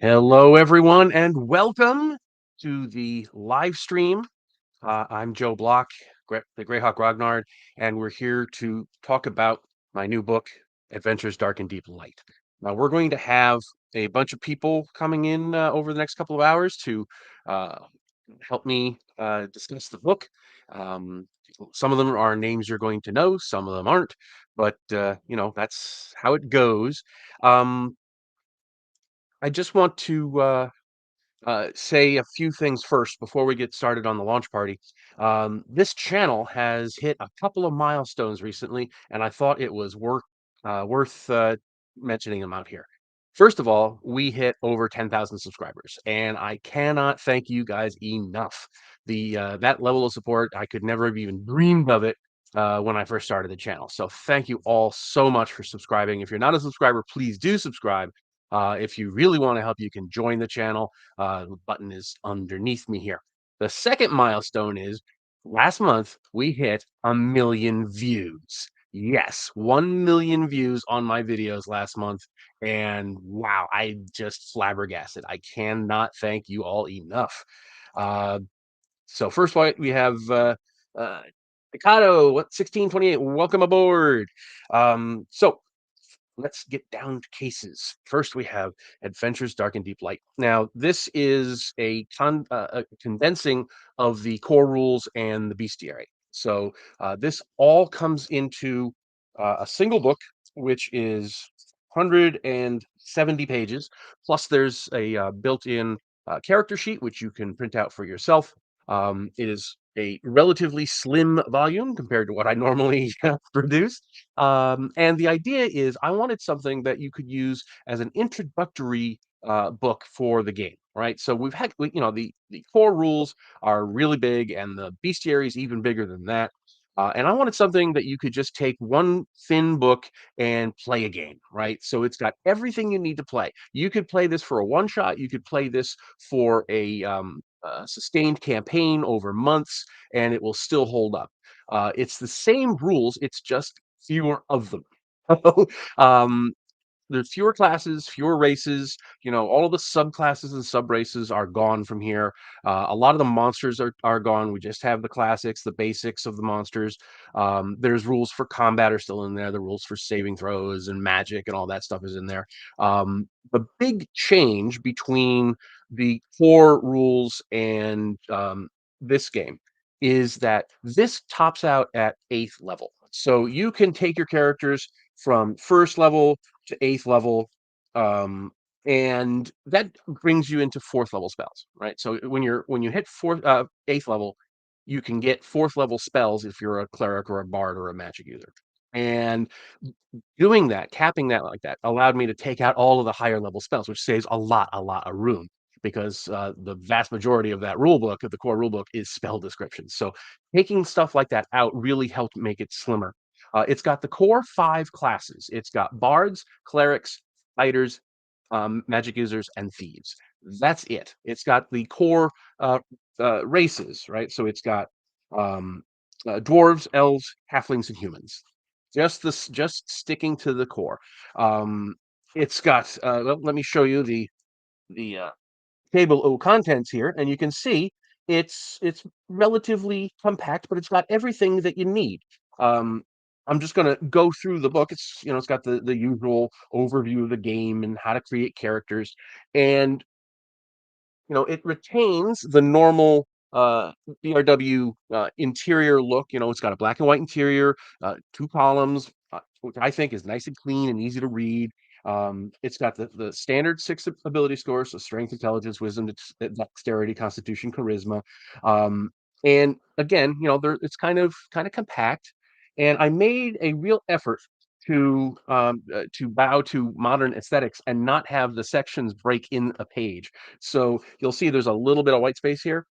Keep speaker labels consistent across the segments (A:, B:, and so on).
A: Hello, everyone, and welcome to the live stream. I'm Joe Block, the Greyhawk Grognard, and we're here to talk about my new book, Adventures Dark and Deep Light. Now, we're going to have a bunch of people coming in over the next couple of hours to uh, help me discuss the book. Um, some of them are names you're going to know, some of them aren't, but that's how it goes. Um, I just want to say a few things first before we get started on the launch party. This channel has hit a couple of milestones recently, and I thought it was worth mentioning them out here. First of all, we hit over 10,000 subscribers, and I cannot thank you guys enough. The That level of support, I could never have even dreamed of it when I first started the channel. So thank you all so much for subscribing. If you're not a subscriber, please do subscribe. If you really want to help, you can join the channel. The button is underneath me here. The second milestone is last month we hit 1 million views. Yes, 1 million views on my videos last month. And wow, I just flabbergasted. I cannot thank you all enough. Uh, so first of all, we have uh, Mikado, 1628. Welcome aboard. So let's get down to cases. First, we have Adventures Dark and Deep Light. Now, this is a condensing of the core rules and the bestiary. So this all comes into a single book, which is 170 pages. Plus, there's a built-in character sheet, which you can print out for yourself. It is a relatively slim volume compared to what I normally produce. And the idea is I wanted something that you could use as an introductory book for the game, right? So the core rules are really big, and the bestiary is even bigger than that. And I wanted something that you could just take one thin book and play a game, right? So it's got everything you need to play. You could play this for a one shot. You could play this for a sustained campaign over months, and it will still hold up. It's the same rules, it's just fewer of them. um, there's fewer classes, fewer races. All of the subclasses and subraces are gone from here. A lot of the monsters are gone. We just have the classics, the basics of the monsters. There's rules for combat are still in there. The rules for saving throws and magic and all that stuff is in there. The big change between the core rules and this game is that this tops out at 8th level. So you can take your characters from first level to 8th level, um, and that brings you into 4th level spells, right? So when you hit 8th level, you can get 4th level spells if you're a cleric or a bard or a magic user. And doing that, capping that like that, allowed me to take out all of the higher level spells, which saves a lot of room because the vast majority of that rule book, of the core rule book, is spell descriptions. So taking stuff like that out really helped make it slimmer. It's got the core 5 classes. It's got bards, clerics, fighters, magic users, and thieves. That's it. It's got the core races, right? So it's got um, dwarves, elves, halflings, and humans. Just sticking to the core. Um, it's got. Let me show you the table of contents here, and you can see it's relatively compact, but it's got everything that you need. Um, I'm just going to go through the book. It's got the usual overview of the game and how to create characters, and it retains the normal BRW interior look. It's got a black and white interior, 2 columns, which I think is nice and clean and easy to read. It's got the standard 6 ability scores, so strength, intelligence, wisdom, dexterity, constitution, charisma. Um, and again, it's kind of compact. And I made a real effort to bow to modern aesthetics and not have the sections break in a page. So you'll see there's a little bit of white space here.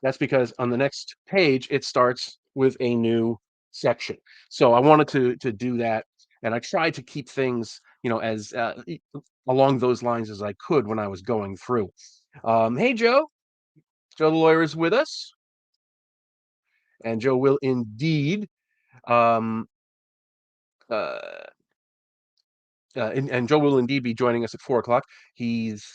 A: That's because on the next page, it starts with a new section. So I wanted to do that, and I tried to keep things, as along those lines as I could when I was going through. Hey, Joe. Joe the lawyer is with us, and Joe will indeed um, uh, and Joe will indeed be joining us at 4 o'clock. He's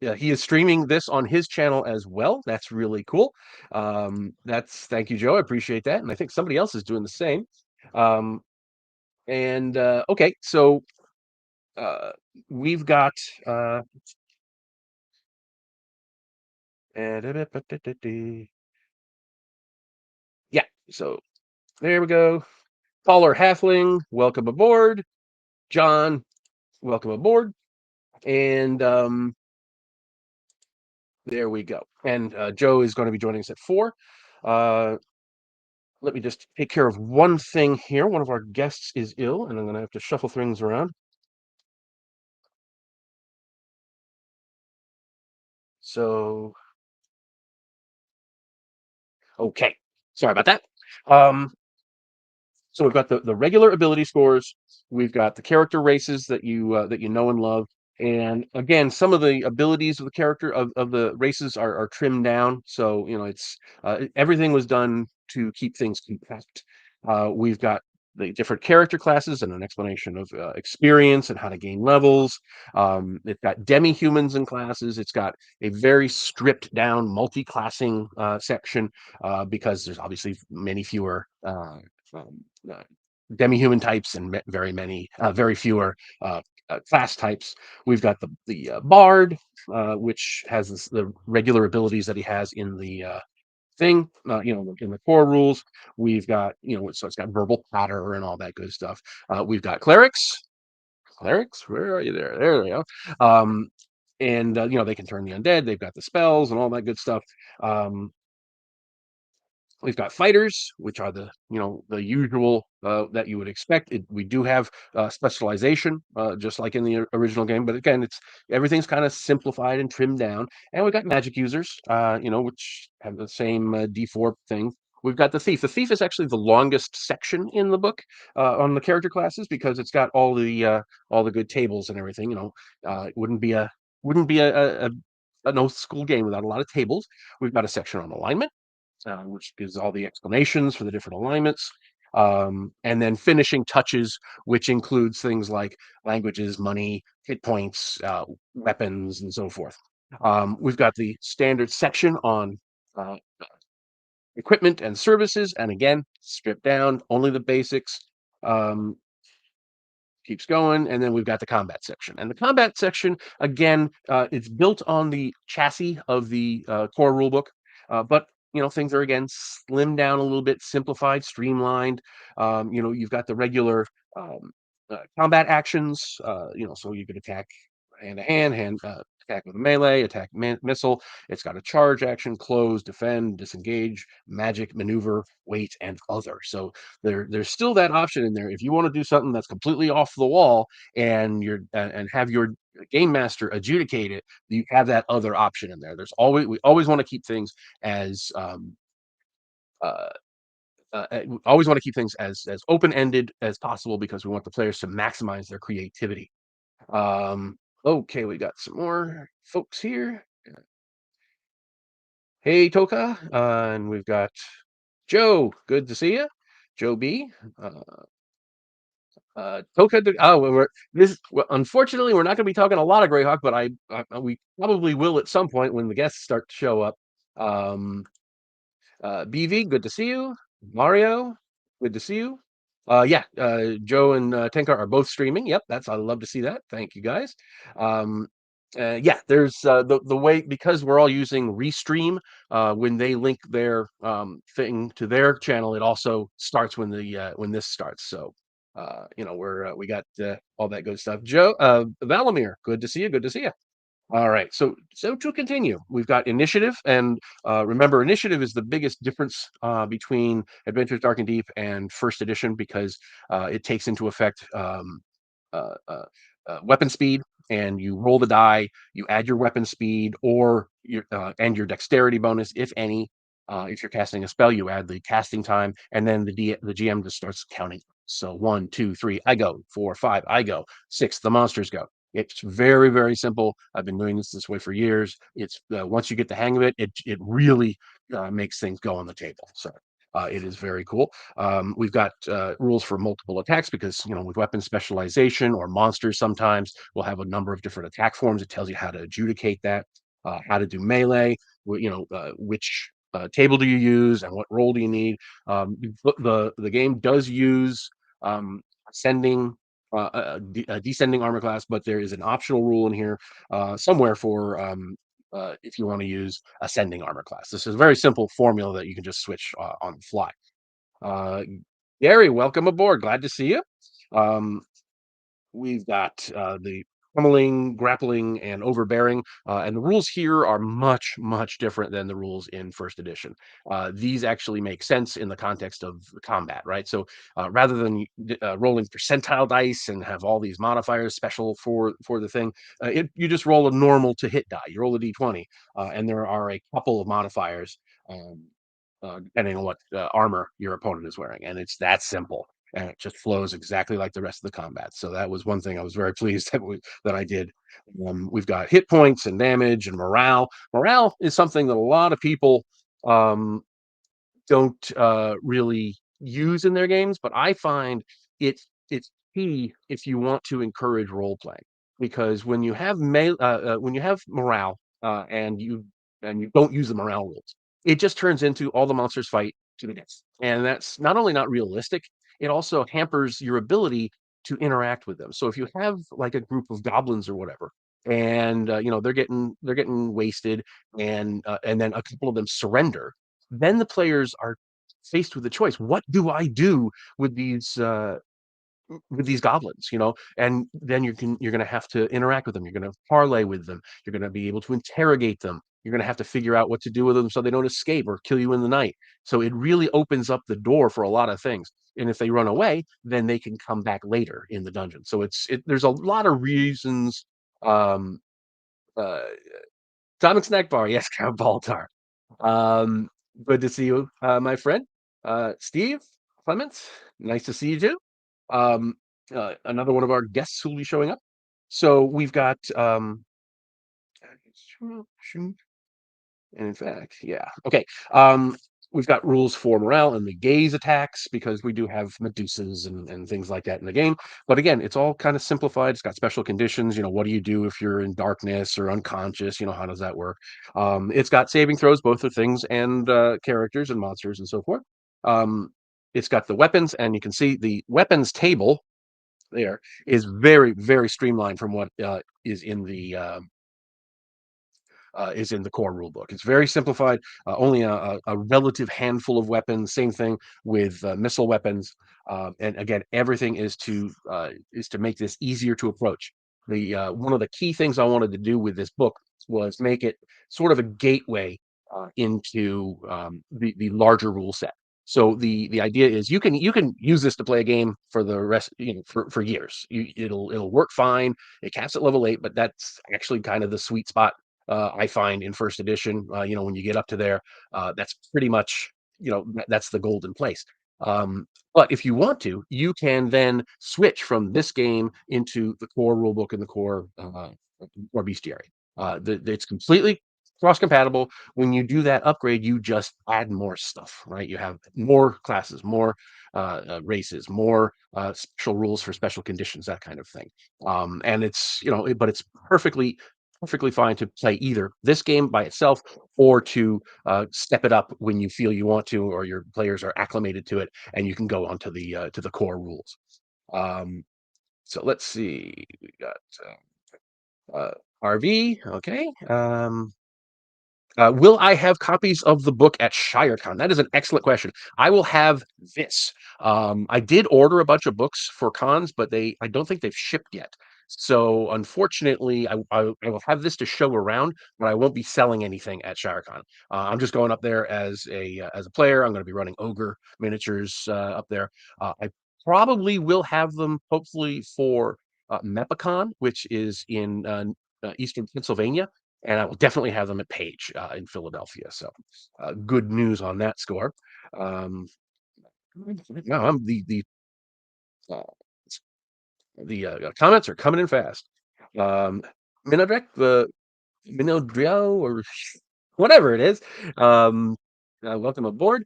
A: Yeah, he is streaming this on his channel as well. That's really cool. That's thank you, Joe. I appreciate that, and I think somebody else is doing the same. Um, and okay, so uh, we've got uh, yeah. So there we go. Caller Halfling, welcome aboard. John, welcome aboard. And there we go. And Joe is going to be joining us at 4. Uh, Let me just take care of one thing here. One of our guests is ill, and I'm going to have to shuffle things around. So, okay. Sorry about that. Um, so we've got the regular ability scores. We've got the character races that you know and love. And again, some of the abilities of the character of the races are trimmed down. So, you know, it's everything was done to keep things compact. We've got the different character classes and an explanation of experience and how to gain levels. It's got demi-humans and classes. It's got a very stripped down multi-classing section because there's obviously many fewer um, uh, demi-human types and very fewer class types. We've got the bard, which has the regular abilities that he has in the thing, in the core rules. We've got, so it's got verbal patter and all that good stuff. We've got clerics. Clerics, where are you there? There they go. Um, and they can turn the undead. They've got the spells and all that good stuff. Um, We've got fighters, which are the usual that you would expect. We do have specialization, just like in the original game, but again, it's everything's kind of simplified and trimmed down. And we've got magic users, which have the same D4 thing. We've got the thief. The thief is actually the longest section in the book on the character classes because it's got all the good tables and everything. It wouldn't be an old school game without a lot of tables. We've got a section on alignment, which gives all the explanations for the different alignments. And then finishing touches, which includes things like languages, money, hit points, weapons, and so forth. We've got the standard section on uh, equipment and services, and again, stripped down, only the basics. Um, Keeps going, and then we've got the combat section. And the combat section, again, it's built on the chassis of the core rulebook, but things are again slimmed down a little bit, simplified, streamlined. You've got the regular combat actions. So you could attack hand to hand, attack with a melee, attack missile. It's got a charge action, close, defend, disengage, magic, maneuver, wait, and other. So there's still that option in there. If you want to do something that's completely off the wall and have your game master adjudicate it, you have that other option in there. We always want to keep things as uh, we always want to keep things as open ended as possible because we want the players to maximize their creativity. Okay, we got some more folks here. Hey, Toka, and we've got Joe. Good to see you, Joe B. Uh, Toka. Oh, well, unfortunately, we're not going to be talking a lot of Greyhawk, but we probably will at some point when the guests start to show up. Um, BV, good to see you. Mario, good to see you. Yeah, Joe and Tenkar are both streaming. Yep, I love to see that. Thank you guys. Um, yeah, there's the way because we're all using Restream. When they link their thing to their channel, it also starts when this starts. So we got all that good stuff. Joe, Valamir, good to see you. Good to see you. All right. So to continue, we've got initiative, and remember, initiative is the biggest difference between Adventures Dark and Deep and First Edition because it takes into effect uh, uh, weapon speed, and you roll the die, you add your weapon speed or your dexterity bonus, if any. If you're casting a spell, you add the casting time, and then the GM just starts counting. So 1, 2, 3, I go. 4, 5, I go. 6, the monsters go. It's very, very simple. I've been doing this way for years. It's once you get the hang of it, it really makes things go on the table. So It is very cool. We've got rules for multiple attacks because with weapon specialization or monsters, sometimes we'll have a number of different attack forms. It tells you how to adjudicate that, how to do melee, which table do you use, and what role do you need. The game does use ascending. Descending armor class, but there is an optional rule in here somewhere for if you want to use ascending armor class. This is a very simple formula that you can just switch on the fly. Uh, Gary, welcome aboard. Glad to see you. Um, We've got the pummeling, grappling, and overbearing, and the rules here are much, much different than the rules in first edition. These actually make sense in the context of the combat, right? So rather than rolling percentile dice and have all these modifiers special for the thing, you just roll a normal to hit die. You roll a d20, and there are a couple of modifiers. Um, Depending on what armor your opponent is wearing, and it's that simple, and it just flows exactly like the rest of the combat. So that was one thing I was very pleased that I did. We've got hit points and damage and morale. Morale is something that a lot of people um, don't really use in their games, but I find it's key if you want to encourage role playing, because when you have morale and you don't use the morale rules, it just turns into all the monsters fight to the death, and that's not only not realistic, it also hampers your ability to interact with them. So if you have like a group of goblins or whatever, and they're getting wasted, and then a couple of them surrender, then the players are faced with a choice. What do I do with these goblins? And then you're gonna have to interact with them. You're gonna parlay with them. You're gonna be able to interrogate them. You're gonna have to figure out what to do with them so they don't escape or kill you in the night. So it really opens up the door for a lot of things. And if they run away, then they can come back later in the dungeon. So there's a lot of reasons. Um, uh, Atomic Snack Bar, yes, Count Baltar. Um, Good to see you, my friend. Steve Clements, nice to see you too. Um, Another one of our guests who will be showing up. So we've got and in fact, yeah. Okay. We've got rules for morale and the gaze attacks because we do have Medusas and things like that in the game. But again, it's all kind of simplified. It's got special conditions. What do you do if you're in darkness or unconscious? How does that work? It's got saving throws, both for things and characters and monsters and so forth. Um, it's got the weapons, and you can see the weapons table there is very, very streamlined from what is in the core rulebook. It's very simplified. Only a relative handful of weapons. Same thing with missile weapons. And again, everything is to make this easier to approach. The One of the key things I wanted to do with this book was make it sort of a gateway into the larger rule set. So the idea is you can use this to play a game for the rest, for years. It'll work fine. It caps at level 8, but that's actually kind of the sweet spot I find in first edition. When you get up to there, that's pretty much that's the golden place. But if you want to, you can then switch from this game into the core rulebook and the core bestiary. It's completely cross compatible. When you do that upgrade, you just add more stuff, right? You have more classes, more races, more special rules for special conditions, that kind of thing. And but it's perfectly fine to play either this game by itself or to step it up when you feel you want to, or your players are acclimated to it, and you can go on to the core rules. Um, so let's see, we got RV. Okay. Will I have copies of the book at ShireCon? That is an excellent question. I will have this. I did order a bunch of books for cons, but I don't think they've shipped yet. So unfortunately, I will have this to show around, but I won't be selling anything at ShireCon. I'm just going up there as a player. I'm going to be running Ogre miniatures up there. I probably will have them hopefully for Mepicon, which is in Eastern Pennsylvania, and I will definitely have them at Page in Philadelphia. So, good news on that score. Um, no, uh, comments are coming in fast. Um, Minodrek, the Minodrio, or whatever it is. Welcome aboard.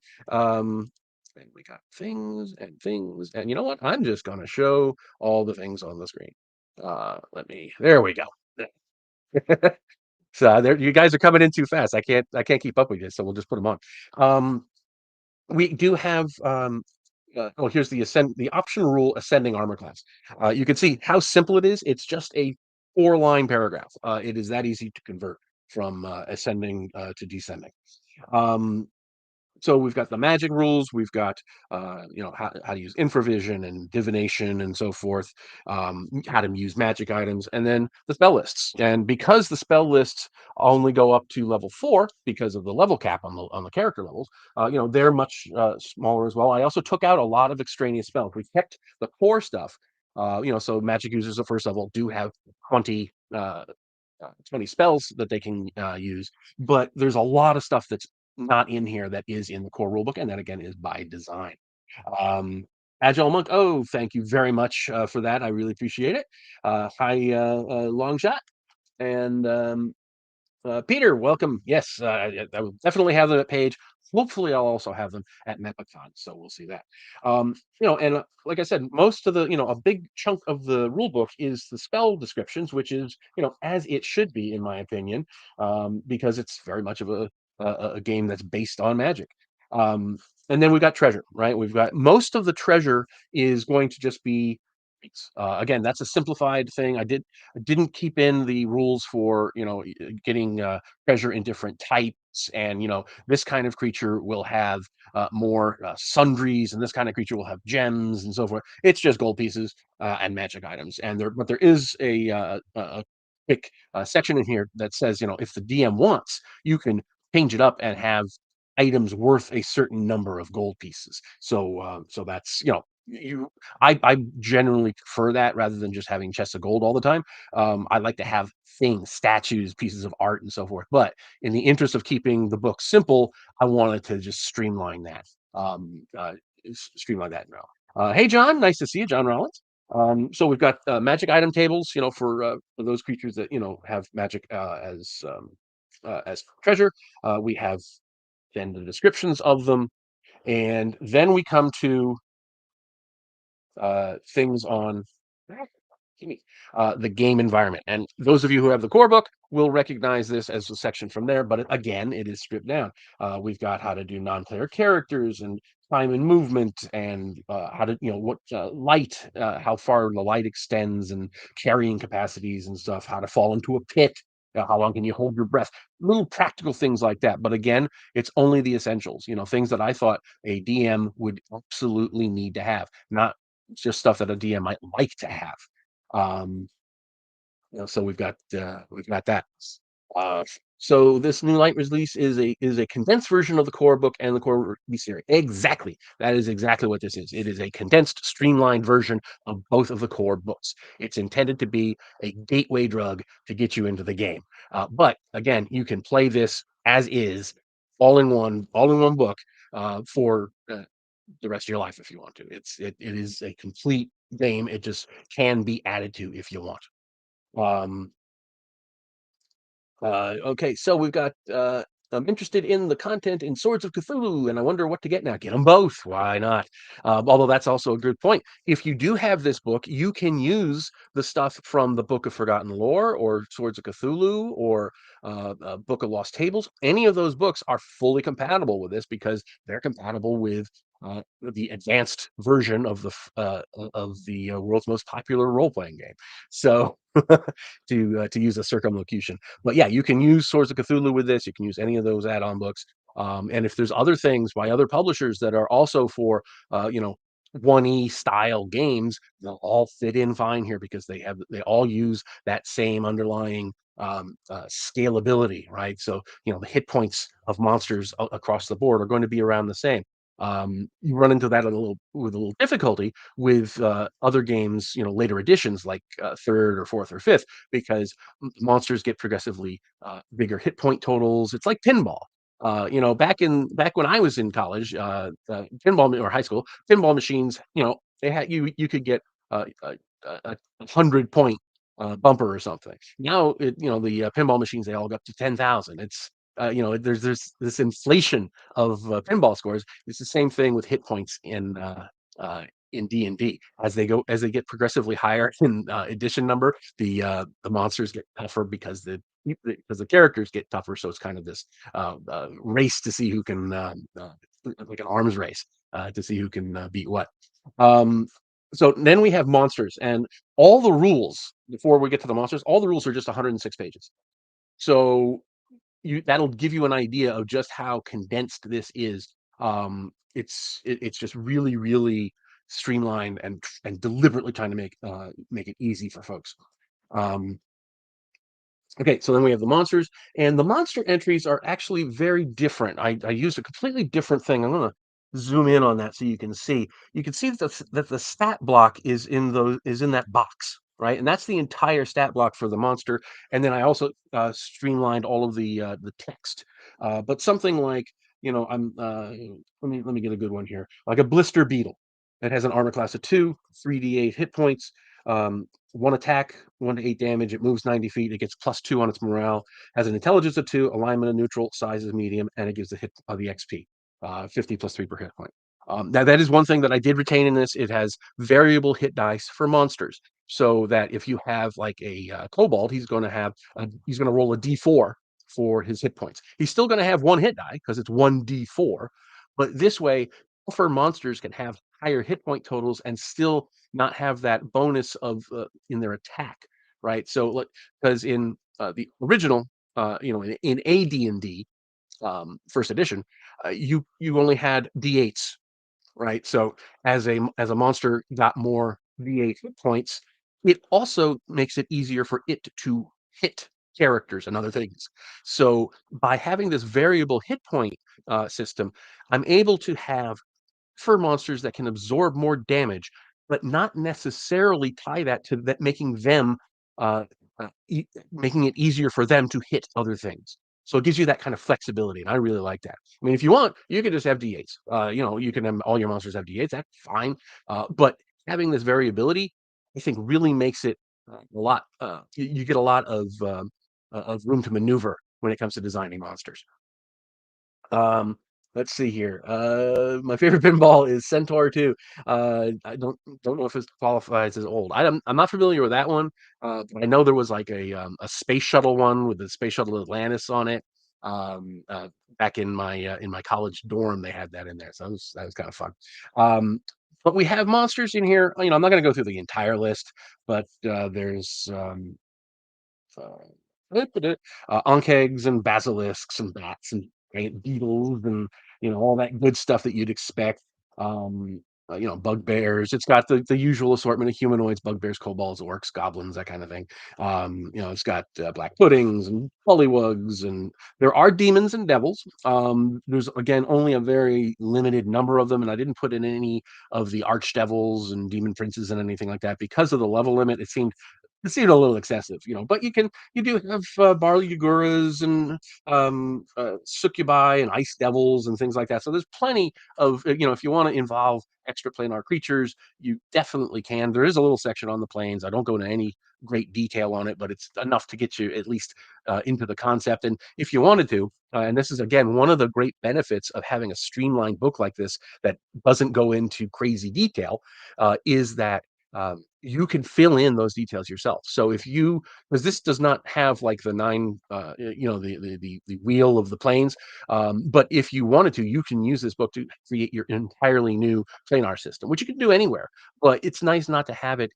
A: And we got things and things. And you know what? I'm just going to show all the things on the screen. There we go. So there, you guys are coming in too fast. I can't keep up with you. So we'll just put them on. Um, we do have, oh, here's the option rule ascending armor class. You can see how simple it is. It's just a 4-line paragraph. It is that easy to convert from ascending to descending. Um, so we've got the magic rules, we've got how to use infravision and divination and so forth, how to use magic items, and then the spell lists. And because the spell lists only go up to level 4 because of the level cap on the character levels, they're much smaller as well. I also took out a lot of extraneous spells. We kept the core stuff. So magic users at first level do have 20 20 spells that they can use, but there's a lot of stuff that's not in here that is in the core rulebook, and that again is by design. Um, Agile Monk, oh, thank you very much for that. I really appreciate it. Hi, Long Shot, and Peter, welcome. Yes, I will definitely have them at Page. Hopefully, I'll also have them at Mepicon, so we'll see that. And like I said, most of a big chunk of the rule book is the spell descriptions, which is, as it should be, in my opinion, because it's very much of a game that's based on magic. Um, and then we've got treasure, right? We've got most of the treasure is going to just be again, that's a simplified thing. I didn't keep in the rules for getting treasure in different types, and this kind of creature will have more sundries, and this kind of creature will have gems and so forth. It's just gold pieces and magic items, but there is a quick section in here that says, if the DM wants, you can change it up and have items worth a certain number of gold pieces. So that's you I generally prefer that rather than just having chests of gold all the time. I like to have things, statues, pieces of art, and so forth. But in the interest of keeping the book simple, I wanted to just streamline that. Um, uh, Streamline that now. Hey, John, nice to see you, John Rollins. So we've got magic item tables, for those creatures that have magic as treasure. We have then the descriptions of them, and then we come to things on gimme, the game environment. And those of you who have the core book will recognize this as a section from there, but again, it is stripped down. We've got how to do non-player characters and time and movement, and how to, what light, how far the light extends, and carrying capacities and stuff, how to fall into a pit. How long can you hold your breath? Little practical things like that. But again, it's only the essentials, things that I thought a DM would absolutely need to have, not just stuff that a DM might like to have. Um, so we've got that. Uh, so this new light release is a condensed version of the core book and the core release series. Exactly, that is exactly what this is. It is a condensed, streamlined version of both of the core books. It's intended to be a gateway drug to get you into the game. But again, you can play this as is, all in one book for the rest of your life if you want to. It is a complete game. It just can be added to if you want. Um, okay, so we've got. I'm interested in the content in Swords of Cthulhu, and I wonder what to get now. Get them both. Why not? Although that's also a good point. If you do have this book, you can use the stuff from the Book of Forgotten Lore, or Swords of Cthulhu, or Book of Lost Tables. Any of those books are fully compatible with this because they're compatible with the advanced version of the world's most popular role playing game. So to use a circumlocution. But yeah, you can use Swords of Cthulhu with this. You can use any of those add-on books. And if there's other things by other publishers that are also for 1E style games, they'll all fit in fine here because they all use that same underlying scalability, right? So the hit points of monsters across the board are going to be around the same. You run into that with a little difficulty with other games, later editions like third or fourth or fifth, because monsters get progressively bigger hit point totals. It's like pinball. Back when I was in college, pinball or high school, pinball machines, they had you could get a 100 point bumper or something. Now, the pinball machines, they all go up to 10,000. there's this inflation of pinball scores. It's the same thing with hit points in D&D. As they get progressively higher in edition number, the monsters get tougher because the characters get tougher. So it's kind of this race to see who can like an arms race to see who can beat what. Um, so then we have monsters, and all the rules before we get to the monsters, all the rules are just 106 pages. So that'll give you an idea of just how condensed this is. It's just really, really streamlined and deliberately trying to make it easy for folks. Um, Okay, so then we have the monsters, and the monster entries are actually very different. I used a completely different thing. I'm gonna zoom in on that so you can see. You can see that the stat block is in that box, right? And that's the entire stat block for the monster. And then I also streamlined all of the text. But something like, let me get a good one here. Like a blister beetle. It has an armor class of 2, 3d8 hit points. One attack, 1 to 8 damage. It moves 90 feet. It gets +2 on its morale. Has an intelligence of 2, alignment of neutral, size is medium, and it gives the hit the XP, 50 +3 per hit point. Now that is one thing that I did retain in this. It has variable hit dice for monsters, so that if you have like a kobold, he's going to roll a D4 for his hit points. He's still going to have one hit die because it's 1d4, but this way, tougher monsters can have higher hit point totals and still not have that bonus of in their attack, right? So, like, because in the original, in AD&D first edition, you only had D8s, right? So as a monster got more D8 hit points, it also makes it easier for it to hit characters and other things. So by having this variable hit point system, I'm able to have for monsters that can absorb more damage, but not necessarily tie that to that uh, making it easier for them to hit other things. So it gives you that kind of flexibility, and I really like that. I mean, if you want, you can just have D8s. You can have all your monsters have D8s. That's fine. But having this variability, I think, really makes it a lot. You get a lot of room to maneuver when it comes to designing monsters. Um, let's see here. My favorite pinball is Centaur 2. I don't know if it qualifies as old. I'm not familiar with that one, but I know there was like a space shuttle one with the space shuttle Atlantis on it. Um, uh, Back in my college dorm, they had that in there, so that was kind of fun. Um, but we have monsters in here. I'm not going to go through the entire list, but there's ankegs and basilisks and bats and giant beetles and all that good stuff that you'd expect. Bugbears. It's got the usual assortment of humanoids: bugbears, kobolds, orcs, goblins, that kind of thing. It's got black puddings and bullywugs, and there are demons and devils. There's again only a very limited number of them, and I didn't put in any of the archdevils and demon princes and anything like that because of the level limit. It seemed a little excessive, but you do have barley Yuguras and succubi and ice devils and things like that. So there's plenty of if you want to involve extra planar creatures, you definitely can. There is a little section on the planes. I don't go into any great detail on it, but it's enough to get you at least into the concept. And if you wanted to, and this is again one of the great benefits of having a streamlined book like this that doesn't go into crazy detail, is that you can fill in those details yourself. So because this does not have like the nine, the wheel of the planes, but if you wanted to, you can use this book to create your entirely new planar system, which you can do anywhere. But it's nice not to have it,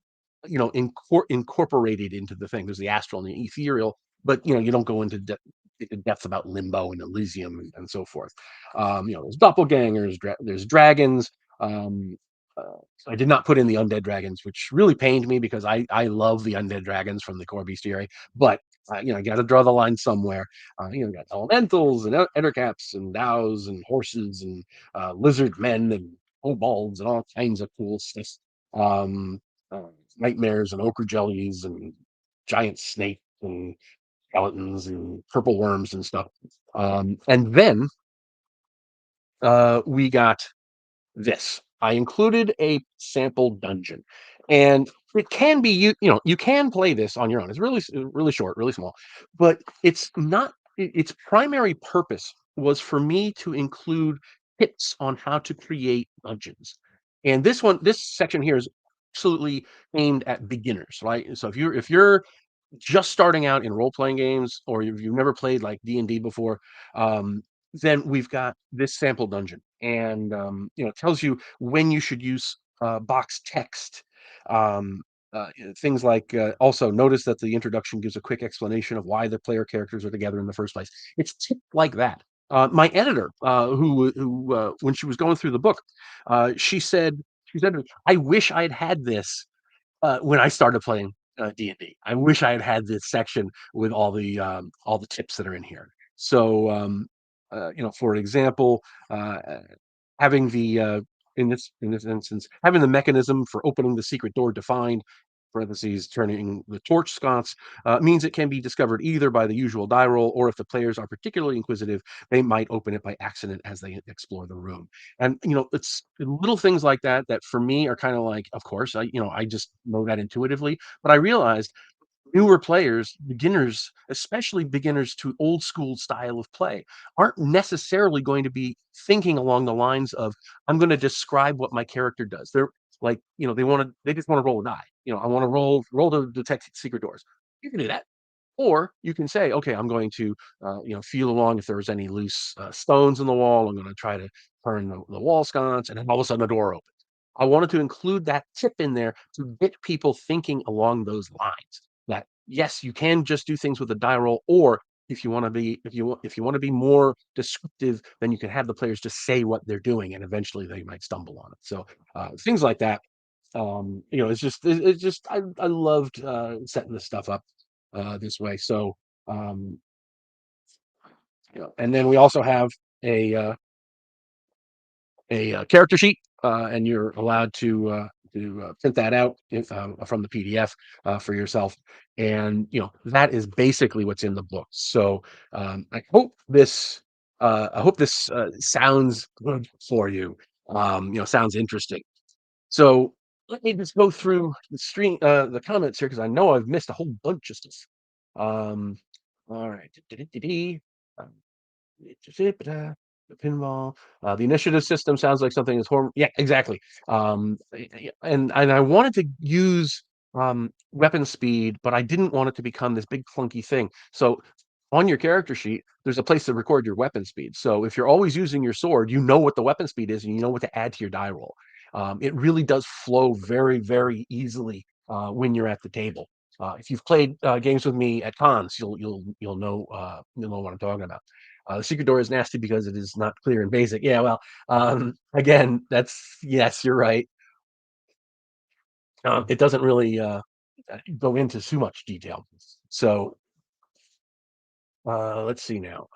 A: incorporated into the thing. There's the astral and the ethereal, but you don't go into depth about limbo and Elysium and so forth. There's doppelgangers, there's dragons. Um, uh, I did not put in the undead dragons, which really pained me because I love the undead dragons from the core bestiary, but you got to draw the line somewhere. You got elementals and ettercaps and dows and horses and lizard men and kobolds and all kinds of cool stuff. Um, uh, Nightmares and ochre jellies and giant snakes and skeletons and purple worms and stuff. And then we got this. I included a sample dungeon, and it can be you can play this on your own. It's really really short, really small, but it's not. its primary purpose was for me to include tips on how to create dungeons. And this section here is absolutely aimed at beginners, right? So if you're just starting out in role playing games, or if you've never played like D&D before, um, then we've got this sample dungeon, and it tells you when you should use box text. Um, Things like, also notice that the introduction gives a quick explanation of why the player characters are together in the first place. It's tips like that. My editor, who when she was going through the book, she said to me, "I wish I had had this when I started playing D&D. I wish I had had this section with all the tips that are in here." So, for example, uh, having the in this instance, having the mechanism for opening the secret door defined (parentheses turning the torch sconce) means it can be discovered either by the usual die roll, or if the players are particularly inquisitive, they might open it by accident as they explore the room. And it's little things like that that for me are kind of like, of course, I just know that intuitively, but I realized newer players, beginners, especially beginners to old school style of play, aren't necessarily going to be thinking along the lines of, "I'm going to describe what my character does." They're like, they just want to roll a die. I want to roll to detect secret doors. You can do that. Or you can say, okay, I'm going to, feel along if there's any loose stones in the wall. I'm going to try to turn the wall sconce, and then all of a sudden the door opens. I wanted to include that tip in there to get people thinking along those lines. That yes, you can just do things with a die roll, or if you want to be more descriptive, then you can have the players just say what they're doing, and eventually they might stumble on it. So things like that. I loved setting this stuff up this way. So, um, and then we also have a uh, a character sheet, and you're allowed to print that out from the PDF for yourself. And that is basically what's in the book. So I hope this sounds good for you. Sounds interesting. So let me just go through the comments here, because I know I've missed a whole bunch of stuff. Um, all right. Um, the pinball. The initiative system sounds like something is yeah, exactly. And I wanted to use weapon speed, but I didn't want it to become this big clunky thing. So on your character sheet, there's a place to record your weapon speed. So if you're always using your sword, you know what the weapon speed is, and you know what to add to your die roll. It really does flow very, very easily when you're at the table. If you've played games with me at cons, you'll know what I'm talking about. The secret door is nasty because it is not clear and basic. Yeah, well, again, that's yes, you're right. It doesn't really go into too much detail. So let's see now.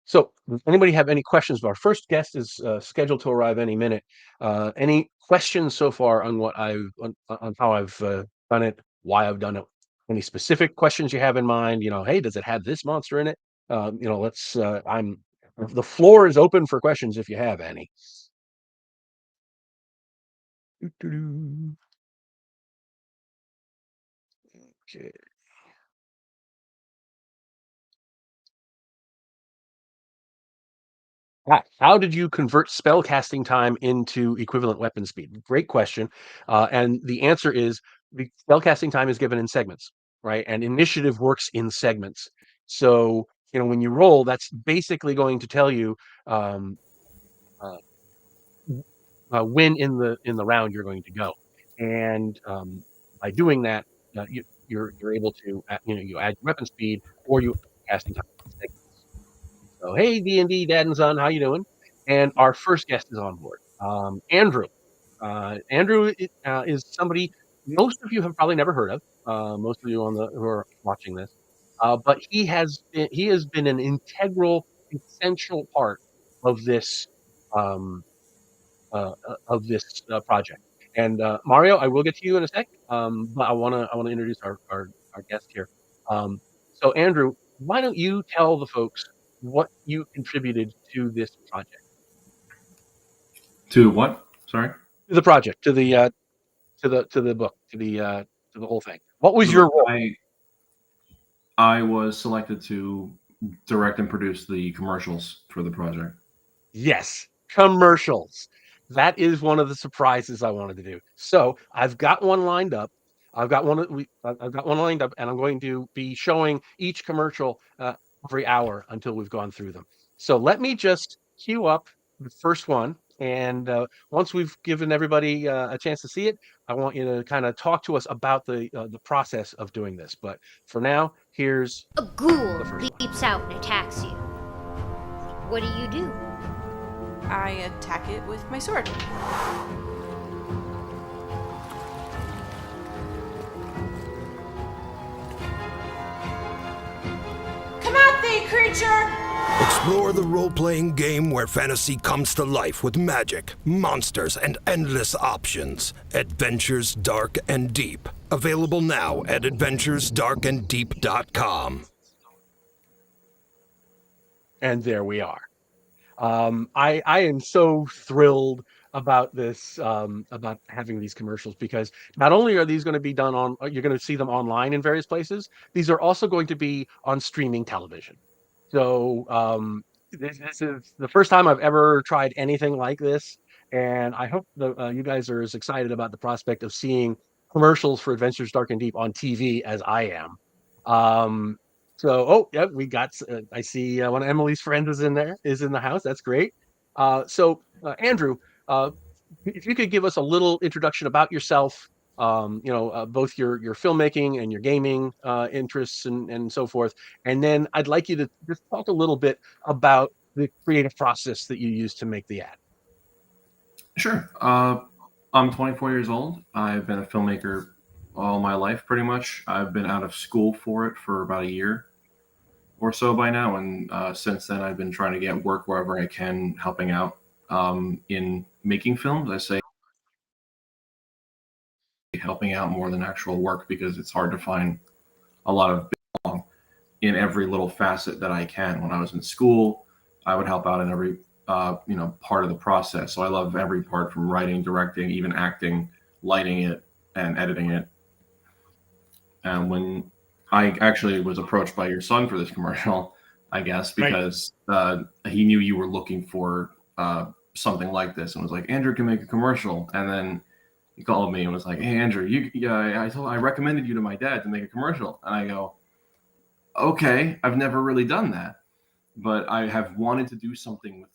A: So, does anybody have any questions? Our first guest is scheduled to arrive any minute. Any questions so far on on how I've done it, why I've done it? Any specific questions you have in mind? Hey, does it have this monster in it? Let's. The floor is open for questions if you have any. Doo-doo-doo. Okay. How did you convert spell casting time into equivalent weapon speed? Great question. And the answer is the spell casting time is given in segments, right? And initiative works in segments. So, when you roll, that's basically going to tell you um, uh, when in the round you're going to go. And by doing that, you're able to you add weapon speed, or you casting time in segments. So, hey, D&D dad and son, how you doing? And our first guest is on board, Andrew. Andrew is somebody most of you have probably never heard of. Most of you who are watching this, but he has been an integral, essential part of this project. And Mario, I will get to you in a sec, but I wanna introduce our guest here. Um, so Andrew, why don't you tell the folks what you contributed to this project?
B: To what? Sorry.
A: To the project, to the book, to the whole thing. What
B: To
A: was
B: the
A: your
B: book.
A: role?
B: I was selected to direct and produce the commercials for the project.
A: Yes, commercials. That is one of the surprises I wanted to do. So I've got one lined up. I've got one lined up, and I'm going to be showing each commercial every hour until we've gone through them. So let me just queue up the first one, and once we've given everybody a chance to see it, I want you to kind of talk to us about the process of doing this. But for now, here's
C: A ghoul
A: the first one.
C: leaps out and attacks you. What do?
D: I attack it with my sword. Come out thee, creature!
E: Explore the role-playing game where fantasy comes to life with magic, monsters, and endless options. Adventures Dark and Deep. Available now at adventuresdarkanddeep.com.
A: And there we are. I am so thrilled about this, about having these commercials, because not only are these going to be done on, you're going to see them online in various places, these are also going to be on streaming television. So this is the first time I've ever tried anything like this, and I hope that you guys are as excited about the prospect of seeing commercials for Adventures Dark and Deep on TV as I am. Um, so, oh, yeah, we got. I see one of Emily's friends is in the house. That's great. Andrew, uh, if you could give us a little introduction about yourself, both your filmmaking and your gaming interests and so forth, and then I'd like you to just talk a little bit about the creative process that you use to make the ad.
B: Sure. I'm 24 years old. I've been a filmmaker all my life, pretty much. I've been out of school for it for about a year or so by now, and since then, I've been trying to get work wherever I can, helping out in making films. I say helping out more than actual work because it's hard to find a lot of belong in every little facet that I can. When I was in school, I would help out in every part of the process. So I love every part, from writing, directing, even acting, lighting it, and editing it. And when I actually was approached by your son for this commercial, I guess
A: Right.
B: because he knew you were looking for something like this, and was like, Andrew can make a commercial. And then he called me and was like, "Hey, Andrew, I recommended you to my dad to make a commercial." And I go, "Okay, I've never really done that, but I have wanted to do something with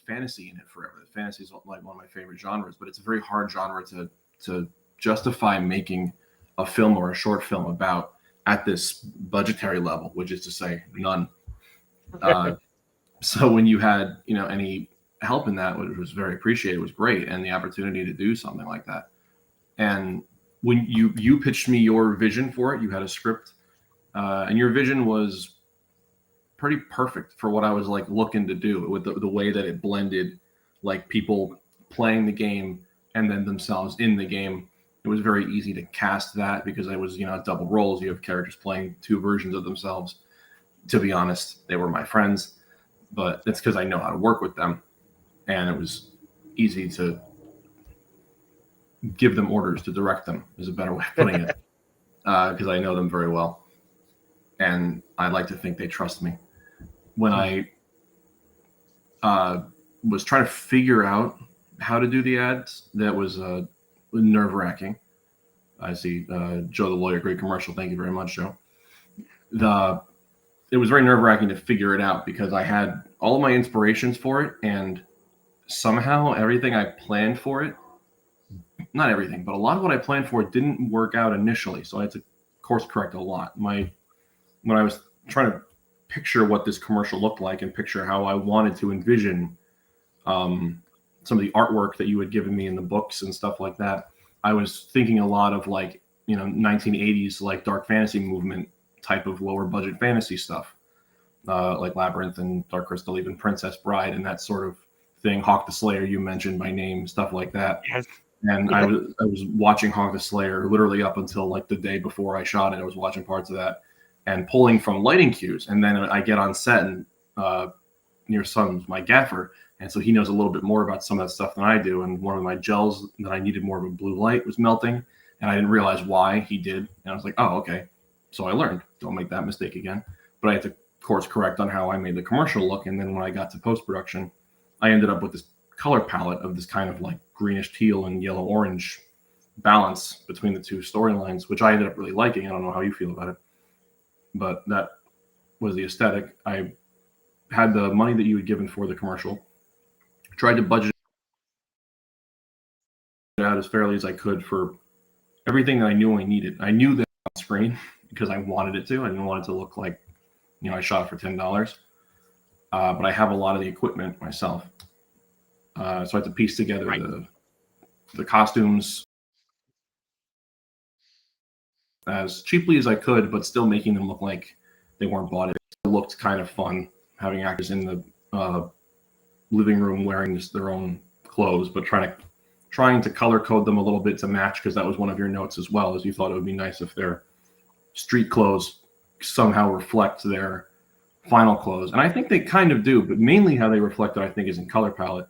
B: fantasy in it forever. Fantasy is like one of my favorite genres, but it's a very hard genre to justify making a film or a short film about at this budgetary level, which is to say none." Uh, so when you had any help in that, which was very appreciated, was great, and the opportunity to do something like that. And when you pitched me your vision for it, you had a script, and your vision was pretty perfect for what I was like looking to do, with the way that it blended like people playing the game and then themselves in the game. It was very easy to cast that because it was double roles. You have characters playing two versions of themselves. To be honest, they were my friends, but it's because I know how to work with them, and it was easy to give them orders, to direct them is a better way of putting it, because I know them very well, and I like to think they trust me. When I was trying to figure out how to do the ads, that was nerve wracking. I see Joe the lawyer, great commercial. Thank you very much, Joe. It was very nerve wracking to figure it out because I had all of my inspirations for it, and somehow everything I planned for it, not everything, but a lot of what I planned for it didn't work out initially. So I had to course correct a lot. When I was trying to picture what this commercial looked like and picture how I wanted to envision some of the artwork that you had given me in the books and stuff like that, I was thinking a lot of 1980s like dark fantasy movement type of lower budget fantasy stuff, like Labyrinth and Dark Crystal, even Princess Bride and that sort of thing. Hawk the Slayer, you mentioned by name, stuff like that.
A: Yes.
B: And
A: Yes.
B: I was watching Hawk the Slayer literally up until like the day before I shot it. I was watching parts of that and pulling from lighting cues. And then I get on set, and your son's my gaffer, and so he knows a little bit more about some of that stuff than I do. And one of my gels that I needed more of a blue light was melting, and I didn't realize why he did. And I was like, oh, okay. So I learned, don't make that mistake again. But I had to course correct on how I made the commercial look. And then when I got to post production, I ended up with this color palette of this kind of like greenish teal and yellow orange balance between the two storylines, which I ended up really liking. I don't know how you feel about it, but that was the aesthetic. I had the money that you had given for the commercial, tried to budget it out as fairly as I could for everything that I knew I needed. I knew that on screen because I wanted it to. I didn't want it to look like, I shot it for $10. But I have a lot of the equipment myself. So I had to piece together the costumes as cheaply as I could, but still making them look like they weren't bought. It looked kind of fun having actors in the living room wearing their own clothes, but trying to color code them a little bit to match, because that was one of your notes as well, as you thought it would be nice if their street clothes somehow reflect their final clothes. And I think they kind of do, but mainly how they reflect it, I think, is in color palette,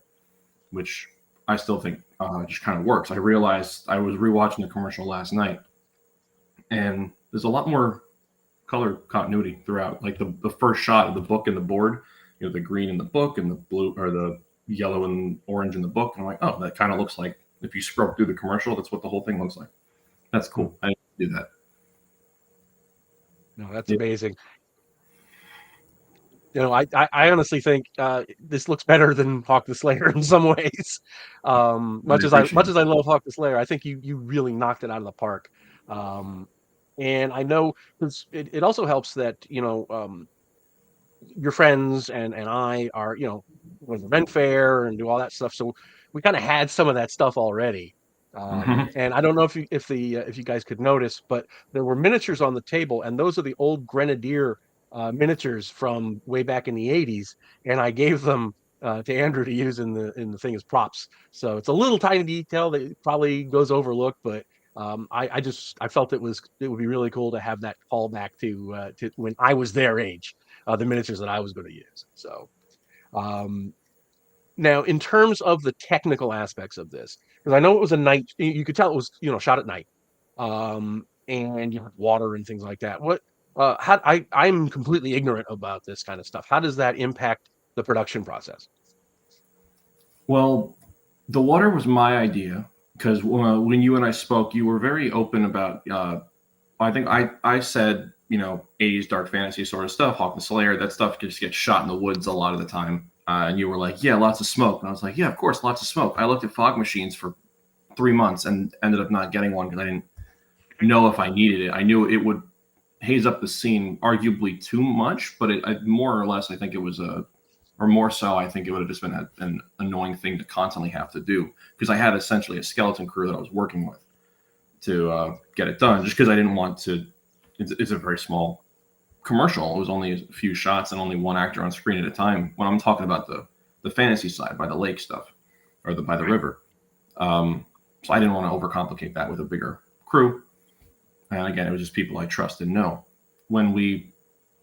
B: which I still think just kind of works. I realized I was rewatching the commercial last night, and there's a lot more color continuity throughout. Like the first shot of the book and the board, the green in the book and the blue or the yellow and orange in the book. And I'm like, oh, that kind of looks like, if you scrub through the commercial, that's what the whole thing looks like. That's cool. I didn't do that.
A: No, that's amazing. I honestly think this looks better than Hawk the Slayer in some ways. Much as I love Hawk the Slayer, I think you really knocked it out of the park. And I know it also helps that your friends and I are with the Ren Fair and do all that stuff, so we kind of had some of that stuff already. And I don't know if you guys could notice, but there were miniatures on the table, and those are the old Grenadier miniatures from way back in the 80s, and I gave them to Andrew to use in the thing as props. So it's a little tiny detail that probably goes overlooked, but I felt it would be really cool to have that callback to when I was their age, the miniatures that I was going to use. So now, in terms of the technical aspects of this, because I know it was a night, you could tell it was shot at night, and you have water and things like that. I'm completely ignorant about this kind of stuff. How does that impact the production process?
B: Well, the water was my idea, because when you and I spoke, you were very open about. I think I said 80s dark fantasy sort of stuff, Hawk the Slayer. That stuff just gets shot in the woods a lot of the time. And you were like, yeah, lots of smoke. And I was like, yeah, of course, lots of smoke. I looked at fog machines for 3 months and ended up not getting one because I didn't know if I needed it. I knew it would haze up the scene arguably too much, but more or less, I think it was more so, I think it would have just been an annoying thing to constantly have to do, because I had essentially a skeleton crew that I was working with to get it done, just because I didn't want to. It's a very small commercial. It was only a few shots and only one actor on screen at a time. When I'm talking about the fantasy side, by the lake stuff, or by the river, so I didn't want to overcomplicate that with a bigger crew. And again, it was just people I trust and know. When we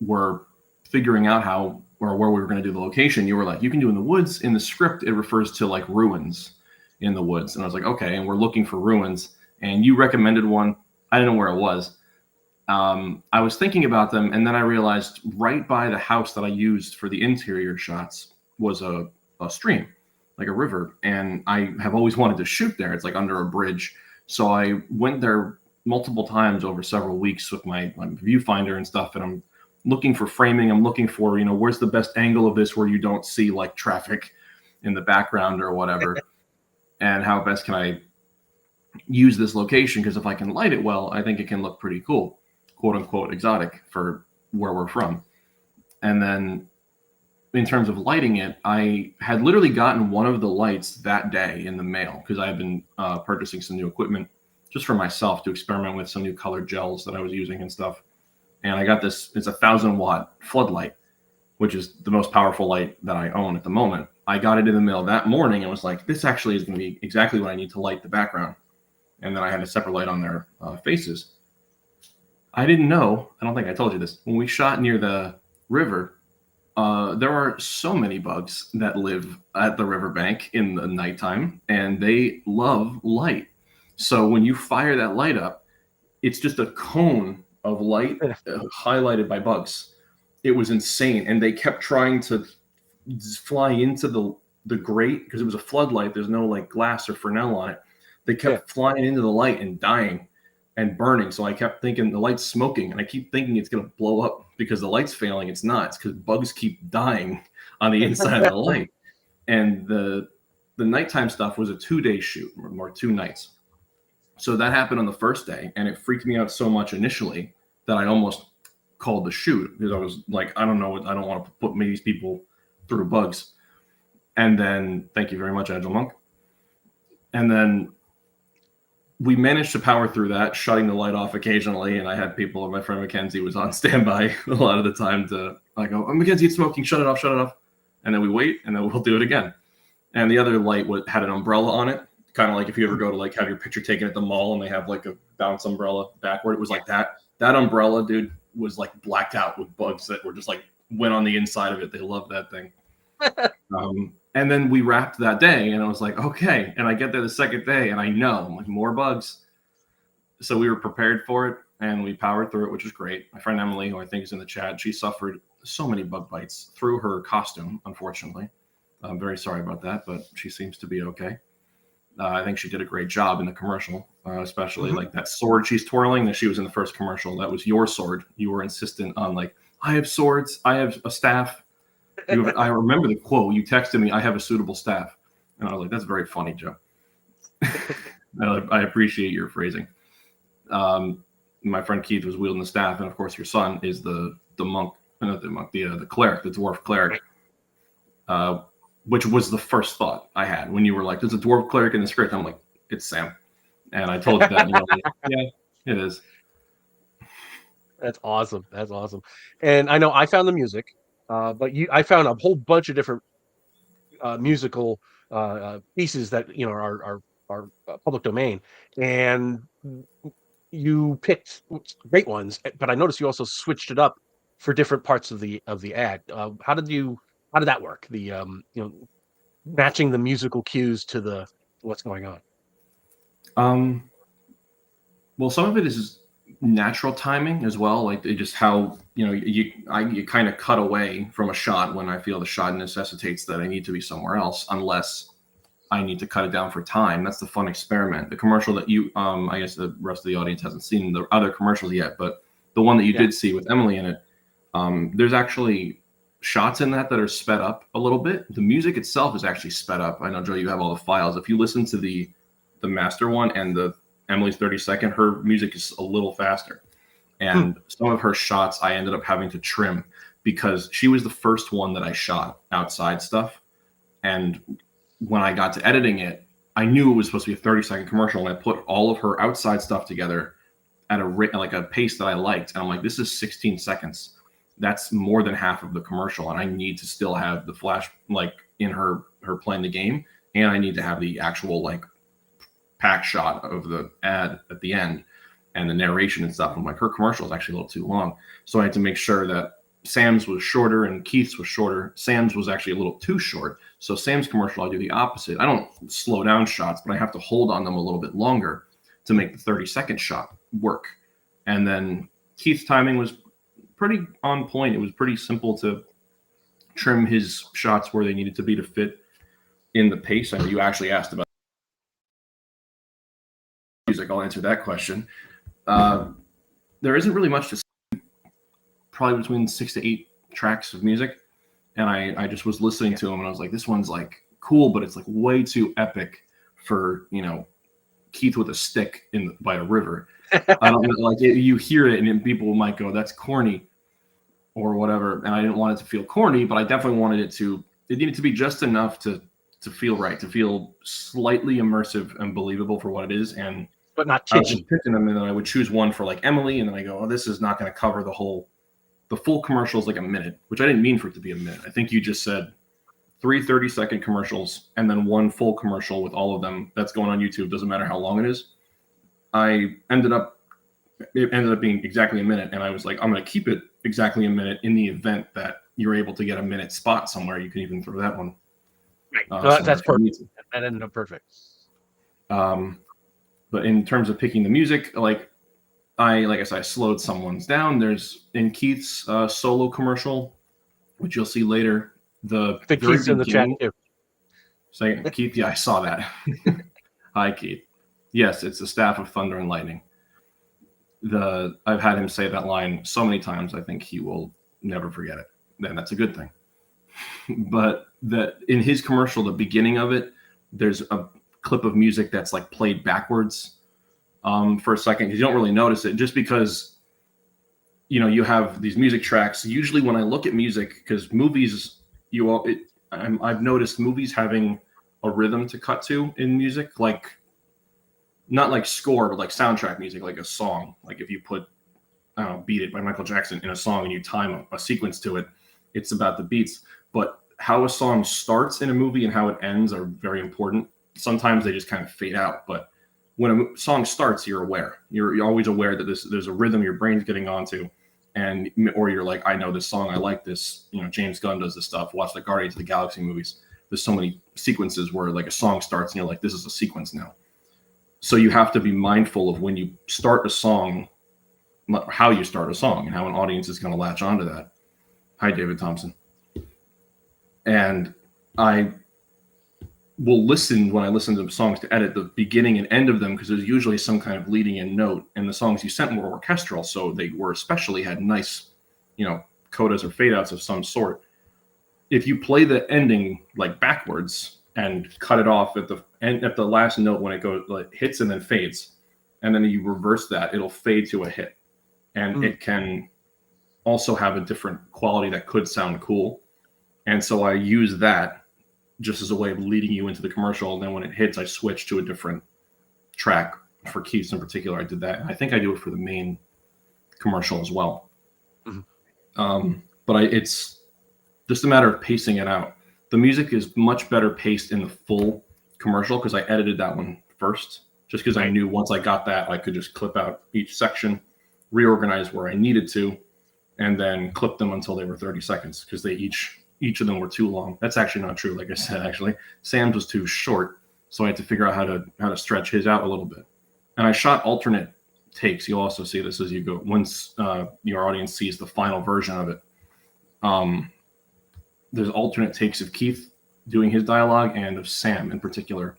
B: were figuring out how or where we were going to do the location, you were like, you can do in the woods. In the script, it refers to like ruins in the woods, and I was like, okay. And we're looking for ruins, and you recommended one. I didn't know where it was. I was thinking about them, and then I realized right by the house that I used for the interior shots was a stream, like a river, and I have always wanted to shoot there. It's like under a bridge. So I went there multiple times over several weeks with my viewfinder and stuff, and I'm looking for framing. I'm looking for, where's the best angle of this where you don't see like traffic in the background or whatever, and how best can I use this location, because if I can light it well, I think it can look pretty cool, quote unquote exotic for where we're from. And then in terms of lighting it, I had literally gotten one of the lights that day in the mail, because I had been purchasing some new equipment just for myself to experiment with some new colored gels that I was using and stuff. And I got this, it's a 1,000-watt floodlight, which is the most powerful light that I own at the moment. I got it in the mail that morning and was like, this actually is going to be exactly what I need to light the background. And then I had a separate light on their faces. I didn't know, I don't think I told you this, when we shot near the river, there are so many bugs that live at the riverbank in the nighttime, and they love light. So when you fire that light up, it's just a cone of light highlighted by bugs. it was insane. And they kept trying to fly into the grate because it was a floodlight. There's no like glass or Fresnel on it. They kept flying into the light and dying and burning. So I kept thinking the light's smoking, and I keep thinking it's going to blow up because the light's failing. It's not. It's because bugs keep dying on the inside of the light. And the nighttime stuff was a 2-day shoot, or 2 nights. So that happened on the first day, and it freaked me out so much initially that I almost called the shoot because I was like, I don't know, I don't want to put these people through bugs. And then, thank you very much, Agile Monk. And then we managed to power through that, shutting the light off occasionally. And I had people, my friend Mackenzie was on standby a lot of the time to like, oh, Mackenzie, it's smoking, shut it off. And then we wait, and then we'll do it again. And the other light had an umbrella on it, kind of like if you ever go to like have your picture taken at the mall and they have like a bounce umbrella backward. It was like that. That umbrella, dude, was like blacked out with bugs that were just like went on the inside of it. They loved that thing. And then we wrapped that day, and I was like, okay. And I get there the second day, and I know I'm like more bugs. So we were prepared for it, and we powered through it, which was great. My friend Emily, who I think is in the chat, she suffered so many bug bites through her costume, unfortunately. I'm very sorry about that, but she seems to be okay. I think she did a great job in the commercial, especially like that sword she's twirling that she was in the first commercial. That was your sword. You were insistent on like, I have swords. I have a staff. I remember the quote. You texted me, I have a suitable staff. And I was like, that's very funny, Joe. I appreciate your phrasing. My friend Keith was wielding the staff. And of course, your son is the monk, not the monk, the cleric, the dwarf cleric. Which was the first thought I had when you were like, there's a dwarf cleric in the script. I'm like, it's Sam. And I told you that. And you're like, yeah, it is.
A: That's awesome. That's awesome. And I know I found the music, but I found a whole bunch of different musical pieces that are public domain, and you picked great ones. But I noticed you also switched it up for different parts of the ad. How did that work? The matching the musical cues to what's going on.
B: Well, some of it is natural timing as well, like just how you kind of cut away from a shot when I feel the shot necessitates that I need to be somewhere else, unless I need to cut it down for time. That's the fun experiment. The commercial that you I guess the rest of the audience hasn't seen the other commercials yet, but the one that you did see with Emily in it, there's actually shots in that are sped up a little bit. The music itself is actually sped up. I know, Joe, you have all the files. If you listen to the master one and the Emily's 30-second, her music is a little faster. And some of her shots I ended up having to trim because she was the first one that I shot outside stuff. And when I got to editing it, I knew it was supposed to be a 30-second commercial, and I put all of her outside stuff together at a pace that I liked. And I'm like, this is 16 seconds. That's more than half of the commercial, and I need to still have the flash like in her playing the game, and I need to have the actual like pack shot of the ad at the end and the narration and stuff. I'm like, her commercial is actually a little too long, so I had to make sure that Sam's was shorter and Keith's was shorter. Sam's was actually a little too short, so Sam's commercial I do the opposite. I don't slow down shots, but I have to hold on them a little bit longer to make the 30-second shot work. And then Keith's timing was pretty on point. It was pretty simple to trim his shots where they needed to be to fit in the pace. I know you actually asked about music. I'll answer that question. There isn't really much to say. Probably between 6 to 8 tracks of music. And I just was listening to them, and I was like, this one's like cool, but it's like way too epic for, Keith with a stick by a river. I don't know, like you hear it and people might go, that's corny or whatever. And I didn't want it to feel corny, but I definitely wanted it needed to be just enough to feel right, to feel slightly immersive and believable for what it is. And
A: but not
B: I was
A: kitschy.
B: just picking them, and then I would choose one for like Emily, and then I go, oh, this is not going to cover the full commercial is like a minute, which I didn't mean for it to be a minute. I think you just said 3 30-second commercials and then one full commercial with all of them that's going on YouTube. Doesn't matter how long it is. It ended up being exactly a minute, and I was like, I'm going to keep it exactly a minute in the event that you're able to get a minute spot somewhere. You can even throw that one.
A: Right. That's perfect. That ended up perfect.
B: But in terms of picking the music, like like I said, I slowed someone's down. There's in Keith's solo commercial, which you'll see later, the
A: I think
B: very
A: Keith's in the chat
B: beginning.
A: too.
B: Second, Keith, yeah, I saw that. Hi, Keith. Yes, it's the staff of Thunder and Lightning. I've had him say that line so many times, I think he will never forget it. And that's a good thing. But in his commercial, the beginning of it, there's a clip of music that's like played backwards for a second, because you don't really notice it, just because you have these music tracks. Usually when I look at music, because movies, I've noticed movies having a rhythm to cut to in music, like not like score, but like soundtrack music, like a song. Like if you put, I don't know, Beat It by Michael Jackson in a song and you time a sequence to it, it's about the beats. But how a song starts in a movie and how it ends are very important. Sometimes they just kind of fade out, but when a song starts, you're aware. You're always aware that there's a rhythm your brain's getting onto, or you're like, I know this song, I like this. James Gunn does this stuff. Watch the Guardians of the Galaxy movies. There's so many sequences where like a song starts and you're like, this is a sequence now. So you have to be mindful of when you start a song, how you start a song, and how an audience is going to latch onto that. Hi, David Thompson. And I will listen, when I listen to songs, to edit the beginning and end of them, because there's usually some kind of leading in note, and the songs you sent were orchestral, so they were especially had nice, codas or fade outs of some sort. If you play the ending like backwards and cut it off at the last note when it goes, like, hits and then fades, and then you reverse that, it'll fade to a hit, and it can also have a different quality that could sound cool. And so I use that just as a way of leading you into the commercial. And then when it hits, I switch to a different track. For Keith's in particular, I did that. I think I do it for the main commercial as well. But it's just a matter of pacing it out. The music is much better paced in the full commercial, because I edited that one first, just because I knew once I got that, I could just clip out each section, reorganize where I needed to, and then clip them until they were 30 seconds, because they each of them were too long. That's actually not true. Like I said, actually, Sam's was too short, so I had to figure out how to stretch his out a little bit. And I shot alternate takes. You'll also see this as you go. Once your audience sees the final version of it, there's alternate takes of Keith doing his dialogue and of Sam in particular,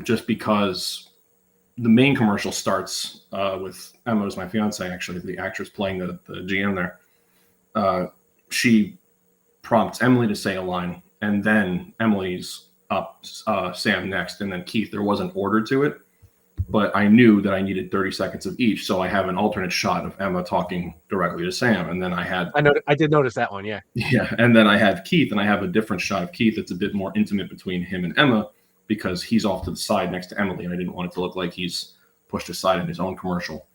B: just because the main commercial starts with Emma, who's my fiance, actually, the actress playing the GM there. She prompts Emily to say a line, and then Emily's up Sam next, and then Keith. There was an order to it, but I knew that I needed 30 seconds of each, so I have an alternate shot of Emma talking directly to Sam, and then I
A: did notice that one, yeah.
B: Yeah, and then I have Keith, and I have a different shot of Keith that's a bit more intimate between him and Emma, because he's off to the side next to Emily, and I didn't want it to look like he's pushed aside in his own commercial.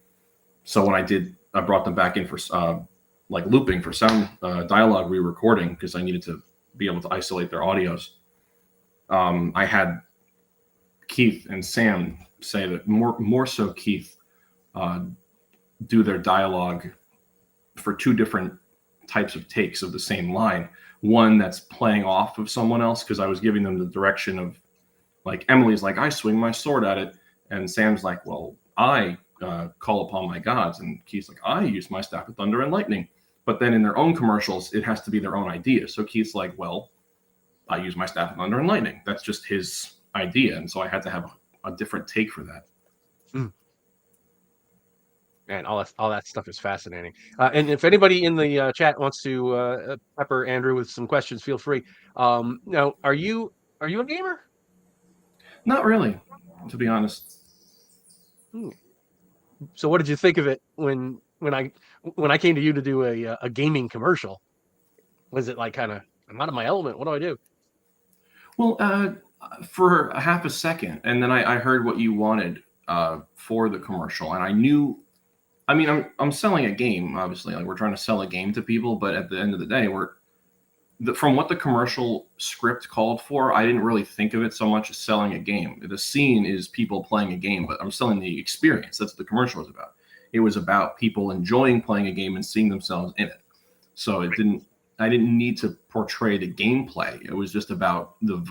B: So when I brought them back in for like looping for sound dialogue re-recording, because I needed to be able to isolate their audios. I had Keith and Sam say that more so Keith do their dialogue for two different types of takes of the same line. One that's playing off of someone else, because I was giving them the direction of, like, Emily's like, I swing my sword at it, and Sam's like, well, I call upon my gods, and Keith's like, I use my staff of thunder and lightning. But then in their own commercials, it has to be their own idea. So Keith's like, well, I use my staff of thunder and lightning. That's just his idea. And so I had to have a different take for that.
A: Man, all that stuff is fascinating. And if anybody in the chat wants to pepper Andrew with some questions, feel free. Now, are you a gamer?
B: Not really, to be honest.
A: So what did you think of it when I came to you to do a gaming commercial? Was it like kind of, I'm out of my element, what do I do?
B: Well, for a half a second, and then I heard what you wanted for the commercial, and I knew, I mean, I'm selling a game, obviously, like we're trying to sell a game to people, but at the end of the day, from what the commercial script called for, I didn't really think of it so much as selling a game. The scene is people playing a game, but I'm selling the experience. That's what the commercial was about. It was about people enjoying playing a game and seeing themselves in it. So I didn't need to portray the gameplay. It was just about the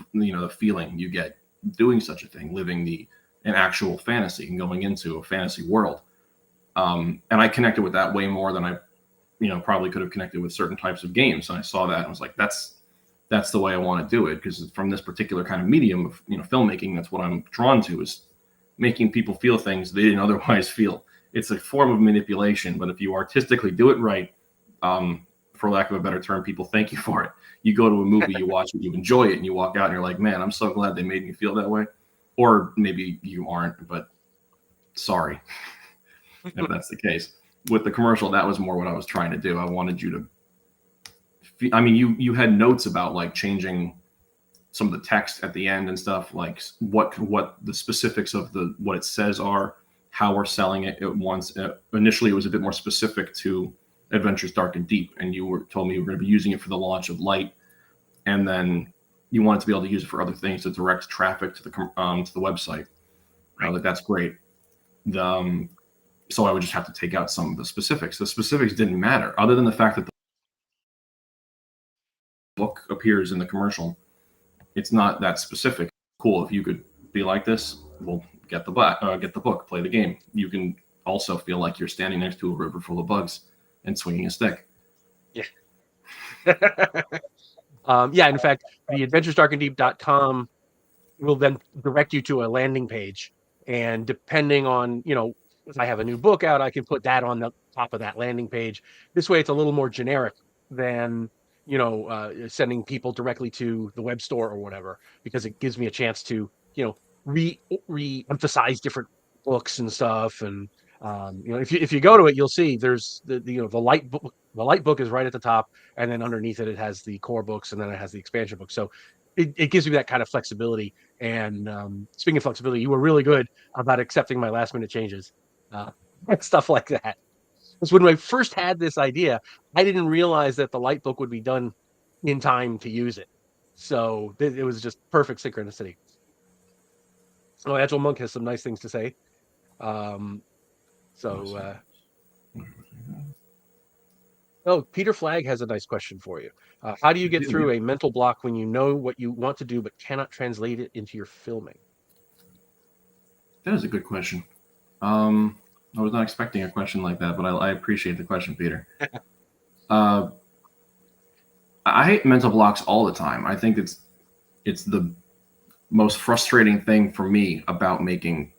B: feeling you get doing such a thing, living an actual fantasy and going into a fantasy world. And I connected with that way more than I, probably could have connected with certain types of games. And I saw that and was like, that's the way I want to do it, because from this particular kind of medium of filmmaking, that's what I'm drawn to, is making people feel things they didn't otherwise feel. It's a form of manipulation, but if you artistically do it right, for lack of a better term, people thank you for it. You go to a movie, you watch it, you enjoy it, and you walk out and you're like, man, I'm so glad they made me feel that way. Or maybe you aren't, but sorry if that's the case. With the commercial, that was more what I was trying to do. I wanted you to, you had notes about like changing some of the text at the end and stuff, like what the specifics of what it says are, how we're selling it. Initially, it was a bit more specific to Adventures Dark and Deep, and told me you were going to be using it for the launch of Lite, and then you wanted to be able to use it for other things to direct traffic to the website. Right. That's great. So I would just have to take out some of the specifics. The specifics didn't matter, other than the fact that the book appears in the commercial. It's not that specific. Cool. If you could be like this, well, get the book, play the game. You can also feel like you're standing next to a river full of bugs and swinging a stick.
A: Yeah. In fact, the adventuresdarkanddeep.com will then direct you to a landing page. And depending on, if I have a new book out, I can put that on the top of that landing page. This way, it's a little more generic than, sending people directly to the web store or whatever, because it gives me a chance to, re-emphasize different books and stuff. And, if you go to it, you'll see there's the Lite book. The Lite book is right at the top, and then underneath it has the core books, and then it has the expansion book. So it gives you that kind of flexibility. And speaking of flexibility, you were really good about accepting my last minute changes, stuff like that. Because when I first had this idea, I didn't realize that the Lite book would be done in time to use it. So it was just perfect synchronicity. Oh, Agile Monk has some nice things to say. Peter Flagg has a nice question for you. How do you get through a mental block when you know what you want to do but cannot translate it into your filming?
B: That is a good question. I was not expecting a question like that, but I appreciate the question, Peter. I hate mental blocks all the time. I think it's the most frustrating thing for me about making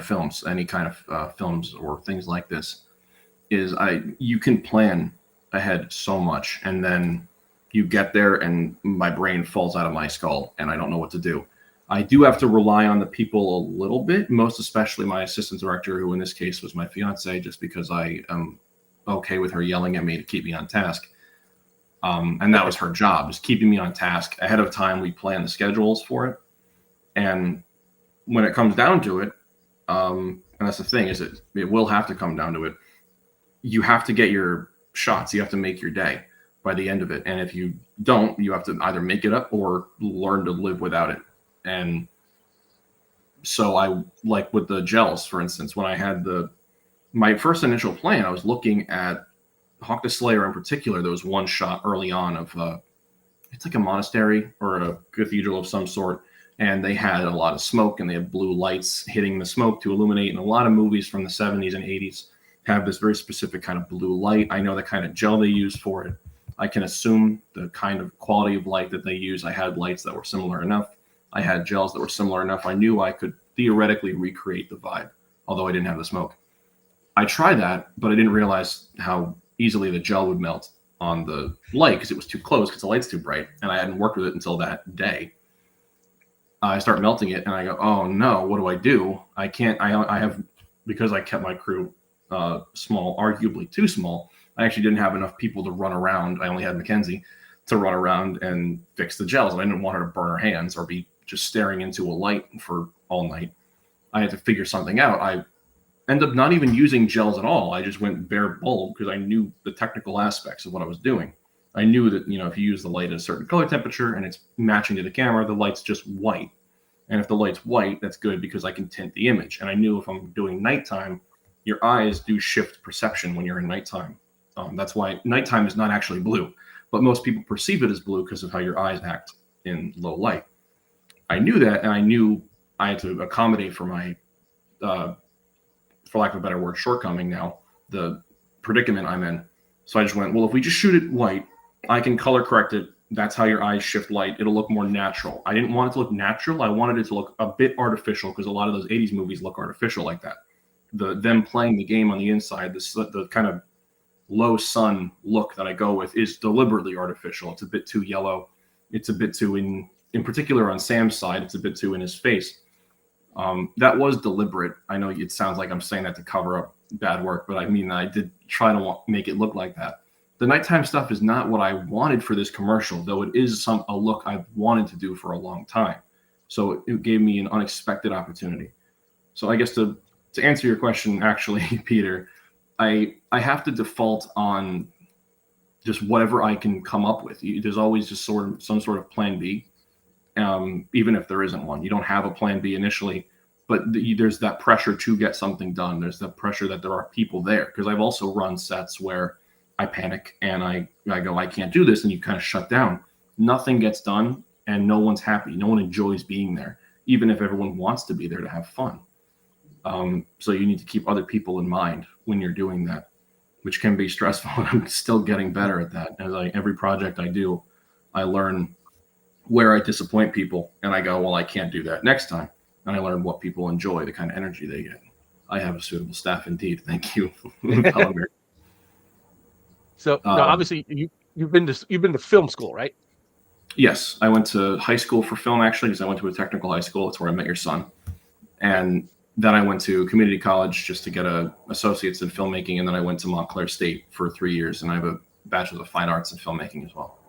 B: films, any kind of films or things like this, is you can plan ahead so much, and then you get there and my brain falls out of my skull and I don't know what to do. I do have to rely on the people a little bit, most especially my assistant director, who in this case was my fiance, just because I am okay with her yelling at me to keep me on task. And that was her job, is keeping me on task. Ahead of time, we plan the schedules for it. And when it comes down to it, and that's the thing, is it will have to come down to it. You have to get your shots. You have to make your day by the end of it. And if you don't, you have to either make it up or learn to live without it. And so I, like with the gels, for instance, when I had my first initial plan, I was looking at Hawk the Slayer in particular. There was one shot early on of it's like a monastery or a cathedral of some sort, and they had a lot of smoke and they had blue lights hitting the smoke to illuminate. And a lot of movies from the 70s and 80s have this very specific kind of blue light. I know the kind of gel they use for it. I can assume the kind of quality of light that they use. I had lights that were similar enough. I had gels that were similar enough. I knew I could theoretically recreate the vibe, although I didn't have the smoke. I tried that, but I didn't realize how easily the gel would melt on the light because it was too close, because the light's too bright, and I hadn't worked with it until that day. I start melting it, and I go, oh no, what do I do? I can't, I have, because I kept my crew small, arguably too small, I actually didn't have enough people to run around. I only had Mackenzie to run around and fix the gels. I didn't want her to burn her hands or be just staring into a light for all night. I had to figure something out. I ended up not even using gels at all. I just went bare bulb because I knew the technical aspects of what I was doing. I knew that, if you use the light at a certain color temperature and it's matching to the camera, the light's just white. And if the light's white, that's good because I can tint the image. And I knew if I'm doing nighttime, your eyes do shift perception when you're in nighttime. That's why nighttime is not actually blue, but most people perceive it as blue because of how your eyes act in low light. I knew that, and I knew I had to accommodate for my for lack of a better word, shortcoming now, the predicament I'm in. So I just went, well, if we just shoot it white, I can color correct it. That's how your eyes shift light. It'll look more natural. I didn't want it to look natural. I wanted it to look a bit artificial because a lot of those 80s movies look artificial like that. Them playing the game on the inside, the kind of low sun look that I go with is deliberately artificial. It's a bit too yellow. It's a bit too in particular on Sam's side, it's a bit too in his face. That was deliberate. I know it sounds like I'm saying that to cover up bad work, but I mean, I did try to make it look like that. The nighttime stuff is not what I wanted for this commercial, though it is a look I've wanted to do for a long time. So it gave me an unexpected opportunity. So I guess to answer your question, actually, Peter, I have to default on just whatever I can come up with. There's always just some sort of plan B, even if there isn't one. You don't have a plan B initially, but there's that pressure to get something done. There's the pressure that there are people there, because I've also run sets where I panic and I go, I can't do this, and you kind of shut down. Nothing gets done, and no one's happy. No one enjoys being there, even if everyone wants to be there to have fun. So you need to keep other people in mind when you're doing that, which can be stressful. I'm still getting better at that. As every project I do, I learn where I disappoint people, and I go, well, I can't do that next time. And I learn what people enjoy, the kind of energy they get. I have a suitable staff indeed. Thank you.
A: So now, obviously, you've been to film school, right?
B: Yes, I went to high school for film, actually, because I went to a technical high school. It's where I met your son. And then I went to community college just to get a associate's in filmmaking, and then I went to Montclair State for 3 years, and I have a bachelor's of fine arts in filmmaking as well.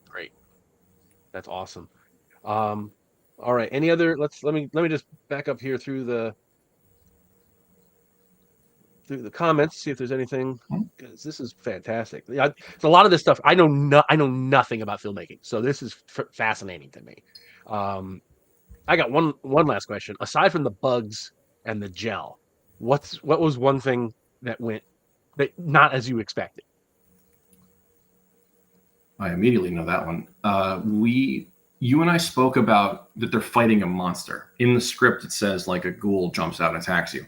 A: Great, that's awesome. All right, any other? Let me just back up here through the comments, see if there's anything, because this is fantastic. So a lot of this stuff I know nothing about filmmaking, so this is fascinating to me. I got one last question. Aside from the bugs and the gel, what was one thing that went not as you expected?
B: I immediately know that one. You and I spoke about that they're fighting a monster. In the script, it says like a ghoul jumps out and attacks you.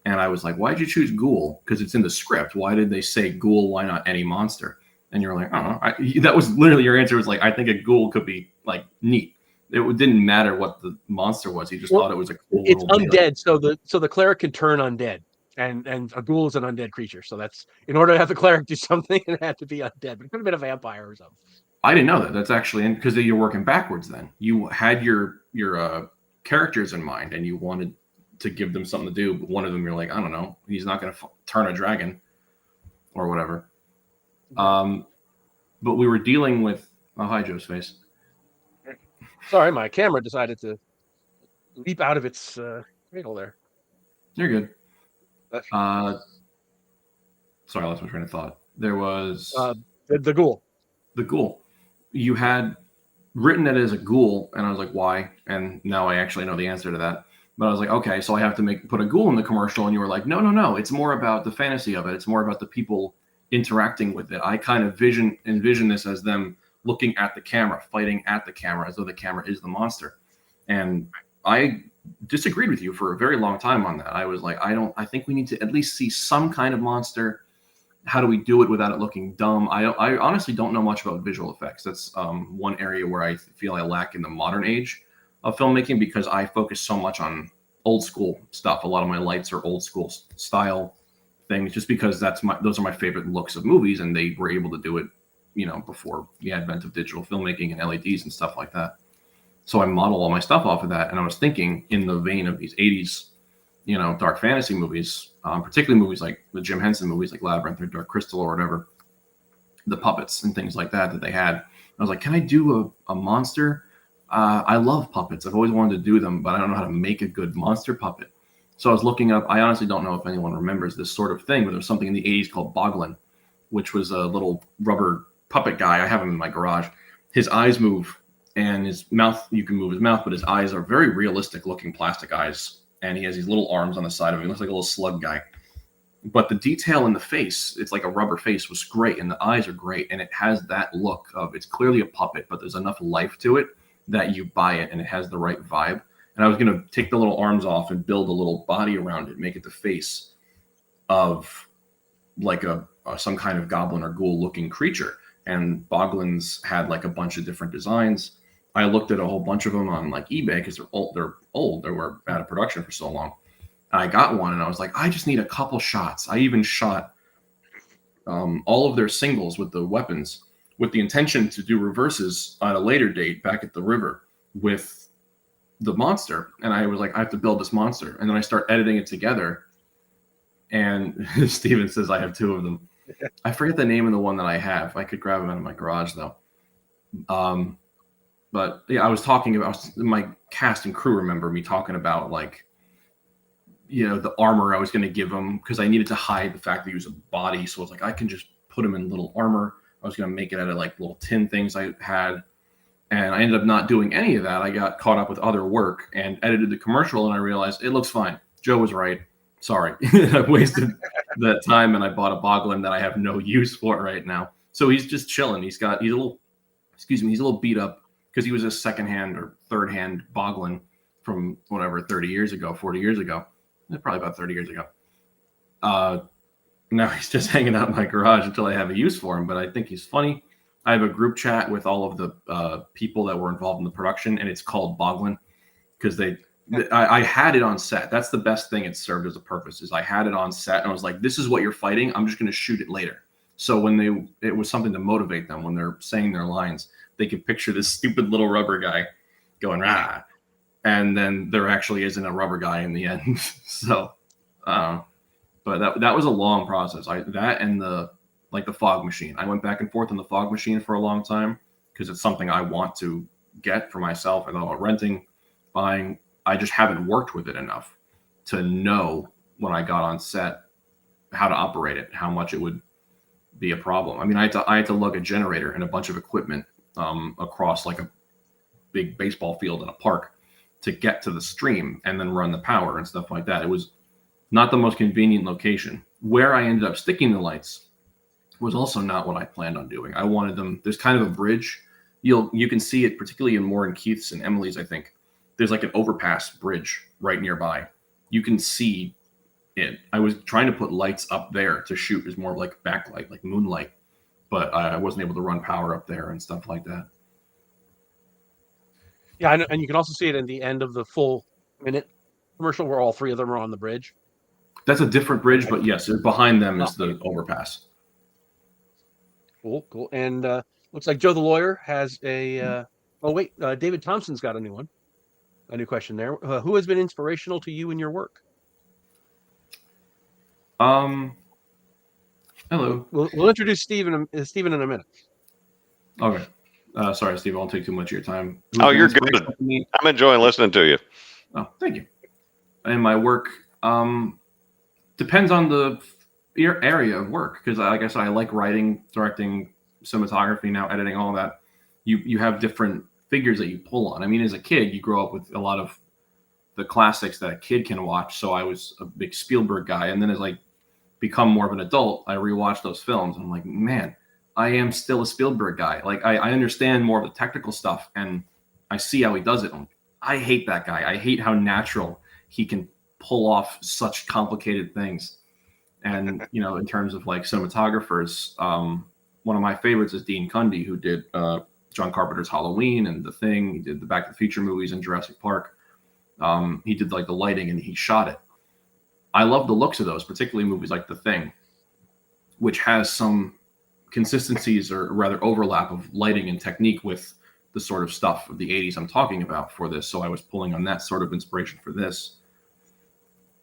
B: And I was like, why'd you choose ghoul? Because it's in the script. Why did they say ghoul? Why not any monster? And you're like, I don't know. That was literally your answer was like, I think a ghoul could be like neat. It didn't matter what the monster was. He just thought it was a cool.
A: It's undead, so the cleric can turn undead, and a ghoul is an undead creature. So that's, in order to have the cleric do something, it had to be undead. But it could have been a vampire or something.
B: I didn't know that. That's actually because you're working backwards. Then you had your characters in mind, and you wanted to give them something to do. But one of them, you're like, I don't know, he's not going to turn a dragon or whatever. But we were dealing with. Oh, hi, Joe's face.
A: Sorry, my camera decided to leap out of its cradle there.
B: You're good. Sorry, I lost my train of thought. There was
A: the ghoul.
B: The ghoul. You had written it as a ghoul, and I was like, why? And now I actually know the answer to that. But I was like, okay, so I have to put a ghoul in the commercial, and you were like, no. It's more about the fantasy of it. It's more about the people interacting with it. I kind of envision this as them looking at the camera, fighting at the camera, as though the camera is the monster. And I disagreed with you for a very long time on that. I was like, I think we need to at least see some kind of monster. How do we do it without it looking dumb? I honestly don't know much about visual effects. That's one area where I feel I lack in the modern age of filmmaking, because I focus so much on old school stuff. A lot of my lights are old school style things, just because those are my favorite looks of movies, and they were able to do it, before the advent of digital filmmaking and LEDs and stuff like that. So I model all my stuff off of that. And I was thinking in the vein of these 80s, dark fantasy movies, particularly movies like the Jim Henson movies, like Labyrinth or Dark Crystal or whatever, the puppets and things like that they had. I was like, can I do a monster? I love puppets. I've always wanted to do them, but I don't know how to make a good monster puppet. So I was looking up. I honestly don't know if anyone remembers this sort of thing, but there was something in the 80s called Boglin, which was a little rubber puppet guy. I have him in my garage. His eyes move, and his mouth, you can move his mouth, but his eyes are very realistic looking plastic eyes. And he has these little arms on the side of him. He looks like a little slug guy. But the detail in the face, it's like a rubber face, was great. And the eyes are great. And it has that look of, it's clearly a puppet, but there's enough life to it that you buy it and it has the right vibe. and I was going to take the little arms off and build a little body around it, make it the face of like some kind of goblin or ghoul looking creature. And Boglins had like a bunch of different designs. I looked at a whole bunch of them on like eBay because they're old. They were out of production for so long. I got one and I was like, I just need a couple shots. I even shot all of their singles with the weapons with the intention to do reverses at a later date back at the river with the monster. And I was like, I have to build this monster. And then I start editing it together. And Steven says I have 2 of them. I forget the name of the one that I have. I could grab them out of my garage though. But yeah, I was talking about my cast and crew remember me talking about like, the armor I was going to give him because I needed to hide the fact that he was a body. So I was like, I can just put him in little armor. I was going to make it out of like little tin things I had. And I ended up not doing any of that. I got caught up with other work and edited the commercial and I realized it looks fine. Joe was right. Sorry. I wasted that time and I bought a Boglin that I have no use for right now. So he's just chilling. He's a little beat up because he was a secondhand or third-hand Boglin from whatever, 30 years ago, 40 years ago. Probably about 30 years ago. Now he's just hanging out in my garage until I have a use for him, but I think he's funny. I have a group chat with all of the people that were involved in the production, and it's called Boglin because I had it on set. That's the best thing it served as a purpose is I had it on set, and I was like, this is what you're fighting. I'm just going to shoot it later. So when it was something to motivate them when they're saying their lines, they can picture this stupid little rubber guy going, rah. And then there actually isn't a rubber guy in the end. So, but that was a long process. That and the fog machine. I went back and forth on the fog machine for a long time because it's something I want to get for myself. I thought about renting, buying. I just haven't worked with it enough to know when I got on set how to operate it, how much it would be a problem. I mean, I had to lug a generator and a bunch of equipment across like a big baseball field in a park to get to the stream and then run the power and stuff like that. It was not the most convenient location. Where I ended up sticking the lights was also not what I planned on doing. I wanted them, there's kind of a bridge. You can see it particularly in Moore and Keith's and Emily's, I think. There's like an overpass bridge right nearby. You can see it. I was trying to put lights up there to shoot as more like backlight, like moonlight, but I wasn't able to run power up there and stuff like that.
A: Yeah, and you can also see it in the end of the full minute commercial where all 3 of them are on the bridge.
B: That's a different bridge, but yes, behind them is the overpass.
A: Cool. And looks like Joe the lawyer has a. David Thompson's got a new one. A new question there. Who has been inspirational to you in your work?
B: Hello.
A: We'll introduce Steven in a minute.
B: Okay. Sorry, Steve. I won't take too much of your time.
F: You're good. I'm enjoying listening to you.
B: Oh, thank you. In my work, depends on the area of work because, like I said, I like writing, directing, cinematography, now editing, all that. You have different figures that you pull on. I mean, as a kid, you grow up with a lot of the classics that a kid can watch. So I was a big Spielberg guy, and then as I become more of an adult, I rewatch those films, and I'm like, man, I am still a Spielberg guy. Like I understand more of the technical stuff and I see how he does it. I hate that guy. I hate how natural he can pull off such complicated things. And, in terms of like cinematographers, one of my favorites is Dean Cundey, who did John Carpenter's Halloween and The Thing. He did the Back to the Future movies and Jurassic Park. He did like the lighting and he shot it. I love the looks of those, particularly movies like The Thing, which has some consistencies or rather overlap of lighting and technique with the sort of stuff of the 80s I'm talking about for this. So I was pulling on that sort of inspiration for this.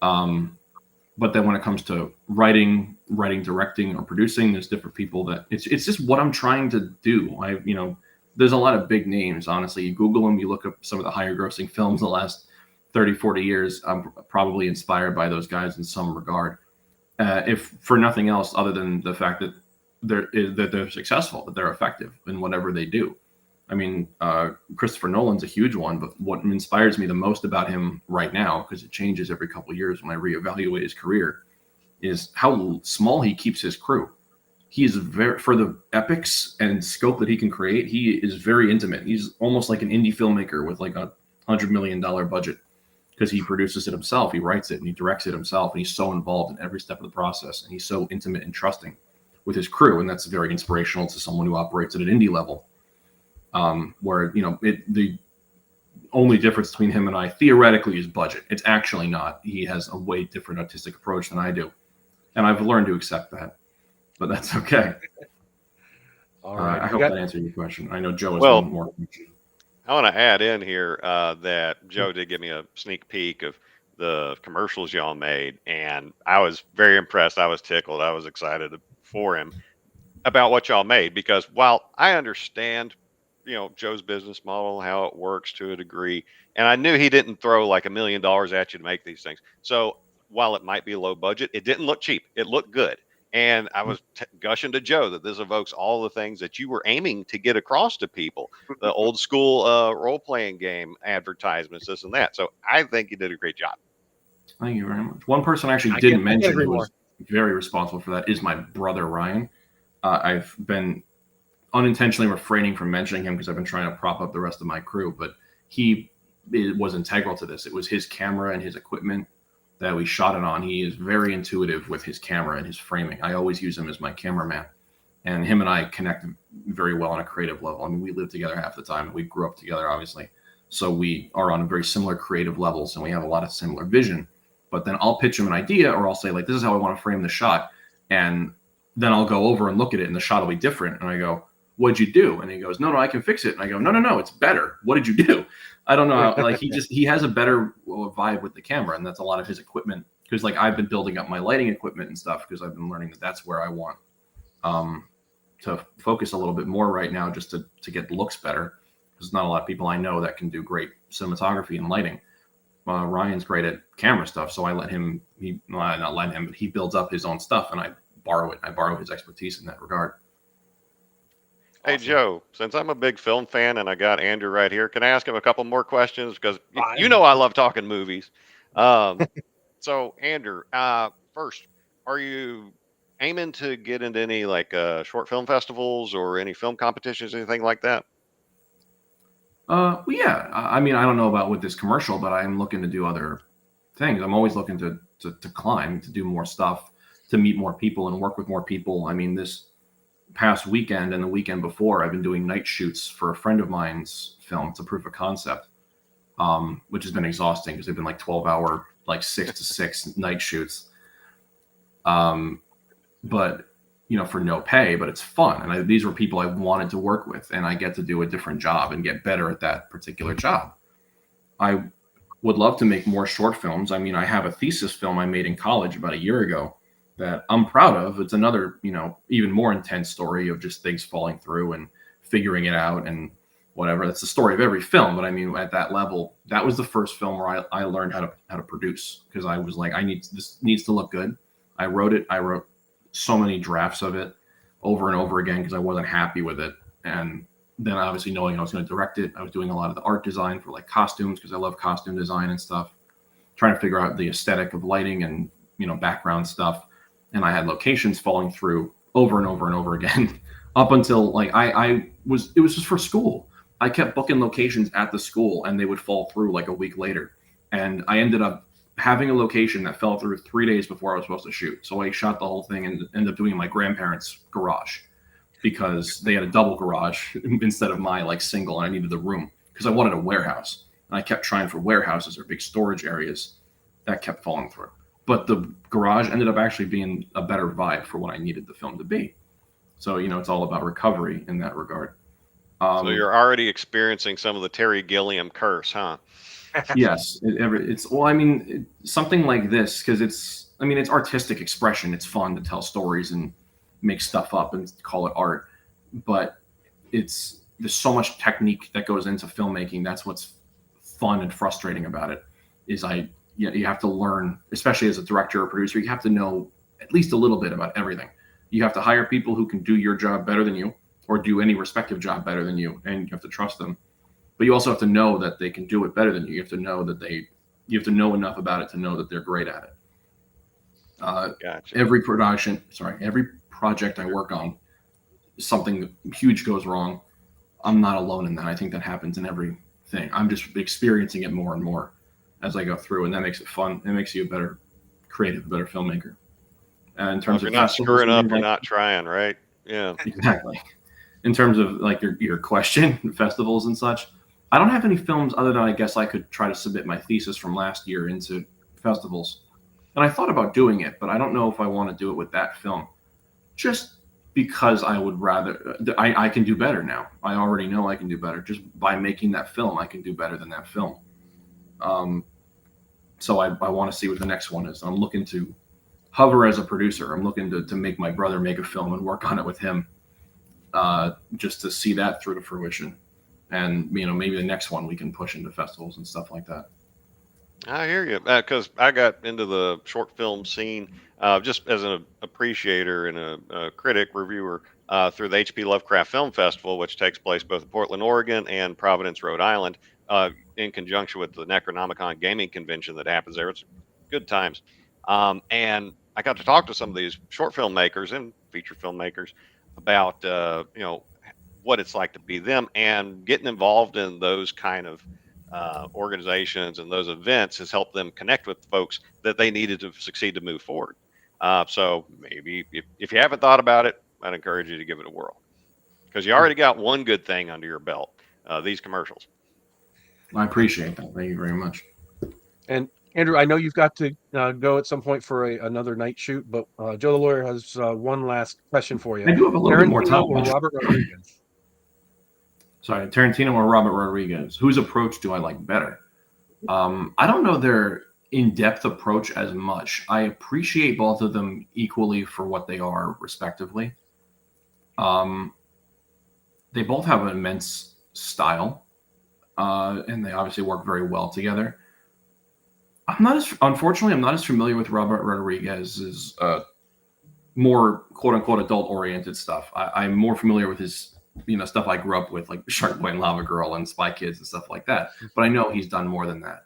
B: But then when it comes to writing, directing, or producing, there's different people that it's just what I'm trying to do. There's a lot of big names, honestly. You Google them, you look up some of the higher grossing films the last 30, 40 years. I'm probably inspired by those guys in some regard. If for nothing else, other than the fact that they're successful, that they're effective in whatever they do. I mean, Christopher Nolan's a huge one, but what inspires me the most about him right now, because it changes every couple of years when I reevaluate his career, is how small he keeps his crew. He is for the epics and scope that he can create, he is very intimate. He's almost like an indie filmmaker with like 100 $100 million budget because he produces it himself, he writes it, and he directs it himself, and he's so involved in every step of the process, and he's so intimate and trusting with his crew, and that's very inspirational to someone who operates at an indie level. Where the only difference between him and I theoretically is budget. It's actually not. He has a way different artistic approach than I do, and I've learned to accept that. But that's okay.
A: All right.
B: I hope that answered your question. I know Joe has
F: Well,
B: one more.
F: I want to add in here that Joe did give me a sneak peek of the commercials y'all made, and I was very impressed. I was tickled. I was excited for him about what y'all made, because while I understand, Joe's business model, how it works to a degree, and I knew he didn't throw like $1 million at you to make these things. So while it might be low budget, it didn't look cheap. It looked good. And I was gushing to Joe that this evokes all the things that you were aiming to get across to people, the old school role-playing game advertisements, this and that. So I think you did a great job.
B: Thank you very much. One person I actually didn't mention who was very responsible for that is my brother, Ryan. I've been unintentionally refraining from mentioning him because I've been trying to prop up the rest of my crew, but he was integral to this. It was his camera and his equipment that we shot it on. He is very intuitive with his camera and his framing. I always use him as my cameraman, and him and I connect very well on a creative level. I mean, we live together half the time. We grew up together, obviously. So we are on very similar creative levels, and we have a lot of similar vision. But then I'll pitch him an idea, or I'll say, like, this is how I want to frame the shot. And then I'll go over and look at it, and the shot will be different. And I go, what'd you do? And he goes, no, I can fix it. And I go, no, it's better. What did you do? I don't know. Like, he has a better vibe with the camera, and that's a lot of his equipment. Because like I've been building up my lighting equipment and stuff because I've been learning that that's where I want to focus a little bit more right now, just to get looks better. There's not a lot of people I know that can do great cinematography and lighting. Ryan's great at camera stuff, so I let him. Not let him, but he builds up his own stuff, and I borrow it. I borrow his expertise in that regard.
F: Hey, Joe, since I'm a big film fan and I got Andrew right here, can I ask him a couple more questions? Because I love talking movies. So, Andrew, first, are you aiming to get into any like short film festivals or any film competitions, anything like that?
B: Well, yeah. I mean, I don't know about with this commercial, but I'm looking to do other things. I'm always looking to climb, to do more stuff, to meet more people and work with more people. I mean, this past weekend and the weekend before, I've been doing night shoots for a friend of mine's film. It's a proof of concept, which has been exhausting because they've been like 12-hour, like 6 to 6 night shoots. But for no pay, but it's fun. And these were people I wanted to work with, and I get to do a different job and get better at that particular job. I would love to make more short films. I mean, I have a thesis film I made in college about a year ago that I'm proud of. It's another, even more intense story of just things falling through and figuring it out and whatever. That's the story of every film. But I mean, at that level, that was the first film where I learned how to produce, because I was like, this needs to look good. I wrote it. I wrote so many drafts of it over and over again because I wasn't happy with it. And then obviously knowing I was going to direct it, I was doing a lot of the art design for like costumes because I love costume design and stuff, trying to figure out the aesthetic of lighting and, background stuff. And I had locations falling through over and over and over again up until like it was just for school. I kept booking locations at the school and they would fall through like a week later. And I ended up having a location that fell through 3 days before I was supposed to shoot. So I shot the whole thing and ended up doing my grandparents' garage because they had a double garage instead of my like single, and I needed the room because I wanted a warehouse. And I kept trying for warehouses or big storage areas that kept falling through. But the garage ended up actually being a better vibe for what I needed the film to be. So, it's all about recovery in that regard.
F: So you're already experiencing some of the Terry Gilliam curse, huh?
B: Yes. Something like this, because it's artistic expression. It's fun to tell stories and make stuff up and call it art. But there's so much technique that goes into filmmaking. That's what's fun and frustrating about it, is you have to learn, especially as a director or producer, you have to know at least a little bit about everything. You have to hire people who can do your job better than you or do any respective job better than you, and you have to trust them. But you also have to know that they can do it better than you. You have to know you have to know enough about it to know that they're great at it.
F: Gotcha.
B: Every project I work on, something huge goes wrong. I'm not alone in that. I think that happens in every thing. I'm just experiencing it more and more as I go through, and that makes it fun. It makes you a better creative, a better filmmaker. In
F: Well,
B: terms
F: if you're
B: of
F: not
B: festivals
F: screwing
B: and
F: up,
B: things
F: you're
B: like
F: not trying, right? Yeah.
B: exactly. In terms of like your question, festivals and such, I don't have any films other than I guess I could try to submit my thesis from last year into festivals. And I thought about doing it, but I don't know if I want to do it with that film. Just because I would rather, I can do better now. I already know I can do better. Just by making that film, I can do better than that film. So I want to see what the next one is. I'm looking to hover as a producer. I'm looking to make my brother make a film and work on it with him, just to see that through to fruition. And maybe the next one we can push into festivals and stuff like that.
F: I hear you, because I got into the short film scene just as an appreciator and a critic reviewer through the HP Lovecraft Film Festival, which takes place both in Portland, Oregon, and Providence, Rhode Island, in conjunction with the Necronomicon Gaming Convention that happens there. It's good times, and I got to talk to some of these short film makers and feature filmmakers about what it's like to be them and getting involved in those kind of organizations and those events has helped them connect with folks that they needed to succeed to move forward. So maybe if you haven't thought about it, I'd encourage you to give it a whirl because you already got one good thing under your belt, these commercials.
B: I appreciate that. Thank you very much.
A: And Andrew, I know you've got to go at some point for another night shoot, but Joe the lawyer has one last question for you.
B: I do have a little bit more
A: Tarantino
B: time.
A: or Robert Rodriguez?
B: Sorry, Tarantino or Robert Rodriguez? Whose approach do I like better? I don't know their in-depth approach as much. I appreciate both of them equally for what they are, respectively. They both have an immense style, and they obviously work very well together. Unfortunately, I'm not as familiar with Robert Rodriguez's more quote-unquote adult-oriented stuff. I'm more familiar with his stuff I grew up with, like Shark Boy and Lava Girl and Spy Kids and stuff like that. But I know he's done more than that,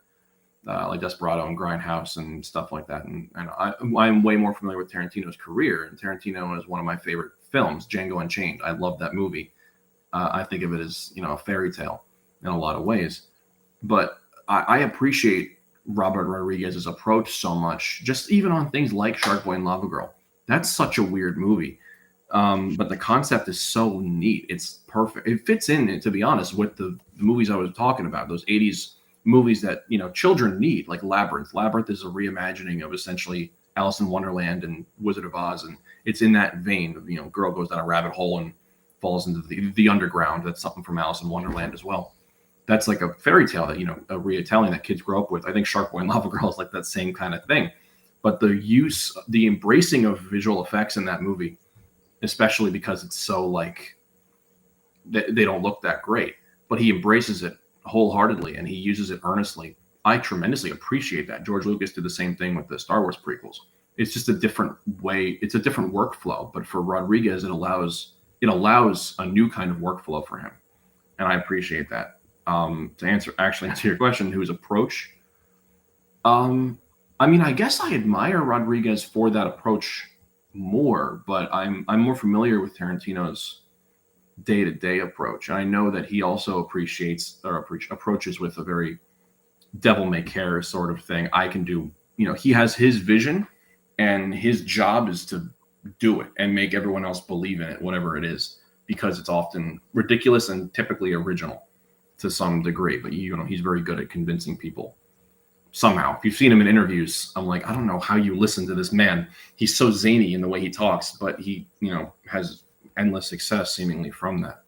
B: like Desperado and Grindhouse and stuff like that. And I'm way more familiar with Tarantino's career. And Tarantino is one of my favorite films, Django Unchained. I love that movie. I think of it as a fairy tale in a lot of ways. But I appreciate Robert Rodriguez's approach so much, just even on things like Shark Boy and Lava Girl. That's such a weird movie. But the concept is so neat. It's perfect. It fits in, to be honest, with the movies I was talking about, those 80s movies that, children need, like Labyrinth. Labyrinth is a reimagining of essentially Alice in Wonderland and Wizard of Oz. And it's in that vein of, girl goes down a rabbit hole and falls into the underground. That's something from Alice in Wonderland as well. That's like a fairy tale that, a retelling that kids grow up with. I think Shark Boy and Lava Girl is like that same kind of thing. But the embracing of visual effects in that movie, especially because it's so like they don't look that great, but he embraces it wholeheartedly and he uses it earnestly. I tremendously appreciate that. George Lucas did the same thing with the Star Wars prequels. It's just a different way. It's a different workflow, but for Rodriguez, it allows a new kind of workflow for him. And I appreciate that. To answer your question, whose approach, I guess I admire Rodriguez for that approach more, but I'm more familiar with Tarantino's day-to-day approach. And I know that he also approaches with a very devil may care sort of thing. I can do, he has his vision and his job is to do it and make everyone else believe in it, whatever it is, because it's often ridiculous and typically original to some degree. But he's very good at convincing people. Somehow, if you've seen him in interviews, I'm like, I don't know how you listen to this man. He's so zany in the way he talks, but he, has endless success seemingly from that.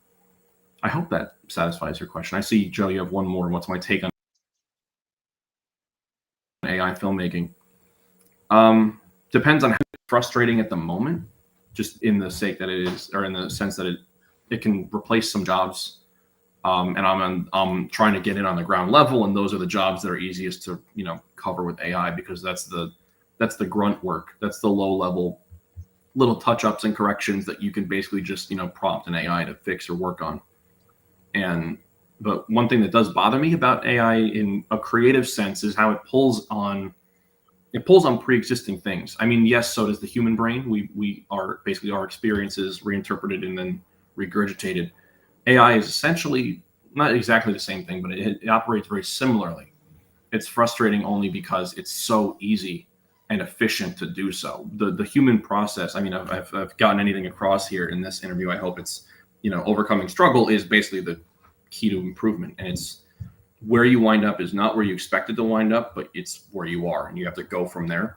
B: I hope that satisfies your question. I see, Joe, you have one more. What's my take on AI filmmaking? Depends on how frustrating at the moment, just in the sake that it is, or in the sense that it can replace some jobs. And I'm trying to get in on the ground level, and those are the jobs that are easiest to cover with AI, because that's the grunt work. That's the low level little touch ups and corrections that you can basically just prompt an AI to fix or work on. But one thing that does bother me about AI in a creative sense is how it pulls on pre-existing things. I mean, yes, so does the human brain. We are basically our experiences reinterpreted and then regurgitated. AI is essentially not exactly the same thing, but it operates very similarly. It's frustrating only because it's so easy and efficient to do so. The human process, I mean, I've gotten anything across here in this interview. I hope it's, overcoming struggle is basically the key to improvement. And it's where you wind up is not where you expected to wind up, but it's where you are, and you have to go from there.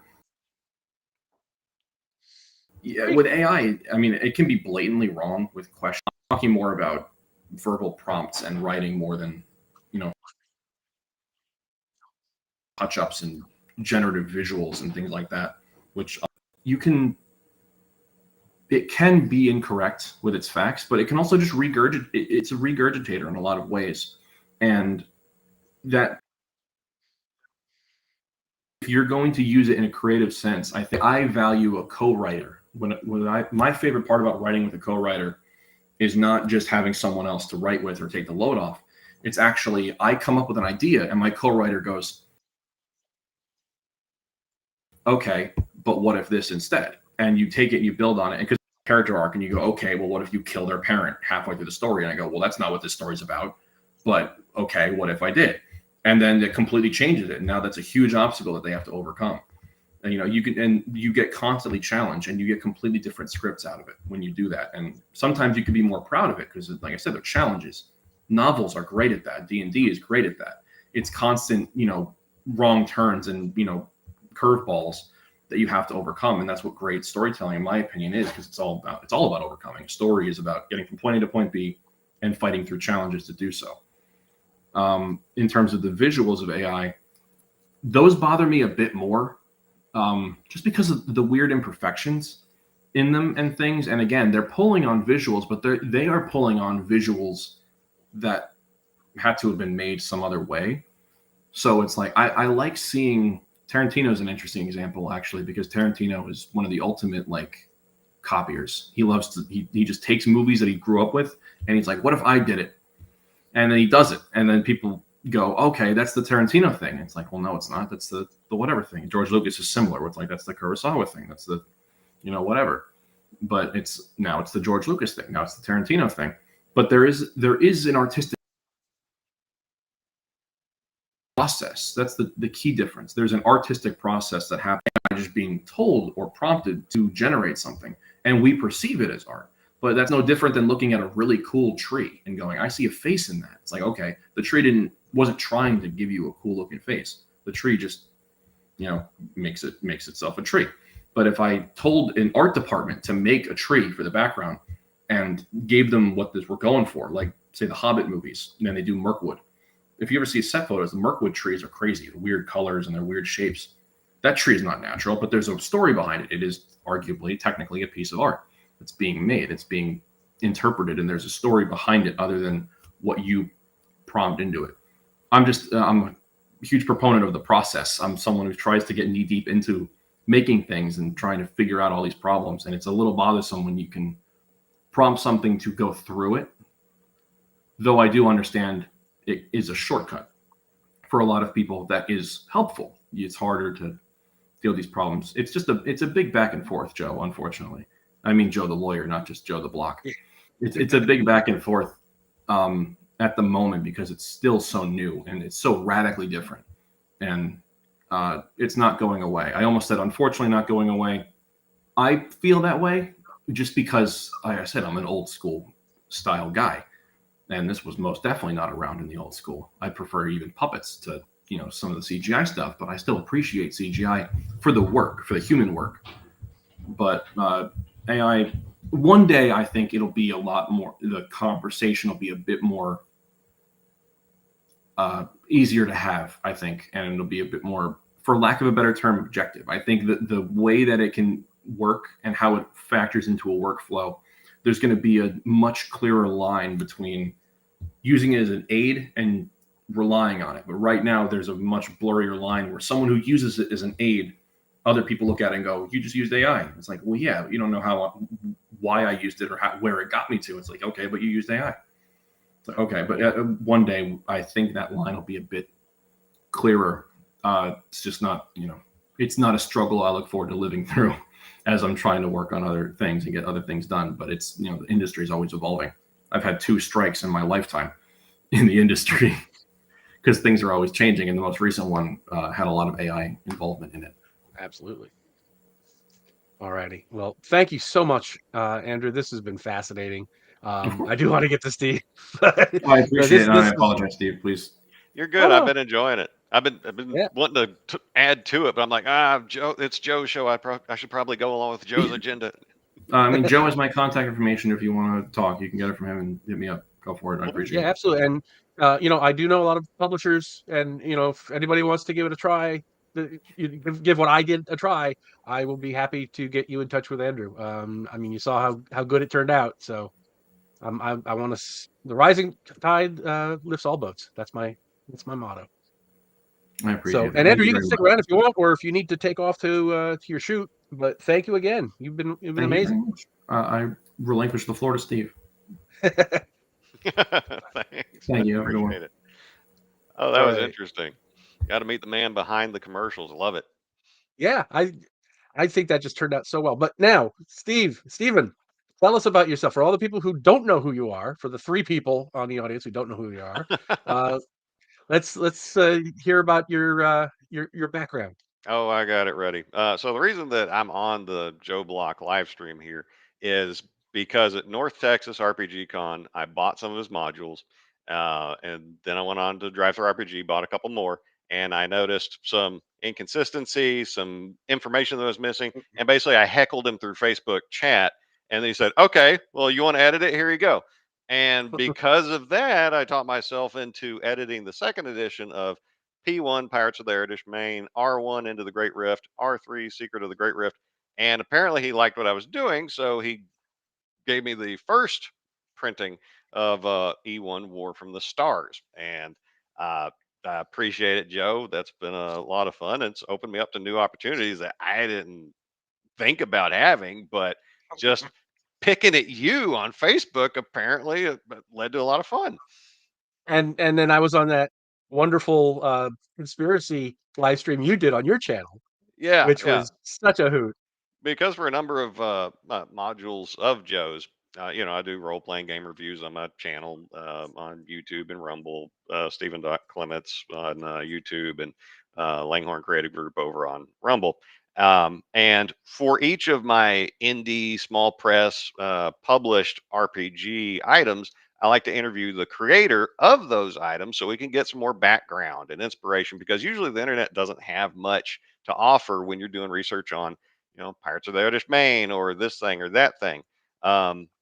B: Yeah, with AI, I mean, it can be blatantly wrong with questions. I'm talking more about verbal prompts and writing more than, touch-ups and generative visuals and things like that, which it can be incorrect with its facts, but it can also just it's a regurgitator in a lot of ways. And that if you're going to use it in a creative sense, I think I value a co-writer. My favorite part about writing with a co-writer is not just having someone else to write with or take the load off. It's actually, I come up with an idea and my co-writer goes, okay, but what if this instead? And you take it and you build on it. And because character arc, and you go, okay, well, what if you kill their parent halfway through the story? And I go, well, that's not what this story's about. But okay, what if I did? And then it completely changes it. And now that's a huge obstacle that they have to overcome. And you get constantly challenged, and you get completely different scripts out of it when you do that. And sometimes you can be more proud of it because, like I said, they're challenges. Novels are great at that. D&D is great at that. It's constant, wrong turns and curveballs that you have to overcome. And that's what great storytelling, in my opinion, is, because it's all about overcoming. A story is about getting from point A to point B and fighting through challenges to do so. In terms of the visuals of AI, those bother me a bit more, just because of the weird imperfections in them and things. And again, they're pulling on visuals, but they are pulling on visuals that had to have been made some other way. So it's like, I like seeing Tarantino's an interesting example, actually, because Tarantino is one of the ultimate copiers. He loves to he just takes movies that he grew up with, and he's like, what if I did it? And then he does it, and then people go, okay, that's the Tarantino thing. It's like, well, no, it's not. That's the whatever thing. George Lucas is similar. Where it's like, that's the Kurosawa thing. That's the whatever. But it's the George Lucas thing. Now it's the Tarantino thing. But there is an artistic process. That's the key difference. There's an artistic process that happens by just being told or prompted to generate something, and we perceive it as art. But that's no different than looking at a really cool tree and going, I see a face in that. It's like, okay, the tree wasn't trying to give you a cool looking face. The tree just, makes itself a tree. But if I told an art department to make a tree for the background and gave them what we're going for, like say the Hobbit movies, and then they do Mirkwood. If you ever see set photos, the Mirkwood trees are crazy, weird colors and they're weird shapes. That tree is not natural, but there's a story behind it. It is arguably, technically, a piece of art. It's being made, it's being interpreted, and there's a story behind it other than what you prompt into it. I'm a huge proponent of the process. I'm someone who tries to get knee deep into making things and trying to figure out all these problems. And it's a little bothersome when you can prompt something to go through it. Though I do understand it is a shortcut. For a lot of people, that is helpful. It's harder to deal with these problems. It's a big back and forth, Joe, unfortunately. I mean, Joe the lawyer, not just Joe the block. It's a big back and forth at the moment, because it's still so new and it's so radically different, and it's not going away. I almost said, unfortunately, not going away. I feel that way just because, like I said, I'm an old school style guy, and this was most definitely not around in the old school. I prefer even puppets to some of the CGI stuff, but I still appreciate CGI for the work, for the human work. But AI, one day, I think it'll be a lot more, the conversation will be a bit more easier to have, I think, and it'll be a bit more, for lack of a better term, objective. I think that the way that it can work and how it factors into a workflow, there's going to be a much clearer line between using it as an aid and relying on it. But right now, there's a much blurrier line where someone who uses it as an aid, other people look at it and go, you just used AI. It's like, well, yeah, you don't know why I used it or where it got me to. It's like, okay, but you used AI. It's like, okay, but one day I think that line will be a bit clearer. It's just not, it's not a struggle I look forward to living through as I'm trying to work on other things and get other things done. But it's, the industry is always evolving. I've had 2 strikes in my lifetime, in the industry because things are always changing, and the most recent one had a lot of AI involvement in it.
A: Absolutely. Alrighty. Well, thank you so much, Andrew. This has been fascinating.
B: Of course.
A: I do want to get to Steve. But
B: I appreciate it, and I
A: this is
B: apologize, Steve. Please.
F: You're
A: oh
F: good. I've
A: no.
F: been enjoying it. I've been
A: Yeah.
F: wanting to add to it, but I'm like, Joe, it's Joe's show. I should probably go along with Joe's agenda.
B: I mean, Joe has my contact information. If you want to talk, you can get it from him and hit me up. Go for it. I
A: Yeah,
B: appreciate it.
A: absolutely. And I do know a lot of publishers, and if anybody wants to give it a try, give what I did a try, I will be happy to get you in touch with Andrew. I mean, you saw how good it turned out, so I want to. The rising tide lifts all boats. That's my motto.
B: I
A: So,
B: appreciate that.
A: and
B: Thank
A: Andrew,
B: you
A: you can
B: very
A: stick
B: much.
A: around if you want, or if you need to take off to your shoot. But thank you again. You've been
B: Thank you
A: amazing.
B: very much. I relinquish the floor to Steve.
F: Thanks. I
B: Thank you. Have a good one.
F: appreciate it. Oh, that
A: All
F: was
A: right.
F: interesting. Got to meet the man behind the commercials. Love it.
A: Yeah, I think that just turned out so well. But now, Steven, tell us about yourself. For all the people who don't know who you are, for the three people on the audience who don't know who you are, uh, let's hear about your background.
F: Oh, I got it ready. So the reason that I'm on the Joe Block live stream here is because at North Texas RPG Con, I bought some of his modules, and then I went on to Drive Through RPG, bought a couple more, and I noticed some inconsistency, some information that was missing, and basically I heckled him through Facebook chat, and he said, "Okay, well, you want to edit it? Here you go." And because of that, I taught myself into editing the second edition of P1 Pirates of the Erdish Main, R1 Into the Great Rift, R3 Secret of the Great Rift. And apparently he liked what I was doing, so he gave me the first printing of E1 War from the Stars. And uh, I appreciate it, Joe. That's been a lot of fun. It's opened me up to new opportunities that I didn't think about having, but just picking at you on Facebook apparently led to a lot of fun.
A: And then I was on that wonderful conspiracy live stream you did on your channel,
F: Yeah,
A: which
F: yeah.
A: was such a hoot.
F: Because for a number of modules of Joe's, I do role playing game reviews on my channel on YouTube and Rumble, Stephen Clements on YouTube, and Langhorn Creative Group over on Rumble. And for each of my indie, small press, published RPG items, I like to interview the creator of those items so we can get some more background and inspiration because usually the internet doesn't have much to offer when you're doing research on Pirates of the Irish Main or this thing or that thing.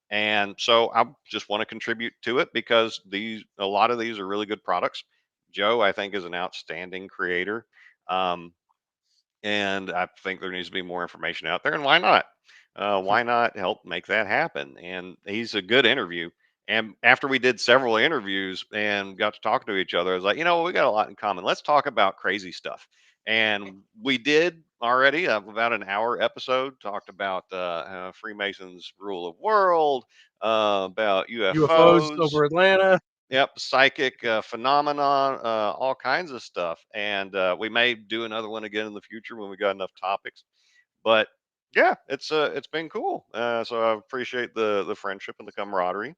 F: And so I just want to contribute to it because a lot of these are really good products. Joe, I think, is an outstanding creator. Um, and I think there needs to be more information out there. And why not? Why not help make that happen? And he's a good interview. And after we did several interviews and got to talking to each other, I was like, we got a lot in common. Let's talk about crazy stuff. And we did already about an hour episode, talked about Freemasons rule of world, about
A: UFOs
F: UFOs.
A: over Atlanta.
F: Yep, psychic phenomenon, all kinds of stuff, and we may do another one again in the future when we got enough topics. But yeah, it's been cool. So I appreciate the friendship and the camaraderie.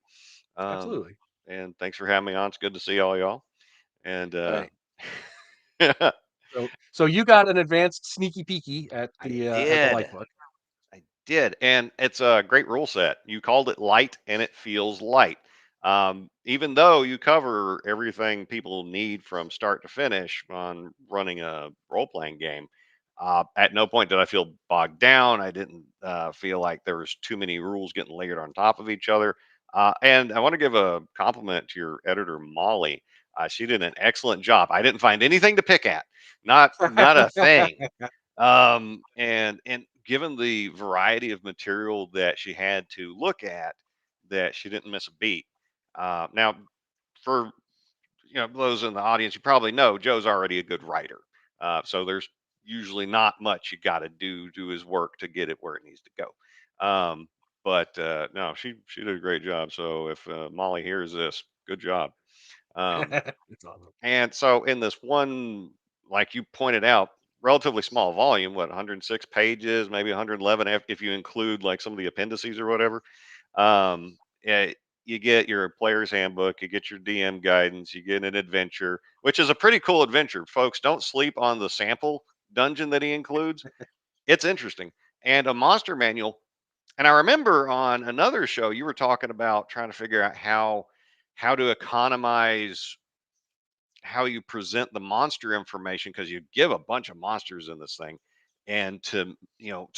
F: Um,
A: Absolutely.
F: and thanks for having me on. It's good to see all y'all. And
A: Right.
F: I
A: So you got an advanced sneaky peeky at the
F: did.
A: light book.
F: I did, and it's a great rule set. You called it light, and it feels light. Even though you cover everything people need from start to finish on running a role playing game, at no point did I feel bogged down. I didn't feel like there was too many rules getting layered on top of each other. And I want to give a compliment to your editor, Molly. She did an excellent job. I didn't find anything to pick at, not a thing. And given the variety of material that she had to look at, that she didn't miss a beat. Now, for those in the audience, you probably know Joe's already a good writer, so there's usually not much you got to do to his work to get it where it needs to go. But no, she did a great job. So if Molly hears this, good job. Um,
A: It's awesome.
F: and so in this one, like you pointed out, relatively small volume, what 106 pages, maybe 111 if you include like some of the appendices or whatever. Um, eh, you get your player's handbook, you get your DM guidance, you get an adventure, which is a pretty cool adventure. Folks, don't sleep on the sample dungeon that he includes. It's interesting. And a monster manual. And I remember on another show you were talking about trying to figure out how to economize how you present the monster information, because you give a bunch of monsters in this thing, and to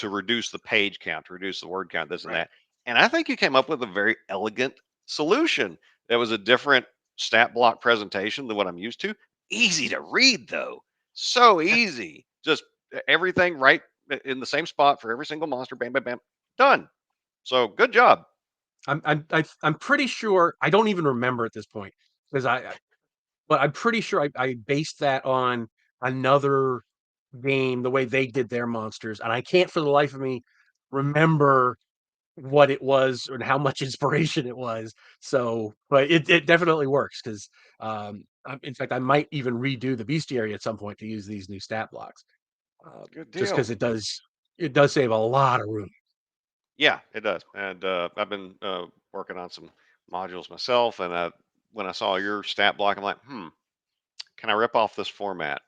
F: reduce the page count, to reduce the word count, this and
A: Right.
F: that. And I think you came up with a very elegant solution that was a different stat block presentation than what I'm used to. Easy to read though, so easy. Just everything right in the same spot for every single monster. Bam, bam, bam, done. So good job.
A: I'm pretty sure I don't even remember at this point because but I'm pretty sure I based that on another game, the way they did their monsters, and I can't for the life of me remember what it was and how much inspiration it was. So, but it definitely works because, in fact, I might even redo the bestiary at some point to use these new stat blocks,
F: Good
A: just
F: deal.
A: because it does save a lot of room.
F: Yeah, it does. And I've been working on some modules myself. And when I saw your stat block, I'm like, can I rip off this format?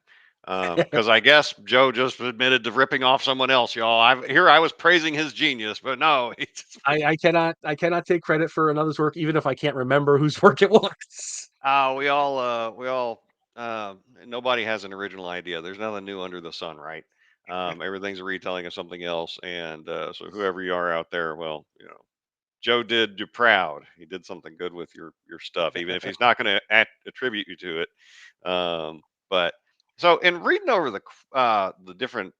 F: Because I guess Joe just admitted to ripping off someone else, y'all. I was praising his genius, but no,
A: I cannot take credit for another's work, even if I can't remember whose work it was.
F: we all nobody has an original idea. There's nothing new under the sun, right? Everything's a retelling of something else, and so whoever you are out there, well, Joe did you proud. He did something good with your stuff, even if he's not going to attribute you to it. But so in reading over the different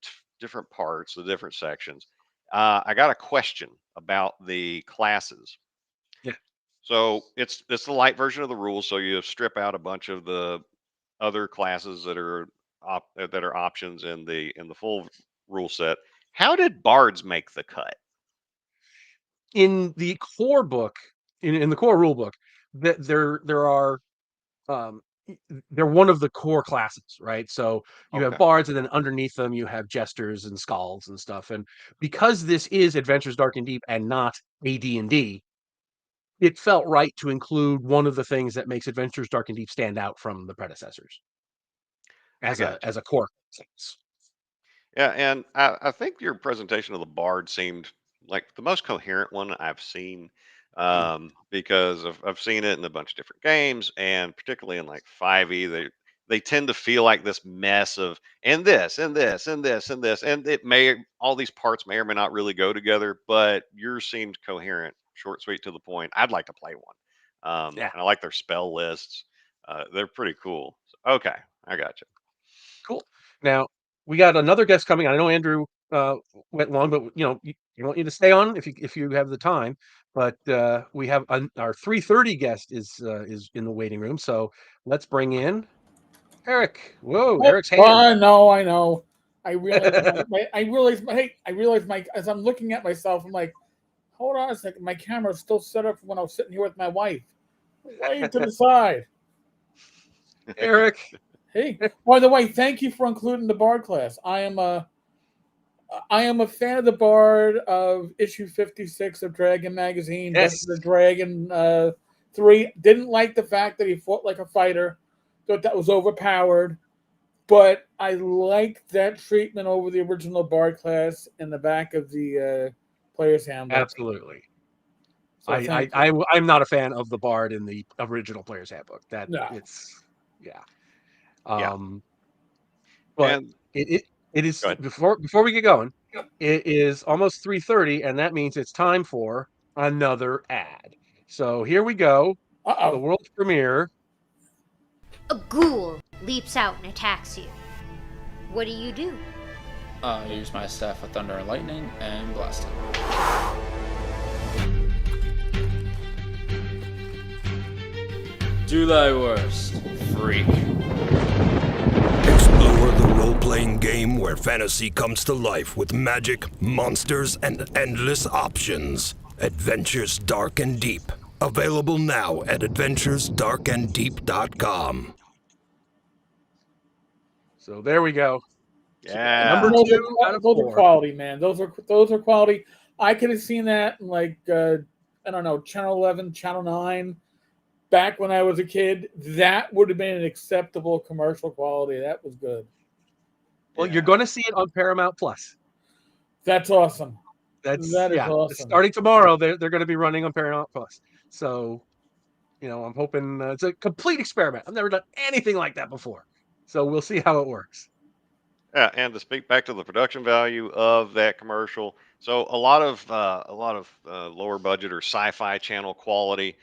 F: parts, the different sections, I got a question about the classes.
A: Yeah.
F: So it's the light version of the rules. So you strip out a bunch of the other classes that are options in the full rule set. How did bards make the cut?
A: In the core book, in the core rule book, that there are um they're one of the core classes, right? So you have
F: Okay,
A: bards, and then underneath them you have jesters and skalds and stuff. And because this is Adventures Dark and Deep and not AD&D, it felt right to include one of the things that makes Adventures Dark and Deep stand out from the predecessors
F: I
A: as a
F: got you.
A: as a core class.
F: Yeah, and I think your presentation of the bard seemed like the most coherent one I've seen,
A: Mm.
F: because I've seen it in a bunch of different games, and particularly in like 5e, they tend to feel like this mess of and this and this and this and this, and all these parts may or may not really go together, but yours seemed coherent, short, sweet, to the point. I'd like to play one,
A: Yeah,
F: and I like their spell lists. They're pretty cool. So, okay, I got you.
A: cool. Now we got another guest coming. I know Andrew went long, but you want you to stay on if you have the time. But we have our 3:30 guest is in the waiting room, so let's bring in Eric. Whoa,
G: Oh,
A: Eric's hand.
G: I know. I realize I realize as I'm looking at myself, I'm like, hold on a second, my camera's still set up when I was sitting here with my wife. Way to the side.
A: Eric.
G: Hey, by the way, thank you for including the Bard class. I am a fan of the Bard of issue 56 of Dragon Magazine, Best
A: Yes.
G: of the Dragon 3. Didn't like the fact that he fought like a fighter. Thought that was overpowered. But I like that treatment over the original Bard class in the back of the player's handbook.
A: Absolutely.
G: So thank you.
A: I'm not a fan of the bard in the original player's handbook. That
G: No.
A: it's yeah.
F: Yeah,
A: Um, but
F: and
A: it is
F: go ahead.
A: before we get going, it is almost 3:30, and that means it's time for another ad. So here we go. The
G: Uh-oh.
A: world's premiere.
C: A ghoul leaps out and attacks you. What do?
H: I use my staff of thunder and lightning and blast him. Do thy worst, freak.
E: Explore the role-playing game where fantasy comes to life with magic, monsters, and endless options. Adventures Dark and Deep. Available now at adventuresdarkanddeep.com.
A: So there we go.
F: Yeah.
A: Number
G: Those
A: 2 out
G: are,
A: of
G: those are
A: 4.
G: quality, man. Those are quality. I could have seen that in like I don't know, Channel 11, Channel 9, back when I was a kid, that would have been an acceptable commercial quality. That was good.
A: Well, you're
B: Yeah.
A: going to see it on Paramount Plus.
G: That's awesome.
A: That's
G: That is
A: yeah.
G: awesome.
A: Starting tomorrow, they're going to be running on Paramount Plus. So I'm hoping it's a complete experiment. I've never done anything like that before, so we'll see how it works.
F: Yeah, and to speak back to the production value of that commercial, so a lot of lower budget or sci-fi channel quality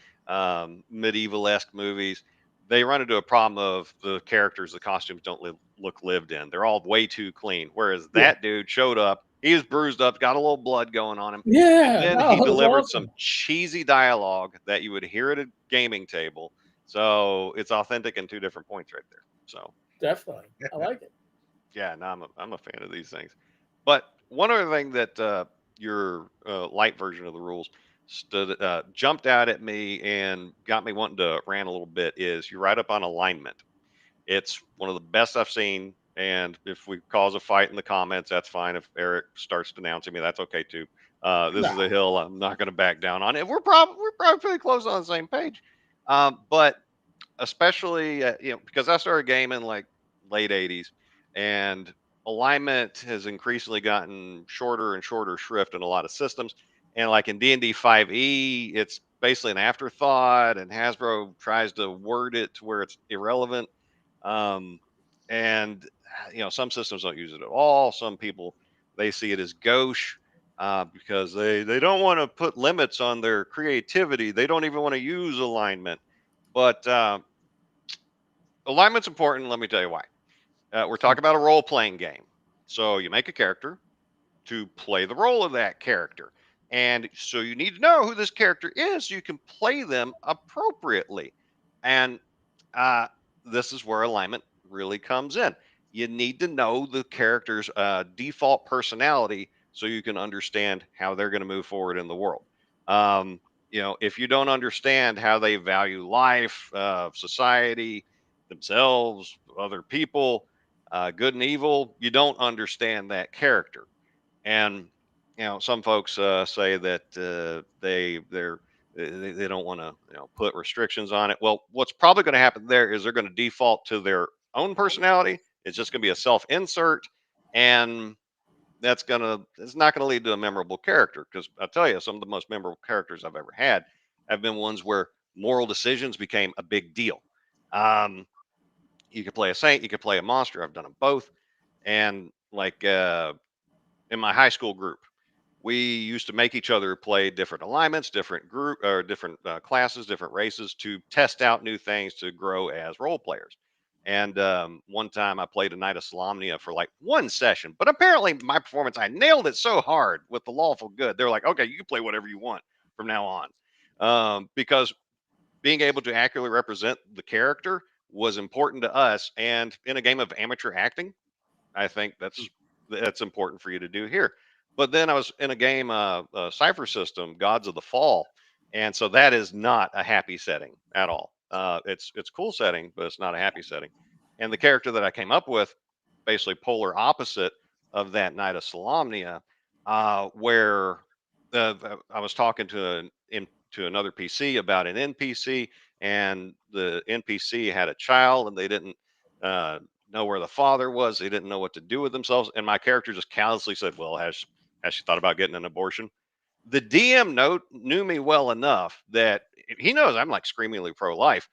F: medieval-esque movies, they run into a problem of the characters, the costumes don't look lived in. They're all way too clean. Whereas
G: Yeah.
F: that dude showed up, he was bruised up, got a little blood going on him, and
G: Yeah.
F: then
G: No,
F: he
G: it was
F: delivered some
G: awesome.
F: cheesy dialogue that you would hear at a gaming table. So it's authentic in two different points right there. So
G: Definitely. I like it.
F: yeah, no, I'm a fan of these things. But one other thing that your light version of the rules jumped out at me and got me wanting to rant a little bit is you write up on alignment. It's one of the best I've seen. And if we cause a fight in the comments, that's fine. If Eric starts denouncing me, that's okay too. This is a
G: No.
F: hill I'm not going to back down on. And we're probably pretty close on the same page. But especially because I started gaming like late 80s, and alignment has increasingly gotten shorter and shorter shrift in a lot of systems, and like in D&D 5e it's basically an afterthought, and Hasbro tries to word it to where it's irrelevant. And some systems don't use it at all. Some people, they see it as gauche, because they don't want to put limits on their creativity. They don't even want to use alignment. But alignment's important. Let me tell you why. We're talking about a role playing game. So you make a character to play the role of that character. And so you need to know who this character is so you can play them appropriately. And uh, this is where alignment really comes in. You need to know the character's default personality so you can understand how they're going to move forward in the world. If you don't understand how they value life, society, themselves, other people, good and evil, you don't understand that character. And some folks say that they don't want to put restrictions on it. Well, what's probably going to happen there is they're going to default to their own personality. It's just going to be a self insert, and it's not going to lead to a memorable character. Because I'll tell you, some of the most memorable characters I've ever had have been ones where moral decisions became a big deal. Um, you could play a saint, you could play a monster. I've done them both, and like in my high school group, we used to make each other play different alignments, different group or different classes, different races to test out new things to grow as role players. And one time I played a Knight of Solamnia for like one session, but apparently my performance, I nailed it so hard with the lawful good. They're like, okay, you can play whatever you want from now on. Because being able to accurately represent the character was important to us. And in a game of amateur acting, I think that's important for you to do here. But then I was in a game, a Cipher system, Gods of the Fall, and so that is not a happy setting at all. It's cool setting, but it's not a happy setting. And the character that I came up with, basically polar opposite of that Knight of Solamnia, where I was talking to another PC about an NPC, and the NPC had a child, and they didn't. Know where the father was. They didn't know what to do with themselves. And my character just callously said, "Well, has she thought about getting an abortion?" The DM knew me well enough that he knows I'm like screamingly pro life.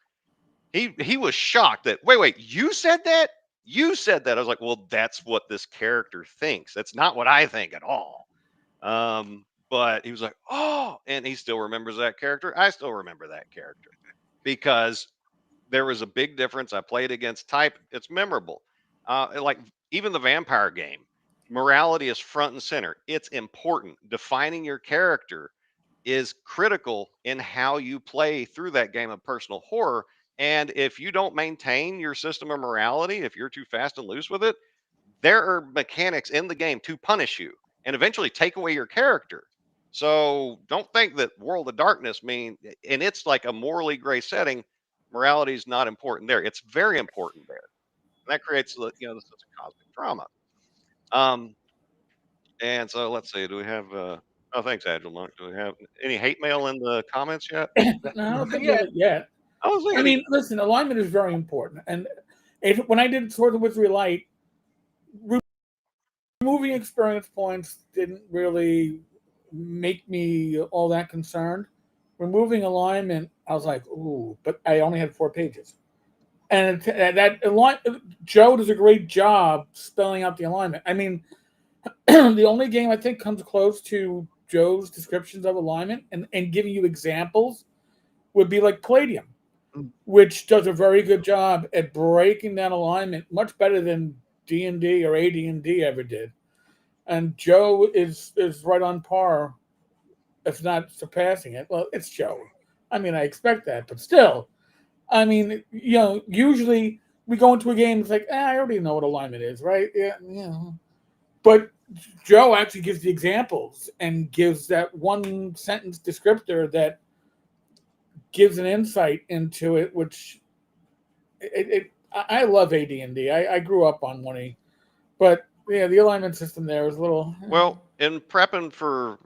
F: He was shocked that wait, you said that? You said that. I was like, well, that's what this character thinks. That's not what I think at all. But he was like, oh, and he still remembers that character. I still remember that character because there was a big difference. I played against type. It's memorable. Like even the vampire game, morality is front and center. It's important. Defining your character is critical in how you play through that game of personal horror. And if you don't maintain your system of morality, if you're too fast and loose with it, there are mechanics in the game to punish you and eventually take away your character. So don't think that World of Darkness and it's like a morally gray setting. Morality is not important there. It's very important there. And that creates the sense of cosmic drama. Um, and so let's see. Do we have? Oh, thanks, Agile Monk. Do we have any hate mail in the comments yet?
G: No, I don't think we
A: Yeah.
G: have it yet.
F: I was
G: I
F: thinking.
G: mean, listen, alignment is very important. And when I did Sword of the Wizardry Lite, removing experience points didn't really make me all that concerned. Removing alignment, I was like, ooh, but I only had 4 pages. And Joe does a great job spelling out the alignment. I mean, the only game I think comes close to Joe's descriptions of alignment and giving you examples would be like Palladium,
A: Mm.
G: which does a very good job at breaking down alignment, much better than D&D or AD&D ever did. And Joe is right on par, if not surpassing it. Well, it's Joe. I mean, I expect that, but still, I mean, usually we go into a game, it's like, I already know what alignment is, right? Yeah. But Joe actually gives the examples and gives that one sentence descriptor that gives an insight into it, which I love AD&D. I grew up on 1E, but yeah, the alignment system there was a little.
F: Well, in prepping for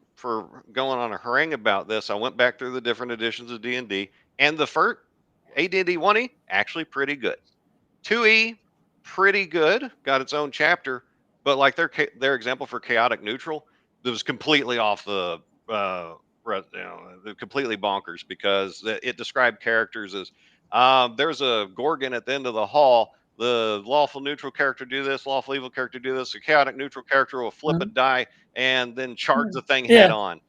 F: going on a harangue about this, I went back through the different editions of D&D, and the first AD&D 1E actually pretty good. 2E pretty good, got its own chapter, but like their example for chaotic neutral, that was completely off the completely bonkers because it described characters as there's a Gorgon at the end of the hall. The lawful neutral character do this, lawful evil character do this. The chaotic neutral character will flip a die and then charge the thing head
G: Yeah.
F: on.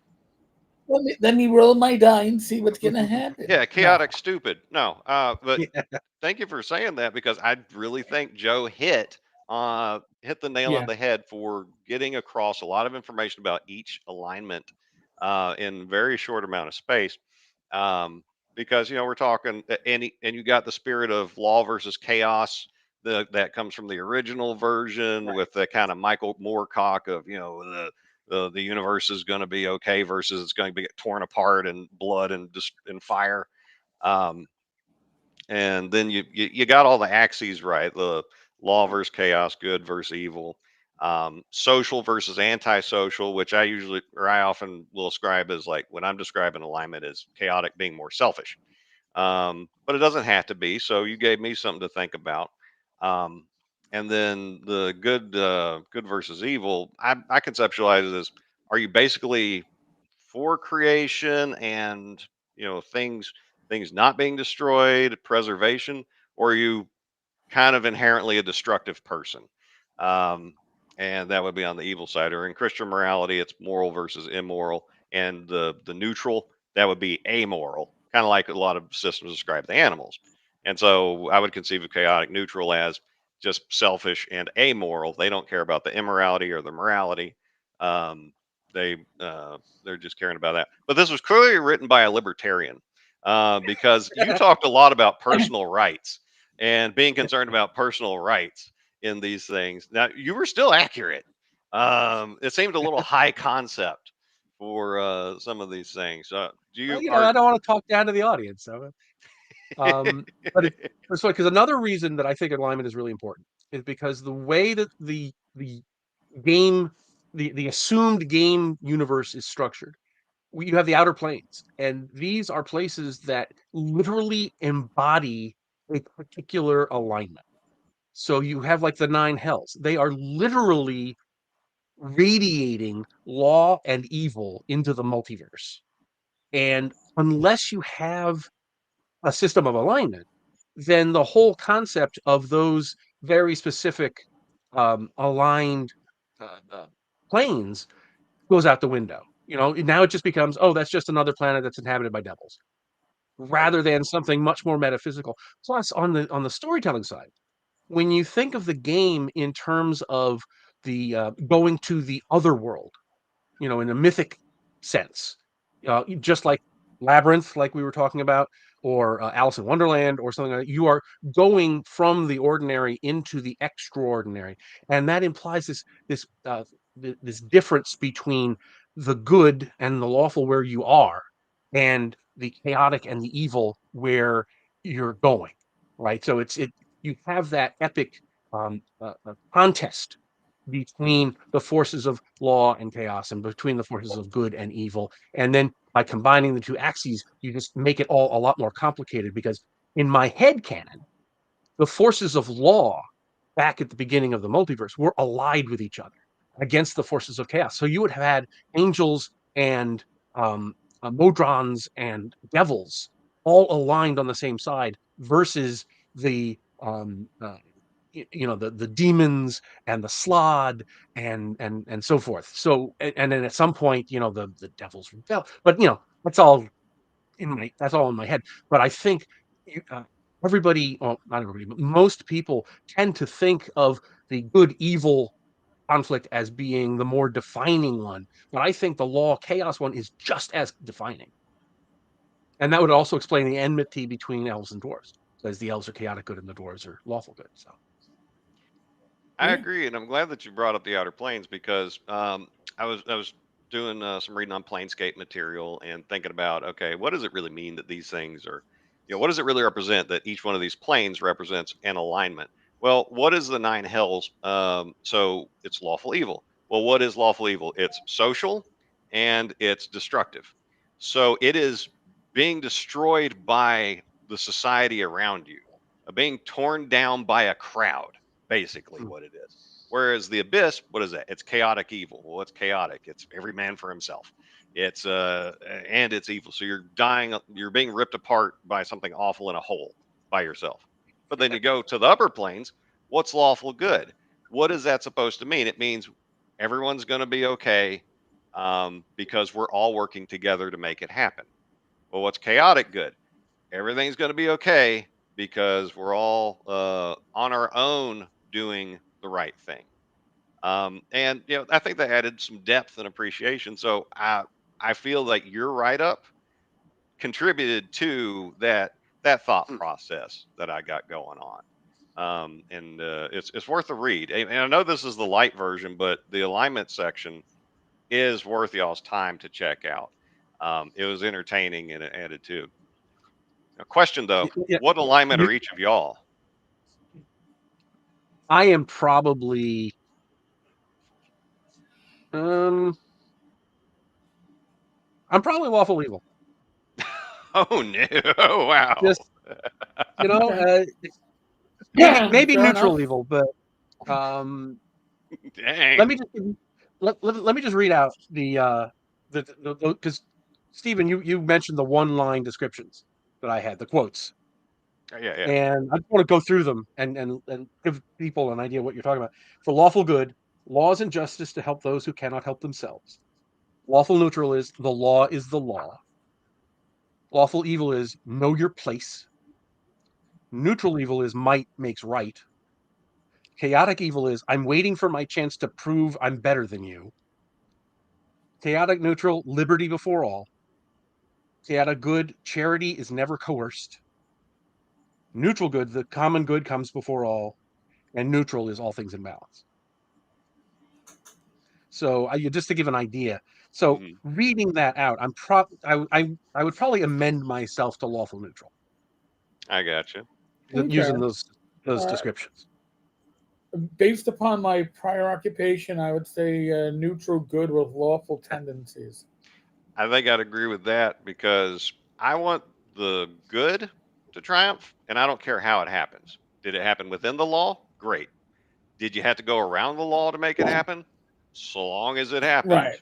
G: Let me roll my die and see what's gonna happen.
F: Yeah,
G: No.
F: chaotic stupid. No, but
A: Yeah.
F: thank you for saying that because I really think Joe hit the nail on
G: Yeah.
F: the head for getting across a lot of information about each alignment in very short amount of space. Um, because we're talking and you got the spirit of law versus chaos that comes from the original version with the kind of Michael Moorcock of the universe is going to be okay versus it's going to be torn apart and blood and just and fire. Um, and then you got all the axes right, the law versus chaos, good versus evil, social versus antisocial, which I often will describe as, like, when I'm describing alignment, as chaotic being more selfish, but it doesn't have to be. So you gave me something to think about. um, and then the good versus evil, I conceptualize it as, are you basically for creation and things not being destroyed, preservation, or are you kind of inherently a destructive person? Um, and that would be on the evil side. Or in Christian morality, it's moral versus immoral, and the neutral, that would be amoral, kind of like a lot of systems describe the animals. And so I would conceive of chaotic neutral as just selfish and amoral. They don't care about the immorality or the morality. Um, they're just caring about that. But this was clearly written by a libertarian, because you talked a lot about personal rights and being concerned about personal rights in these things. Now, you were still accurate. It seemed a little high concept for some of these things. Do
A: Well,
F: you
A: I
F: are
A: don't want to talk down to the audience. So, but it's funny because another reason that I think alignment is really important is because the way that the game, the assumed game universe is structured, you have the outer planes, and these are places that literally embody a particular alignment. So you have like the nine hells. They are literally radiating law and evil into the multiverse. And unless you have a system of alignment, then the whole concept of those very specific aligned uh, planes goes out the window. Now it just becomes, oh, that's just another planet that's inhabited by devils, rather than something much more metaphysical. Plus, on the storytelling side, when you think of the game in terms of the going to the other world, in a mythic sense, just like Labyrinth, like we were talking about, or Alice in Wonderland, or something like that. You are going from the ordinary into the extraordinary, and that implies this difference between the good and the lawful where you are, and the chaotic and the evil where you're going. Right. So you have that epic contest between the forces of law and chaos and between the forces of good and evil. And then by combining the two axes, you just make it all a lot more complicated because in my head canon, the forces of law back at the beginning of the multiverse were allied with each other against the forces of chaos. So you would have had angels and um, modrons and devils all aligned on the same side versus the the demons and the slod and so forth. So and then at some point, the devils rebel. But that's all in my head. But I think everybody, well, not everybody, but most people tend to think of the good evil conflict as being the more defining one. But I think the law chaos one is just as defining. And that would also explain the enmity between elves and dwarves, because the elves are chaotic good and the dwarves are lawful good. So
F: I
G: Yeah.
F: agree, and I'm glad that you brought up the Outer Planes because I was doing some reading on Planescape material and thinking about, okay, what does it really mean that these things are, what does it really represent that each one of these planes represents an alignment? Well, what is the nine hells? So it's lawful evil. Well, what is lawful evil? It's social and it's destructive. So it is being destroyed by the society around you, being torn down by a crowd, basically what it is. Whereas the abyss, what is that? It's chaotic evil. Well, it's chaotic. It's every man for himself. It's and it's evil. So you're dying. You're being ripped apart by something awful in a hole by yourself. But then you go to the upper planes. What's lawful good? What is that supposed to mean? It means everyone's going to be okay because we're all working together to make it happen. Well, what's chaotic good? Everything's going to be okay because we're all on our own doing the right thing. And I think that added some depth and appreciation. So I feel like your write up contributed to that thought process that I got going on. And it's worth a read. And I know this is the light version, but the alignment section is worth y'all's time to check out. It was entertaining and it added to. A question though,
A: yeah,
F: what alignment
A: you,
F: are each of y'all?
A: I am probably um I'm probably lawful evil.
F: Oh no! Wow.
A: Just you know,
G: Okay.
A: maybe
G: Fair enough.
A: neutral evil, but um let me
F: Dang.
A: just let me just read out the because Stephen, you mentioned the one line descriptions that I had, the quotes,
F: Yeah, yeah.
A: and I just want to go through them and give people an idea what you're talking about. For lawful good, laws and justice to help those who cannot help themselves. Lawful neutral is the law is the law. Lawful evil is know your place. Neutral evil is might makes right. Chaotic evil is I'm waiting for my chance to prove I'm better than you. Chaotic neutral, liberty before all. Chaotic good, charity is never coerced. Neutral good, the common good comes before all. And neutral is all things in balance. So just to give an idea. So
F: Hmm.
A: reading that out, I would probably amend myself to lawful neutral
F: I gotcha.
A: using
G: Okay.
A: those
G: Uh,
A: descriptions.
G: Based upon my prior occupation, I would say neutral good with lawful tendencies.
F: I think I'd agree with that because I want the good to triumph, and I don't care how it happens. Did it happen within the law? Great. Did you have to go around the law to make it happen? So long as it happened,
G: Right.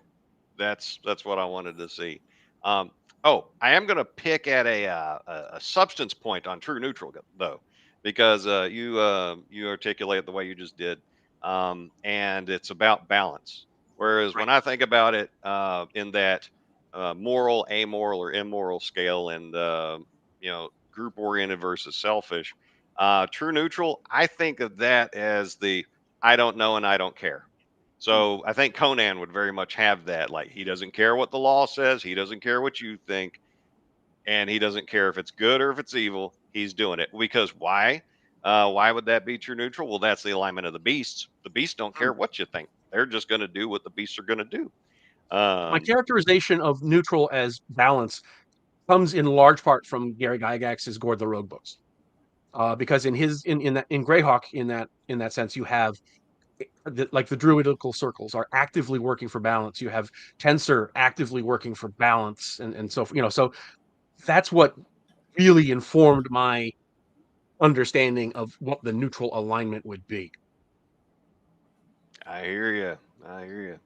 F: that's what I wanted to see. Um, oh, I am going to pick at a substance point on true neutral though, because you articulate it the way you just did, and it's about balance. Whereas when I think about it in that moral, amoral, or immoral scale, and group oriented versus selfish, true neutral, I think of that as the I don't know and I don't care. So I think Conan would very much have that. Like he doesn't care what the law says, he doesn't care what you think, and he doesn't care if it's good or if it's evil. He's doing it because why? Why would that be true neutral? Well, that's the alignment of the beasts. The beasts don't care what you think; they're just going to do what the beasts are going to do.
A: My
F: Um,
A: characterization of neutral as balance comes in large part from Gary Gygax's Gord the Rogue books. Because in Greyhawk, in that sense, you have like the druidical circles are actively working for balance. You have tensor actively working for balance, and so so that's what really informed my understanding of what the neutral alignment would be.
F: I hear you. I hear you.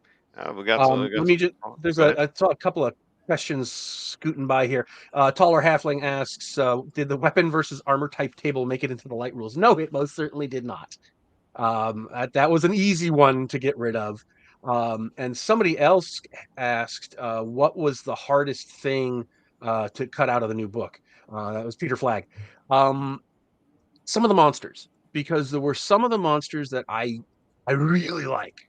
F: We got some. We
A: Let
F: got
A: me just
F: some.
A: there's
F: Go ahead.
A: I saw a couple of questions scooting by here. Taller Halfling asks, did the weapon versus armor type table make it into the light rules? No, it most certainly did not. That was an easy one to get rid of. And somebody else asked, what was the hardest thing to cut out of the new book? That was Peter Flagg. Some of the monsters, because there were some of the monsters that I really like,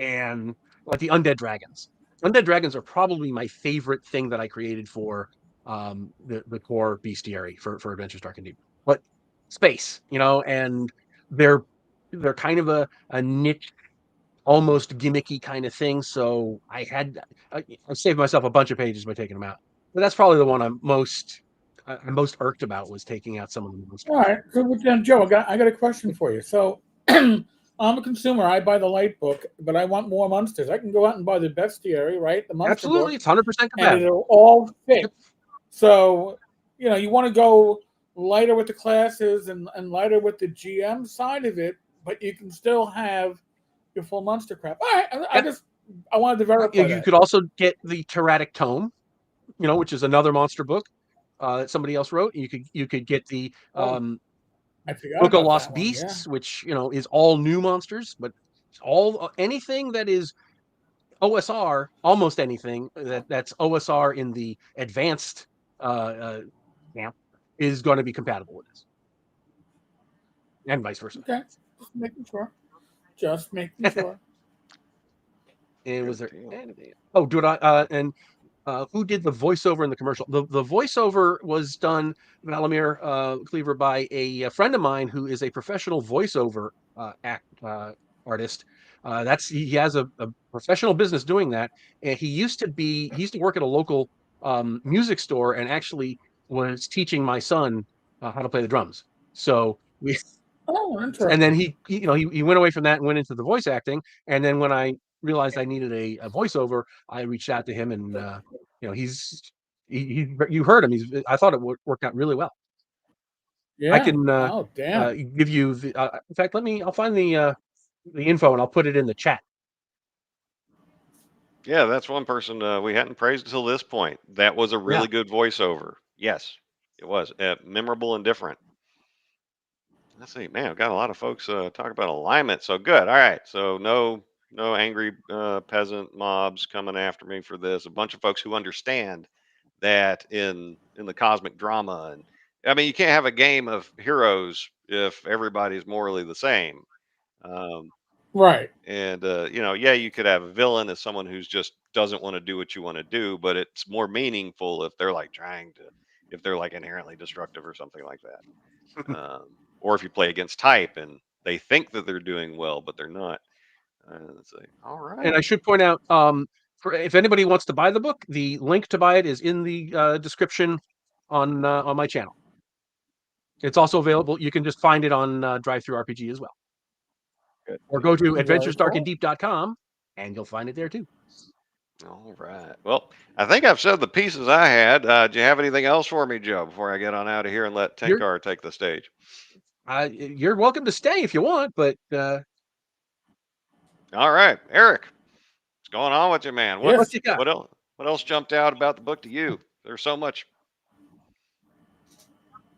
A: and like the undead dragons. Undead dragons are probably my favorite thing that I created for the core bestiary for Adventures Dark and Deep. But space, and they're they're kind of a niche, almost gimmicky kind of thing. So I saved myself a bunch of pages by taking them out. But that's probably the one I'm most irked about, was taking out some of the
G: All
A: monsters.
G: right. So, Joe, I got a question for you. So, I'm a consumer. I buy the Lite book, but I want more monsters. I can go out and buy the bestiary, right? The monster
A: Absolutely,
G: book,
A: it's 100%
G: and
A: compatible.
G: it'll all
A: Yep.
G: fit. So, you want to go lighter with the classes and lighter with the GM side of it, but you can still have your full monster crap. All right.
A: Yep.
G: I wanted to verify
A: You
G: that.
A: could also get the Tyrannic Tome, which is another monster book that somebody else wrote. You could get the
G: Oh, I forgot
A: Book of
G: about
A: Lost
G: that one. Yeah.
A: Beasts, which is all new monsters, but all anything that is OSR, almost anything that's OSR in the advanced camp is going to be compatible with this, and vice versa.
G: Okay. Just making sure. Just making sure.
A: And was
F: Good
A: there
F: deal.
A: anything? Oh, do it. And who did the voiceover in the commercial? The voiceover was done, Valamir Cleaver, by a friend of mine who is a professional voiceover artist. He has a professional business doing that, and he used to work at a local music store, and actually was teaching my son how to play the drums. So we
G: Oh,
A: and then
G: interesting.
A: he went away from that and went into the voice acting. And then when I realized I needed a voiceover, I reached out to him, and you heard him. I thought it worked out really well. I
G: Yeah.
A: can
G: Oh, damn.
A: give you in fact, I'll find the info, and I'll put it in the chat.
F: Yeah, that's one person we hadn't praised until this point. That was a
A: Yeah.
F: really good voiceover. Yes, it was memorable and different. Let's see, man, I've got a lot of folks talk about alignment. So good. All right. So no angry peasant mobs coming after me for this. A bunch of folks who understand that in the cosmic drama. And I mean, you can't have a game of heroes if everybody's morally the same. Um,
G: Right.
F: and yeah, you could have a villain as someone who's just doesn't want to do what you want to do, but it's more meaningful if they're like if they're like inherently destructive or something like that. Or if you play against type and they think that they're doing well, but they're not. It's like, all
A: And I
F: right.
A: should point out, for if anybody wants to buy the book, the link to buy it is in the description on my channel. It's also available. You can just find it on Drive Through RPG as well,
F: Good
A: or go
F: deal.
A: to
G: Very cool.
A: adventuresdarkanddeep.com, and you'll find it there too.
F: All right. Well, I think I've said the pieces I had. Do you have anything else for me, Joe, before I get on out of here and let
A: You're
F: Tenkar take the stage?
A: you're welcome to stay if you want, but
F: All right, Eric, what's going on with you, man?
A: what
G: Yes.
A: you got?
F: What else? What else jumped out about the book to you? There's so much.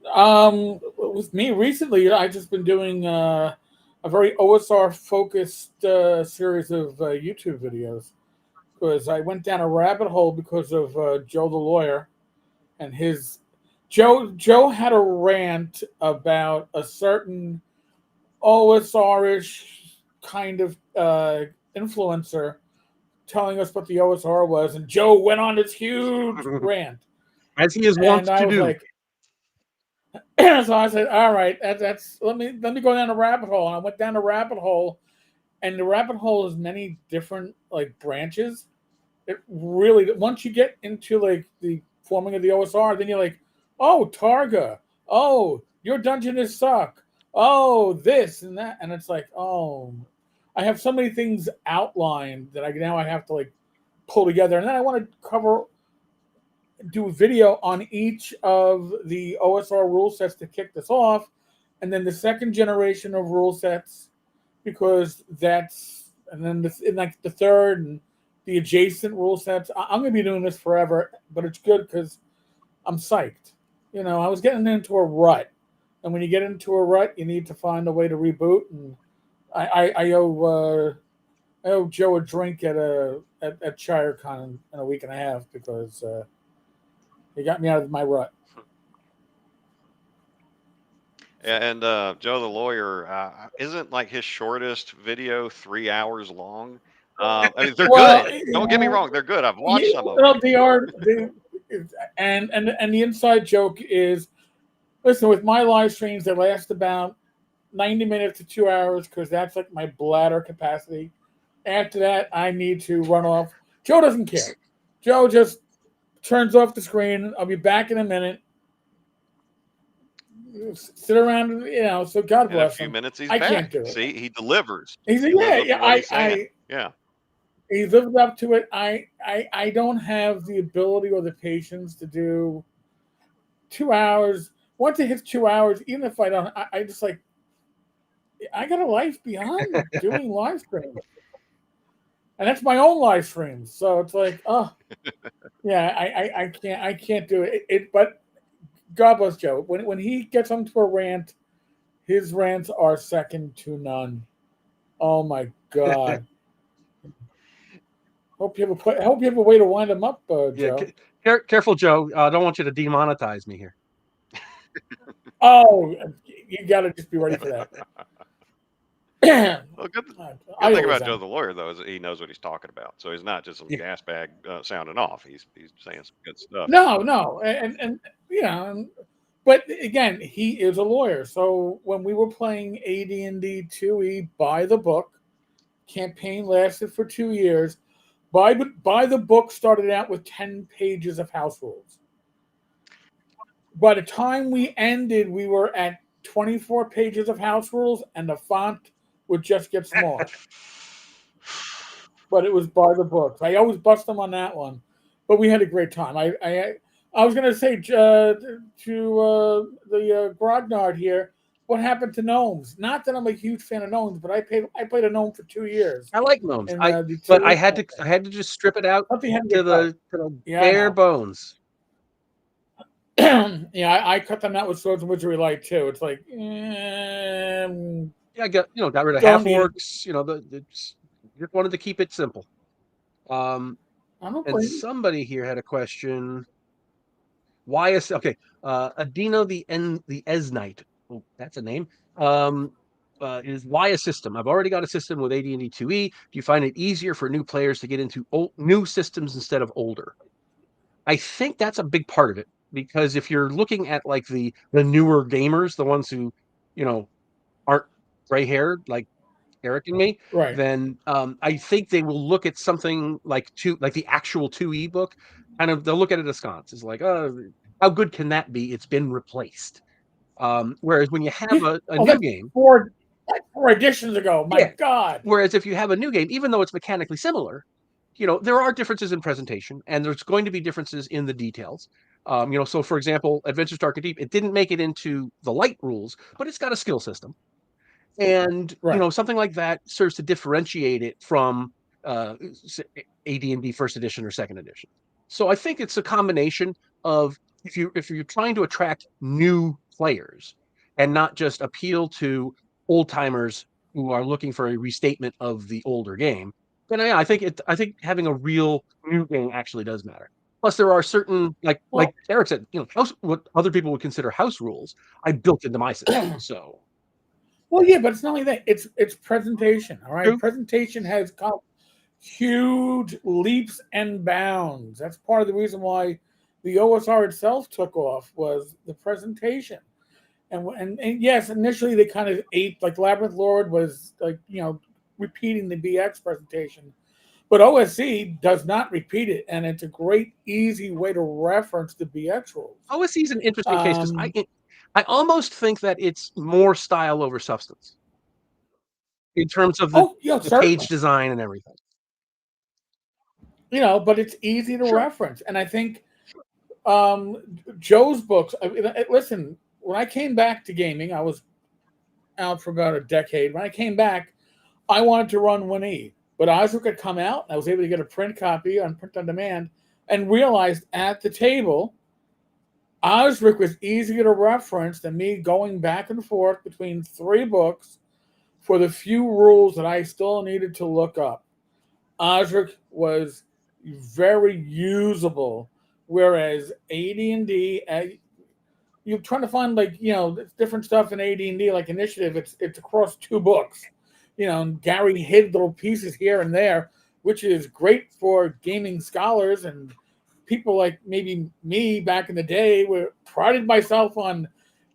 G: With me recently, I've just been doing a very OSR focused series of YouTube videos, because I went down a rabbit hole because of Joe the lawyer and his Joe had a rant about a certain OSR-ish kind of influencer telling us what the OSR was, and Joe went on this huge rant,
A: As he is wont
G: and I
A: to
G: was
A: do.
G: like, so I said, "All right, that's let me go down the rabbit hole." And I went down the rabbit hole, and the rabbit hole has many different like branches. It really, once you get into like the forming of the OSR, then you're like, "Oh, Targa. Oh, your dungeon is suck. Oh, this and that," and it's like, "Oh, I have so many things outlined that I have to like pull together, and then I want to do a video on each of the OSR rule sets to kick this off, and then the second generation of rule sets, because and then like the third and the adjacent rule sets. I'm going to be doing this forever, but it's good because I'm psyched. I was getting into a rut, and when you get into a rut, you need to find a way to reboot. And I owe Joe a drink at ShireCon in a week and a half because he got me out of my rut.
F: And Joe the lawyer isn't like his shortest video 3 hours long. I mean, they're good. Don't get me wrong, they're good. I've watched some of them.
G: They are. And the inside joke is, listen, with my live streams, they last about 90 minutes to 2 hours because that's like my bladder capacity. After that, I need to run off. Joe doesn't care. Joe just turns off the screen. I'll be back in a minute. Sit around, so God bless him.
F: In a few minutes, he's
G: I
F: back.
G: Can't do it.
F: See, he delivers.
G: He's
F: he
G: yeah. He lived up to it. I don't have the ability or the patience to do 2 hours. Once it hits 2 hours, even if I don't, I just like, I got a life beyond doing live streams. And that's my own live streams. So it's like, yeah, I can't do it. But God bless Joe. When he gets onto a rant, his rants are second to none. Oh my God. Hope you have a way to wind him up, Joe.
A: Careful, Joe. I don't want you to demonetize me here.
G: Oh, you got to just be ready for that.
F: Well, good thing about Joe the lawyer, though, is that he knows what he's talking about. So he's not just some gas bag sounding off. He's saying some good stuff.
G: No, and but again, he is a lawyer. So when we were playing AD&D 2E by the book, campaign lasted for 2 years. By the book started out with 10 pages of house rules. By the time we ended, we were at 24 pages of house rules, and the font would just get smaller. But it was by the book. I always bust them on that one. But we had a great time. I was going to say to the Grognard here, what happened to gnomes? Not that I'm a huge fan of gnomes, but I played a gnome for 2 years.
A: I like gnomes, but I had to just strip it out to the bare bones.
G: Yeah, I cut them out with Swords and Wizardry Lite too. It's like,
A: I got rid of half orcs. Just wanted to keep it simple. And somebody here had a question. Why is Adino the Esnite? Oh, that's a name. Is why a system? I've already got a system with AD&D 2E. Do you find it easier for new players to get into new systems instead of older? I think that's a big part of it, because if you're looking at like the newer gamers, the ones who, aren't gray-haired like Eric and me,
G: right,
A: then I think they will look at something like the actual 2E book. Kind of, they'll look at it askance. It's like, how good can that be? It's been replaced. Whereas when you have a new game,
G: 4 editions ago, my God.
A: Whereas if you have a new game, even though it's mechanically similar, there are differences in presentation, and there's going to be differences in the details. So for example, Adventures Dark and Deep, it didn't make it into the Lite rules, but it's got a skill system. And, something like that serves to differentiate it from AD&D first edition or second edition. So I think it's a combination of, if you're trying to attract new players and not just appeal to old timers who are looking for a restatement of the older game, then I think having a real new game actually does matter. Plus, there are certain, like Eric said, what other people would consider house rules, I built into my system. So,
G: well, yeah, but it's not only that; it's presentation. All right,
A: True.
G: Presentation has come huge leaps and bounds. That's part of the reason why the OSR itself took off, was the presentation. And yes, initially they kind of ate, like Labyrinth Lord was like, repeating the BX presentation, but OSC does not repeat it, and it's a great, easy way to reference the BX rules.
A: OSC is an interesting case, because I almost think that it's more style over substance. in terms of
G: Oh, yeah,
A: the
G: certainly.
A: page design and everything.
G: But it's easy to
A: Sure.
G: reference. And I think Joe's books, listen, when I came back to gaming, I was out for about a decade. When I came back, I wanted to run Winnie, but Osric had come out, and I was able to get a print copy on print on demand, and realized at the table, Osric was easier to reference than me going back and forth between 3 books for the few rules that I still needed to look up. Osric was very usable, whereas AD&D, you're trying to find different stuff in AD&D, like Initiative. It's across 2 books. Gary hid little pieces here and there, which is great for gaming scholars and people like maybe me back in the day. Were prided myself on,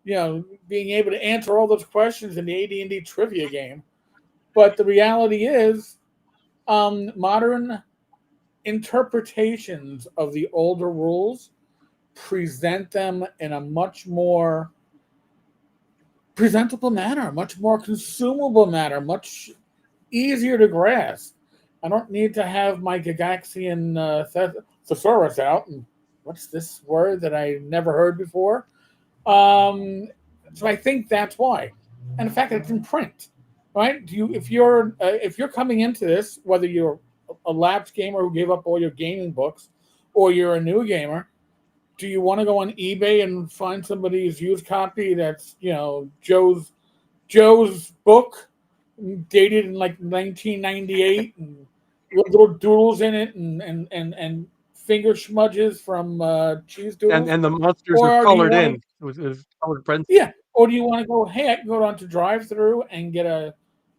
G: being able to answer all those questions in the AD&D trivia game. But the reality is, modern interpretations of the older rules present them in a much more presentable manner, much more consumable manner, much easier to grasp. I don't need to have my Gygaxian thesaurus out and what's this word that I never heard before. So I think that's why, and the fact that it's in print, right? If you're coming into this, whether you're a lapsed gamer who gave up all your gaming books, or you're a new gamer, do you want to go on eBay and find somebody's used copy that's Joe's book dated in like 1998 and little doodles in it and finger smudges from cheese doodles?
A: And the monsters are
G: Or do you
A: colored
G: want to
A: in with colored prints.
G: Yeah. Or do you want to go, hey, I can go down to drive-through and get a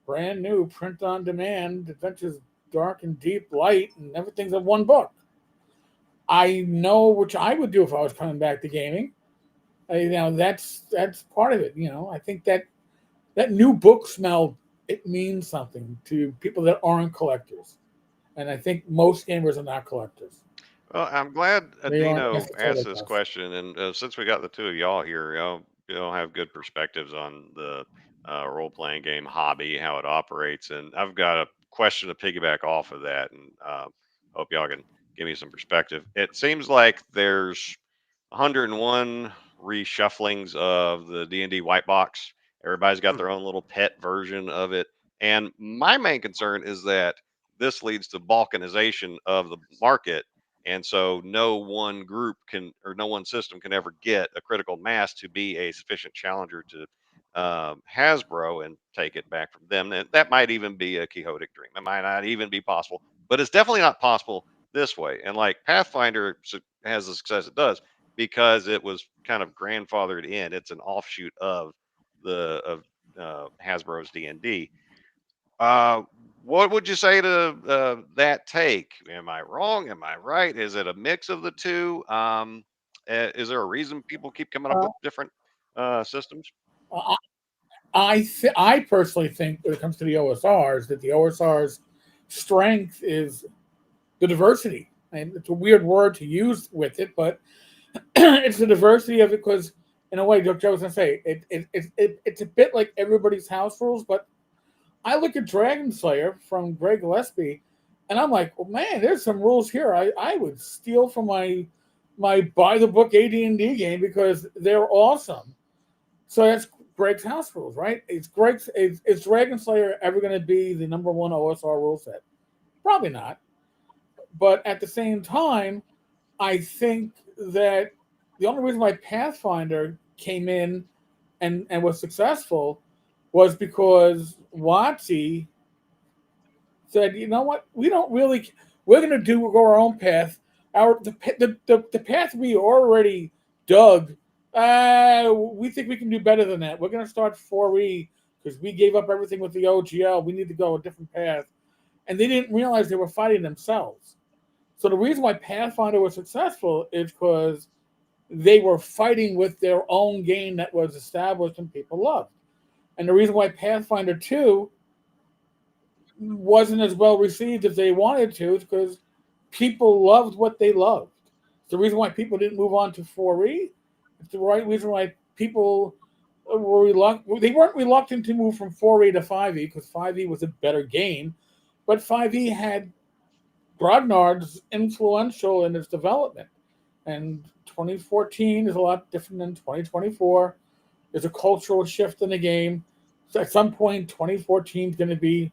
G: brand new print-on-demand Adventures Dark and Deep Light, and everything's in one book? I know which I would do if I was coming back to gaming. That's part of it. I think that new book smell, it means something to people that aren't collectors, and I think most gamers are not collectors.
F: Well, I'm glad
G: They aren't
F: Adino
G: necessarily
F: asked
G: like
F: this
G: us.
F: question, and since we got the two of y'all here, y'all have good perspectives on the role-playing game hobby, how it operates, and I've got a question to piggyback off of that, and hope y'all can give me some perspective. It seems like there's 101 reshufflings of the D&D white box. Everybody's got
A: Hmm.
F: their own little pet version of it, and my main concern is that this leads to balkanization of the market, and so no one group can, or no one system can ever get a critical mass to be a sufficient challenger to Hasbro and take it back from them. And that might even be a quixotic dream. It might not even be possible, but it's definitely not possible this way. And like Pathfinder has the success it does because it was kind of grandfathered in. It's an offshoot of the of Hasbro's D&D. uh, what would you say to that take? Am I wrong? Am I right? Is it a mix of the two? Is there a reason people keep coming up
G: Uh,
F: with different systems?
G: I personally think when it comes to the OSRs that the OSR's strength is the diversity. And it's a weird word to use with it, but it's the diversity of it because, in a way, Joe was going to say, it's a bit like everybody's house rules, but I look at Dragon Slayer from Greg Gillespie, and I'm like, well, man, there's some rules here I would steal from my buy the book AD&D game because they're awesome. So that's Greg's house rules, right? Is Dragon Slayer ever going to be the number one OSR rule set? Probably not. But at the same time, I think that the only reason why Pathfinder came in and was successful was because WotC said, you know what, we're going to go our own path. The path we already dug, we think we can do better than that. We're going to start 4E because we gave up everything with the OGL. We need to go a different path. And they didn't realize they were fighting themselves. So the reason why Pathfinder was successful is because they were fighting with their own game that was established and people loved. And the reason why Pathfinder 2 wasn't as well received as they wanted to is because people loved what they loved. It's the reason why people didn't move on to 4E. It's the right reason why people were reluctant. They weren't reluctant to move from 4E to 5E because 5E was a better game, but 5E had Grognard's influential in its development. And 2014 is a lot different than 2024. There's a cultural shift in the game. So at some point, 2014 is going to be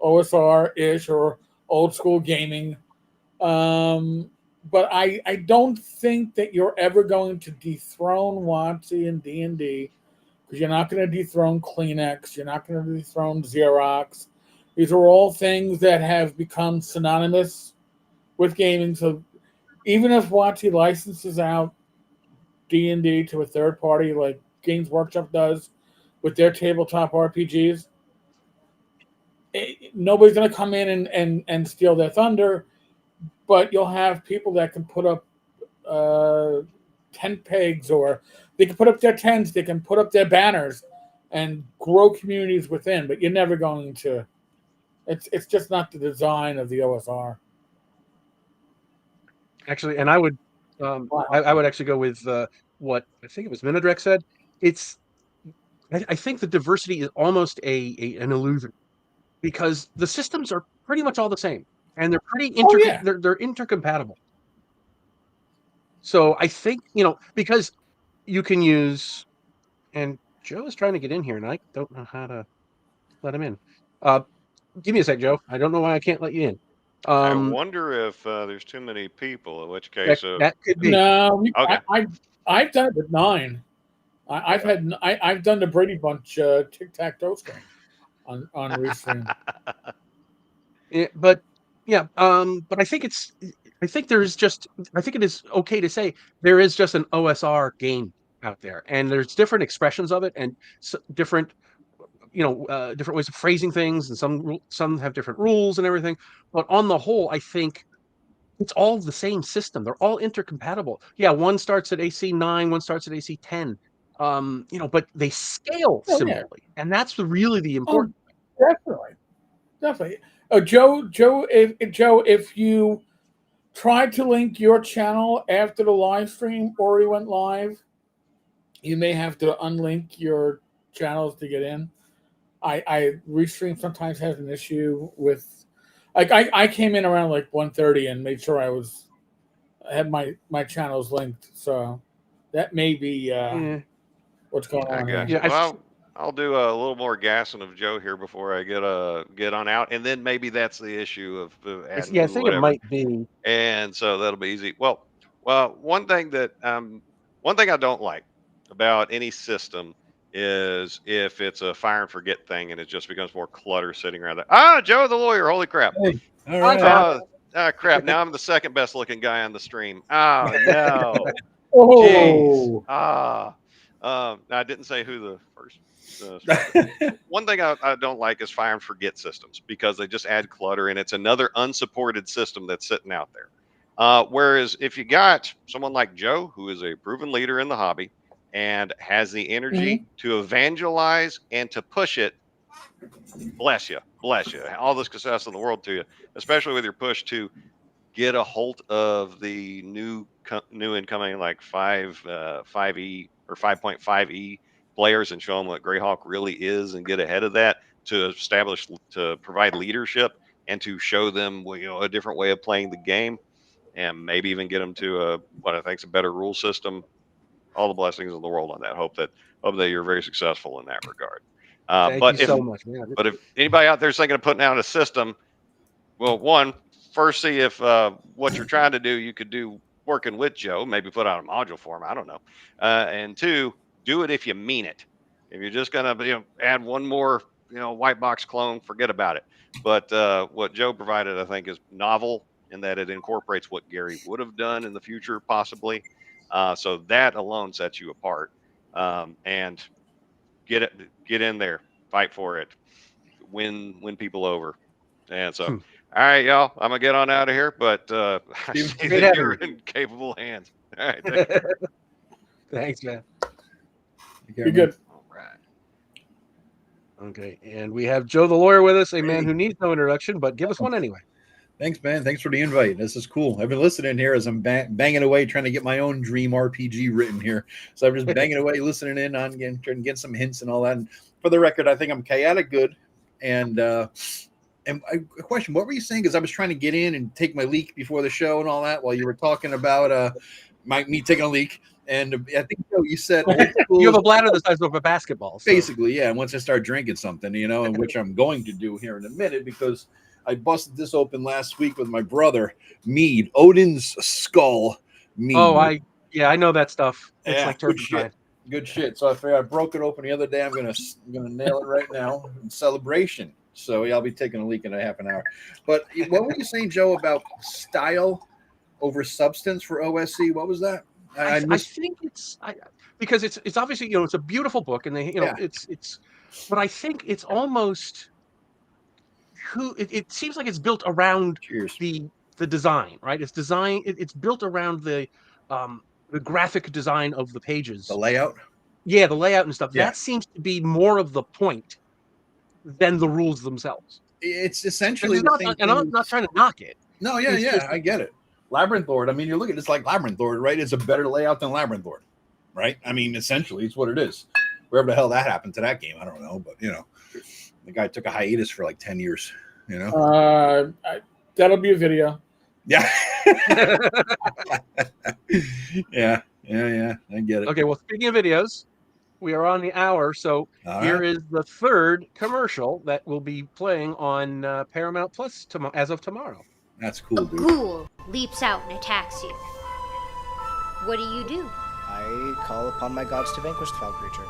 G: OSR-ish or old school gaming. But I don't think that you're ever going to dethrone WotC and D&D because you're not going to dethrone Kleenex. You're not going to dethrone Xerox. These are all things that have become synonymous with gaming. So even if WotC licenses out D&D to a third party like Games Workshop does with their tabletop RPGs, nobody's going to come in and steal their thunder, but you'll have people that can put up tent pegs, or they can put up their tents, they can put up their banners and grow communities within, but you're never going to, it's just not the design of the OSR.
A: Actually, and I would I would actually go with what I think it was Minidrek said. It's I think the diversity is almost an illusion because the systems are pretty much all the same and they're pretty
G: Yeah.
A: they're intercompatible. So I think, because you can use, and Joe is trying to get in here and I don't know how to let him in. Give me a sec, Joe. I don't know why I can't let you in.
F: I wonder if there's too many people, in which
A: that,
F: case,
A: that could be.
G: No,
F: okay.
G: I've done it with 9. I've done the Brady Bunch tic-tac-toe stream on Restream.
A: Yeah, but I think I think it is okay to say there is just an OSR game out there, and there's different expressions of it, and different different ways of phrasing things, and some have different rules and everything. But on the whole, I think it's all the same system. They're all intercompatible. Yeah, one starts at AC 9, one starts at AC 10. But they scale
G: Oh, yeah.
A: similarly, and that's really the
G: Oh,
A: important.
G: definitely. Joe, if you tried to link your channel after the live stream or you went live, you may have to unlink your channels to get in. I Restream sometimes has an issue with, like, I came in around like 1:30 and made sure I had my channels linked, so that may be what's going
F: I
G: on
F: got
G: here.
F: you. Well, I'll do a little more gassing of Joe here before I get on out, and then maybe that's the issue of adding
A: I think it
F: whatever,
A: might be.
F: and so that'll be easy. Well, one thing I don't like about any system is if it's a fire and forget thing and it just becomes more clutter sitting around there. Ah, Joe the lawyer, holy crap!
I: Hey, all
A: Hi,
I: right.
F: Crap! Now I'm the second best looking guy on the stream. Oh no! Jeez.
G: Oh,
F: I didn't say who the first. One thing I don't like is fire and forget systems because they just add clutter and it's another unsupported system that's sitting out there. Whereas if you got someone like Joe, who is a proven leader in the hobby and has the energy to evangelize and to push it, bless you, all the success in the world to you, especially with your push to get a hold of the new incoming like 5E or 5.5E players and show them what Greyhawk really is and get ahead of that to provide leadership and to show them a different way of playing the game and maybe even get them to what I think is a better rule system. All the blessings in the world on that. Hope that you're very successful in that regard.
A: Thank you so much, man.
F: But if anybody out there is thinking of putting out a system, well, first see if what you're trying to do you could do working with Joe. Maybe put out a module for him. I don't know. And 2, do it if you mean it. If you're just gonna add one more white box clone, forget about it. But what Joe provided, I think, is novel in that it incorporates what Gary would have done in the future, possibly. So that alone sets you apart. And get in there, fight for it, win people over. And so, all right, y'all, I'm gonna get on out of here, but I see that you're in capable hands. All right, take care.
A: Thanks, man.
G: you're good.
F: All right.
A: Okay, and we have Joe the lawyer with us, a man who needs no introduction, but give us one anyway.
I: Thanks, man. Thanks for the invite. This is cool. I've been listening here as I'm banging away trying to get my own dream RPG written here. So I'm just banging away, listening in on trying to get some hints and all that. And for the record, I think I'm chaotic good. And a question: what were you saying? Because I was trying to get in and take my leak before the show and all that while you were talking about me taking a leak. And I think you said old school.
A: You have a bladder the size of a basketball. So.
I: Basically, yeah. Once I start drinking something, and which I'm going to do here in a minute because I busted this open last week with my brother, Mead, Odin's Skull Mead.
A: Oh, I know that stuff. It's like
I: good shit. Good shit. So I figured I broke it open the other day. I'm gonna nail it right now in celebration. So I'll be taking a leak in a half an hour. But what were you saying, Joe, about style over substance for OSC? What was that?
A: I think it's because it's obviously it's a beautiful book and they it's but I think it's almost it seems like it's built around the design, right? It's design. It's built around the graphic design of the pages,
I: the layout.
A: Yeah, the layout and stuff.
I: Yeah.
A: That seems to be more of the point than the rules themselves.
I: It's essentially
A: and I'm not trying to knock it.
I: No, I get it. Labyrinth Lord. I mean, you look at it's like Labyrinth Lord, right? It's a better layout than Labyrinth Lord, right? I mean, essentially, it's what it is. Wherever the hell that happened to that game, I don't know, but the guy took a hiatus for like 10 years,
G: That'll be a video.
I: Yeah. yeah. I get it.
A: Okay, well, speaking of videos, we are on the hour, so here is the third commercial that will be playing on Paramount Plus as of tomorrow.
I: That's cool, dude.
C: A ghoul leaps out and attacks you. What do?
J: I call upon my gods to vanquish the foul creature.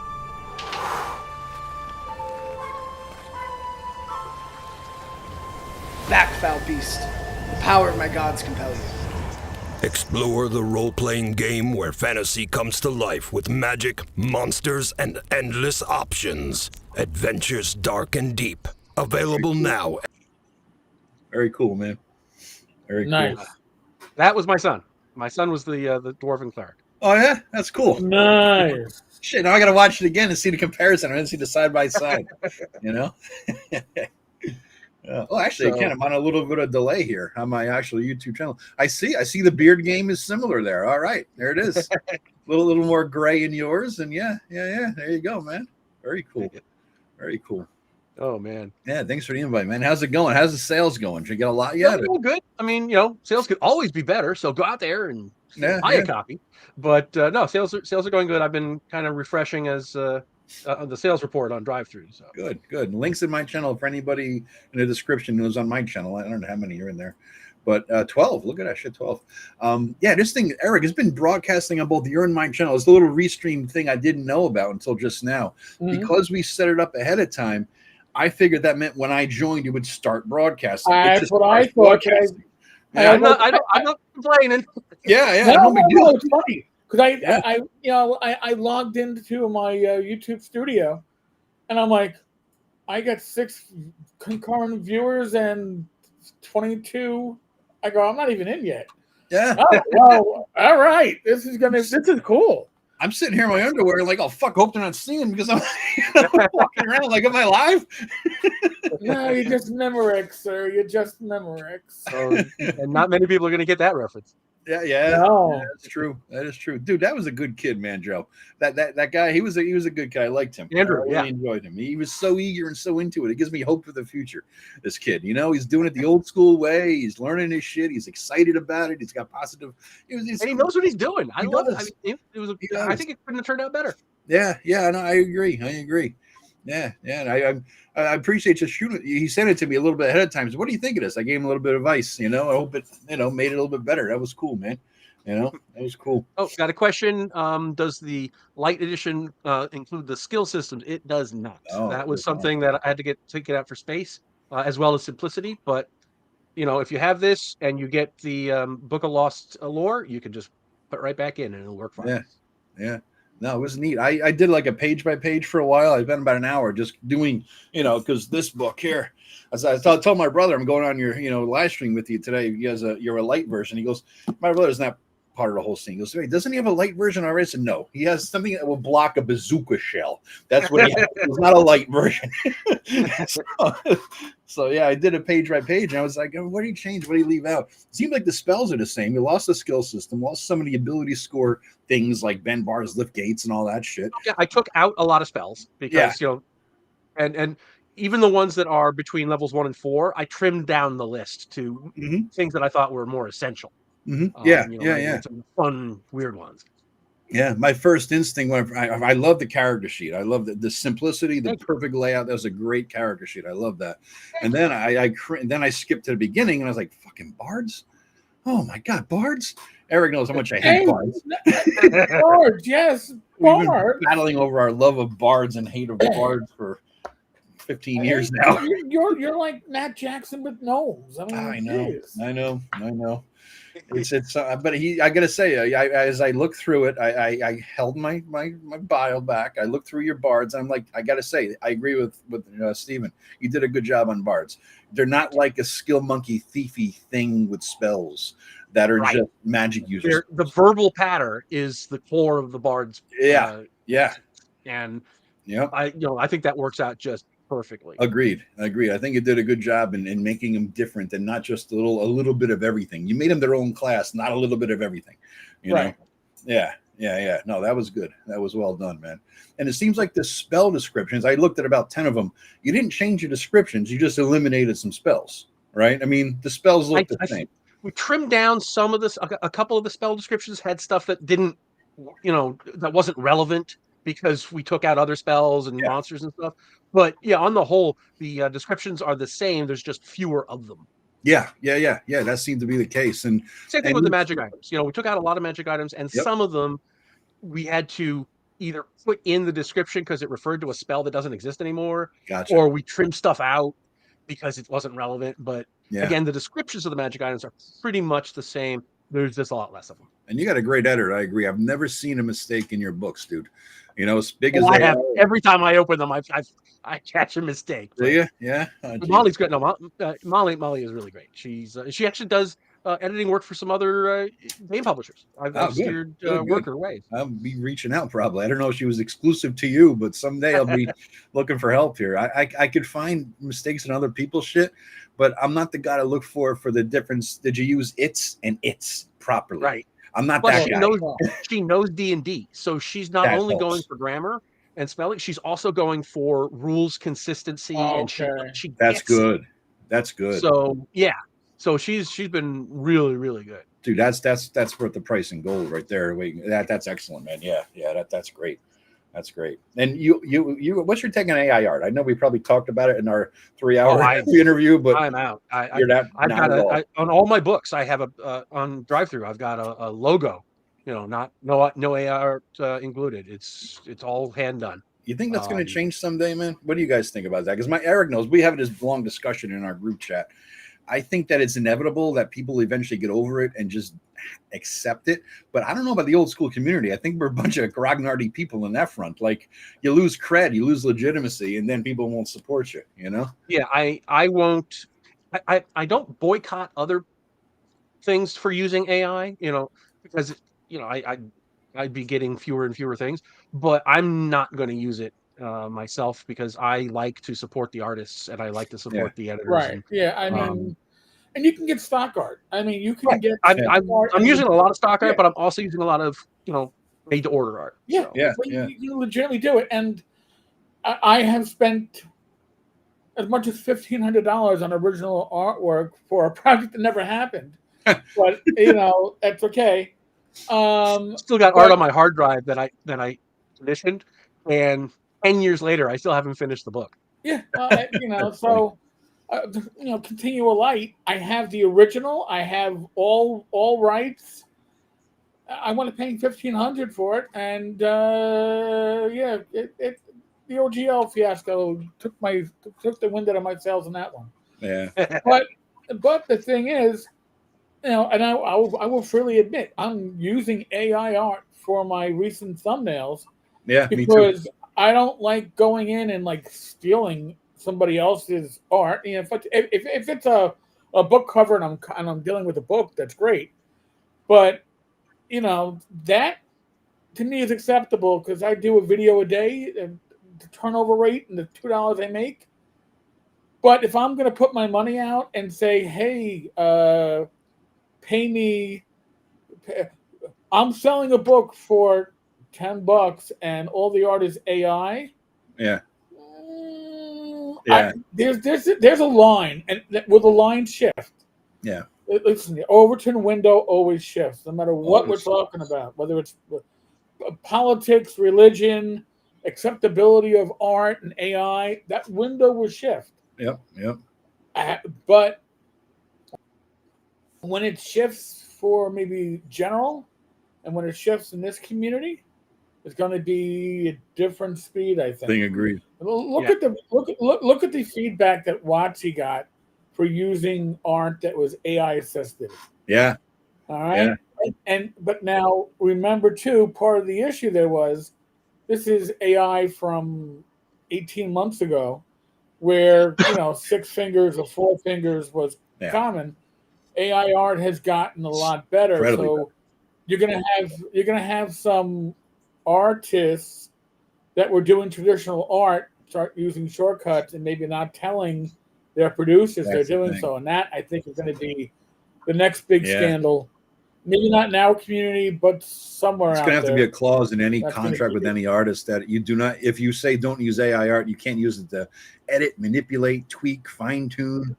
J: Back, foul beast. The power of my gods compel you.
E: Explore the role-playing game where fantasy comes to life with magic, monsters, and endless options. Adventures dark and deep. Available now.
I: Very cool, man. Very
G: nice.
I: Cool.
A: That was my son. My son was the dwarven cleric.
I: Oh yeah, that's cool.
G: Nice.
I: Shit, now I gotta watch it again and see the comparison. I didn't see the side by side. Well, actually, again, I'm on a little bit of delay here on my actual YouTube channel. I see the beard game is similar there. All right, there it is. a little more gray in yours, and yeah. There you go, man. Very cool. Very cool.
A: Oh man.
I: Yeah, thanks for the invite, man. How's it going? How's the sales going? Did you get a lot yet?
A: Good. I mean, sales could always be better. So go out there and buy a copy. But no, sales are going good. I've been kind of refreshing as the sales report on drive-thru. So
I: good. Links in my channel for anybody in the description who's on my channel. I don't know how many are in there, but 12. Look at that shit, 12. This thing, Eric, has been broadcasting on both your and my channel. It's a little restream thing I didn't know about until just now. Because we set it up ahead of time. I figured that meant when I joined, you would start broadcasting.
G: That's what I thought.
A: I'm not complaining.
I: Yeah.
G: No, it's funny because I logged into my YouTube studio, and I'm like, I got 6 concurrent viewers and 22. I go, I'm not even in yet.
I: Yeah.
G: Oh, well, all right. This is cool.
I: I'm sitting here in my underwear, like, oh fuck, hope they're not seeing because I'm walking around like, am I live?
G: No, you're just Memorex, sir. You're just Memorex.
A: And not many people are going to get that reference.
I: Yeah.
G: No.
I: That's true. That is true, dude. That was a good kid, man, Joe. That guy, he was a good guy. I liked him.
A: Andrew,
I: I really enjoyed him. He was so eager and so into it. It gives me hope for the future. This kid, he's doing it the old school way. He's learning his shit. He's excited about it. He's got positive.
A: And he knows what he's doing. I love it. I mean, I think it couldn't have turned out better.
I: Yeah. No, I agree. Yeah. And I appreciate you shooting. He sent it to me a little bit ahead of time. So what do you think of this? I gave him a little bit of advice. I hope it, made it a little bit better. That was cool, man. That was cool.
A: Oh, got a question. Does the Lite edition include the skill systems? It does not. That was something that I had to take it out for space, as well as simplicity. But if you have this and you get the Book of Lost lore, you can just put right back in and it'll work fine.
I: Yeah. No, it was neat. I did like a page by page for a while. I spent about an hour just doing, because this book here, as I told my brother, I'm going on your, live stream with you today. You're a Lite version. He goes, my brother doesn't have part of the whole scene. He goes, "Wait, doesn't he have a light version already?" I said, "No, he has something that will block a bazooka shell. That's what he has. It's not a light version." so yeah, I did a page by page, and I was like, "Oh, what did he change? What did he leave out?" It seems like the spells are the same. You lost the skill system, lost some of the ability score things like bend bars, lift gates, and all that shit.
A: Yeah, I took out a lot of spells
I: Yeah.
A: because and even the ones that are between levels 1 and 4, I trimmed down the list to things that I thought were more essential.
I: Yeah,
A: rather than some fun, weird ones.
I: Yeah, my first instinct when I love the character sheet. I love the simplicity, the perfect layout. That was a great character sheet. I love that. And then I skipped to the beginning and I was like, "Fucking bards! Oh my god, bards!" Eric knows how much I hate bards.
G: Bards, yes,
I: We've been
G: bards.
I: battling over our love of bards and hate of bards for 15 years now.
G: You're like Matt Jackson with gnomes.
I: I know. It's but I gotta say, as I look through it, I held my bile back. I looked through your bards. I'm like, I gotta say, I agree with Steven. You did a good job on bards. They're not like a skill monkey thiefy thing with spells that are just magic users.
A: The verbal patter is the core of the bard's.
I: Yeah.
A: And
I: Yep.
A: I think that works out just perfectly.
I: Agreed. I think you did a good job in making them different and not just a little bit of everything. You made them their own class, not a little bit of everything. You know? Yeah. No, that was good. That was well done, man. And it seems like the spell descriptions, I looked at about 10 of them. You didn't change your descriptions. You just eliminated some spells, right? I mean, the spells look the same.
A: We trimmed down some of this. A couple of the spell descriptions had stuff that didn't, that wasn't relevant because we took out other spells and monsters and stuff. But yeah, on the whole, the descriptions are the same. There's just fewer of them.
I: Yeah. That seemed to be the case. And
A: same thing with the magic items. We took out a lot of magic items, and some of them we had to either put in the description because it referred to a spell that doesn't exist anymore, or we trimmed stuff out because it wasn't relevant. But again, the descriptions of the magic items are pretty much the same. There's just a lot less of them.
I: And you got a great editor. I agree. I've never seen a mistake in your books, dude. As big as
A: I have. Every time I open them, I catch a mistake.
I: Do you? Yeah.
A: Molly's good. No, Molly is really great. She actually does editing work for some other game publishers. I've steered work her way.
I: I'll be reaching out probably. I don't know if she was exclusive to you, but someday I'll be looking for help here. I could find mistakes in other people's shit, but I'm not the guy to look for the difference. Did you use its and its properly?
A: Right.
I: I'm not that guy.
A: She knows D&D, so she's not only going for grammar and spelling, she's also going for rules consistency, and she
I: That's good. That's good.
A: So yeah, so she's been really, really good,
I: dude. That's worth the price in gold right there. Wait, that's excellent, man. Yeah, that's great. That's great. And you what's your take on AI art? I know we probably talked about it in our 3-hour interview, but
A: I'm out. On all my books, I have on drive-through. I've got a logo. No AI art included. It's all hand done.
I: You think that's going to change someday, man? What do you guys think about that? Because Eric knows we have this long discussion in our group chat. I think that it's inevitable that people eventually get over it and just accept it. But I don't know about the old school community. I think we're a bunch of grognardy people in that front. Like, you lose cred, you lose legitimacy, and then people won't support you,
A: Yeah, I won't. I don't boycott other things for using AI, because, I'd be getting fewer and fewer things. But I'm not going to use it myself because I like to support the artists and I like to support the editors.
G: Right. I mean, and you can get stock art. I mean, you can get.
A: I'm using a lot of stock art, but I'm also using a lot of made to order art.
G: Yeah. You legitimately do it, and I have spent as much as $1,500 on original artwork for a project that never happened. But that's okay.
A: Still got art on my hard drive that I commissioned, and 10 years later, I still haven't finished the book.
G: Yeah, so continue a Lite. I have the original. I have all rights. I want to pay $1,500 for it, and the OGL fiasco took the wind out of my sails on that one.
I: Yeah,
G: but the thing is, and I will freely admit I'm using AI art for my recent thumbnails.
I: Yeah,
G: because
I: me too.
G: I don't like going in and like stealing somebody else's art. If it's a book cover and I'm dealing with a book, that's great. But that to me is acceptable because I do a video a day, and the turnover rate and the $2 I make. But if I'm going to put my money out and say, hey, pay me, I'm selling a book for $10 and all the art is AI.
I: Yeah. Yeah.
G: There's a line, and will the line shift?
I: Yeah.
G: Listen, the Overton window always shifts, no matter what
I: Always.
G: we're talking about, whether it's politics, religion, acceptability of art, and AI. That window will shift.
I: Yep.
G: But when it shifts for maybe general, and when it shifts in this community, it's going to be a different speed. I think.
I: Agreed.
G: Look at the feedback that Watsy got for using art that was AI assisted.
I: Yeah.
G: All right. Yeah. But now remember too, part of the issue there was this is AI from 18 months ago, where 6 fingers or 4 fingers was common. AI art has gotten a lot better.
I: Incredibly
G: so you're gonna have some artists that were doing traditional art start using shortcuts and maybe not telling their producers they're doing so. And that, I think, is going to be the next big scandal. Maybe not in our community, but somewhere
I: it's
G: out
I: going to have
G: there.
I: to be a clause in any contract with any artist that you do not, if you say don't use AI art, you can't use it to edit, manipulate, tweak, fine tune.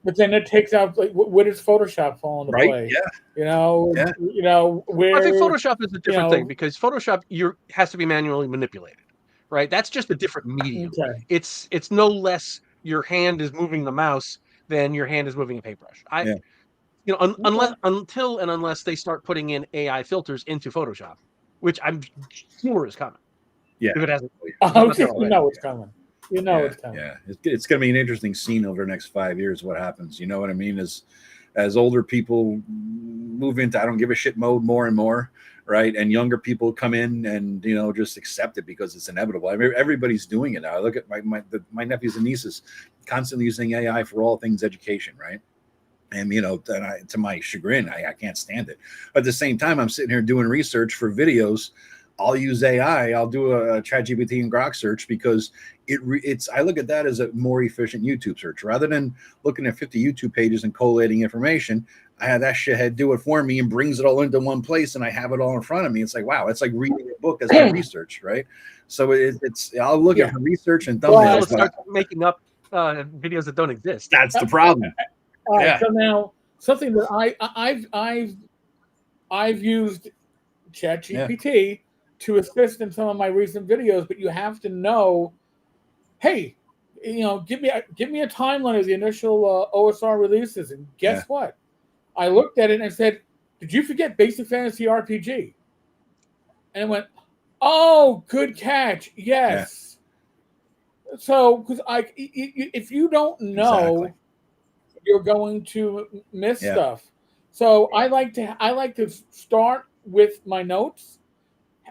G: But then it takes out, like, where does Photoshop fall into play?
I: Yeah.
G: Where
A: I think Photoshop is a different thing because Photoshop has to be manually manipulated, right? That's just a different medium.
G: Okay.
A: It's no less your hand is moving the mouse than your hand is moving a paintbrush. Unless they start putting in AI filters into Photoshop, which I'm sure is coming.
I: Yeah.
A: If it hasn't.
G: It's coming. It's coming.
I: Yeah. It's going to be an interesting scene over the next 5 years. What happens? You know what I mean? As older people move into I don't give a shit mode more and more, right? And younger people come in and just accept it because it's inevitable. I mean, everybody's doing it now. I look at my nephews and nieces constantly using AI for all things education, right? And to my chagrin, I can't stand it. But at the same time, I'm sitting here doing research for videos. I'll use AI. I'll do a ChatGPT and Grok search because it's. I look at that as a more efficient YouTube search rather than looking at 50 YouTube pages and collating information. I have that shithead do it for me and brings it all into one place, and I have it all in front of me. It's like, wow, it's like reading a book as my research, right? So it's. I'll look at research and thumbnails.
A: Start making up videos that don't exist.
I: That's the problem.
G: All right, so now something that I've used ChatGPT to assist in some of my recent videos, but you have to know, hey, give me a timeline of the initial OSR releases, and guess what? I looked at it and said, "Did you forget Basic Fantasy RPG?" And it went, "Oh, good catch, yes." Yeah. So, because if you don't know, you're going to miss stuff. So I like to start with my notes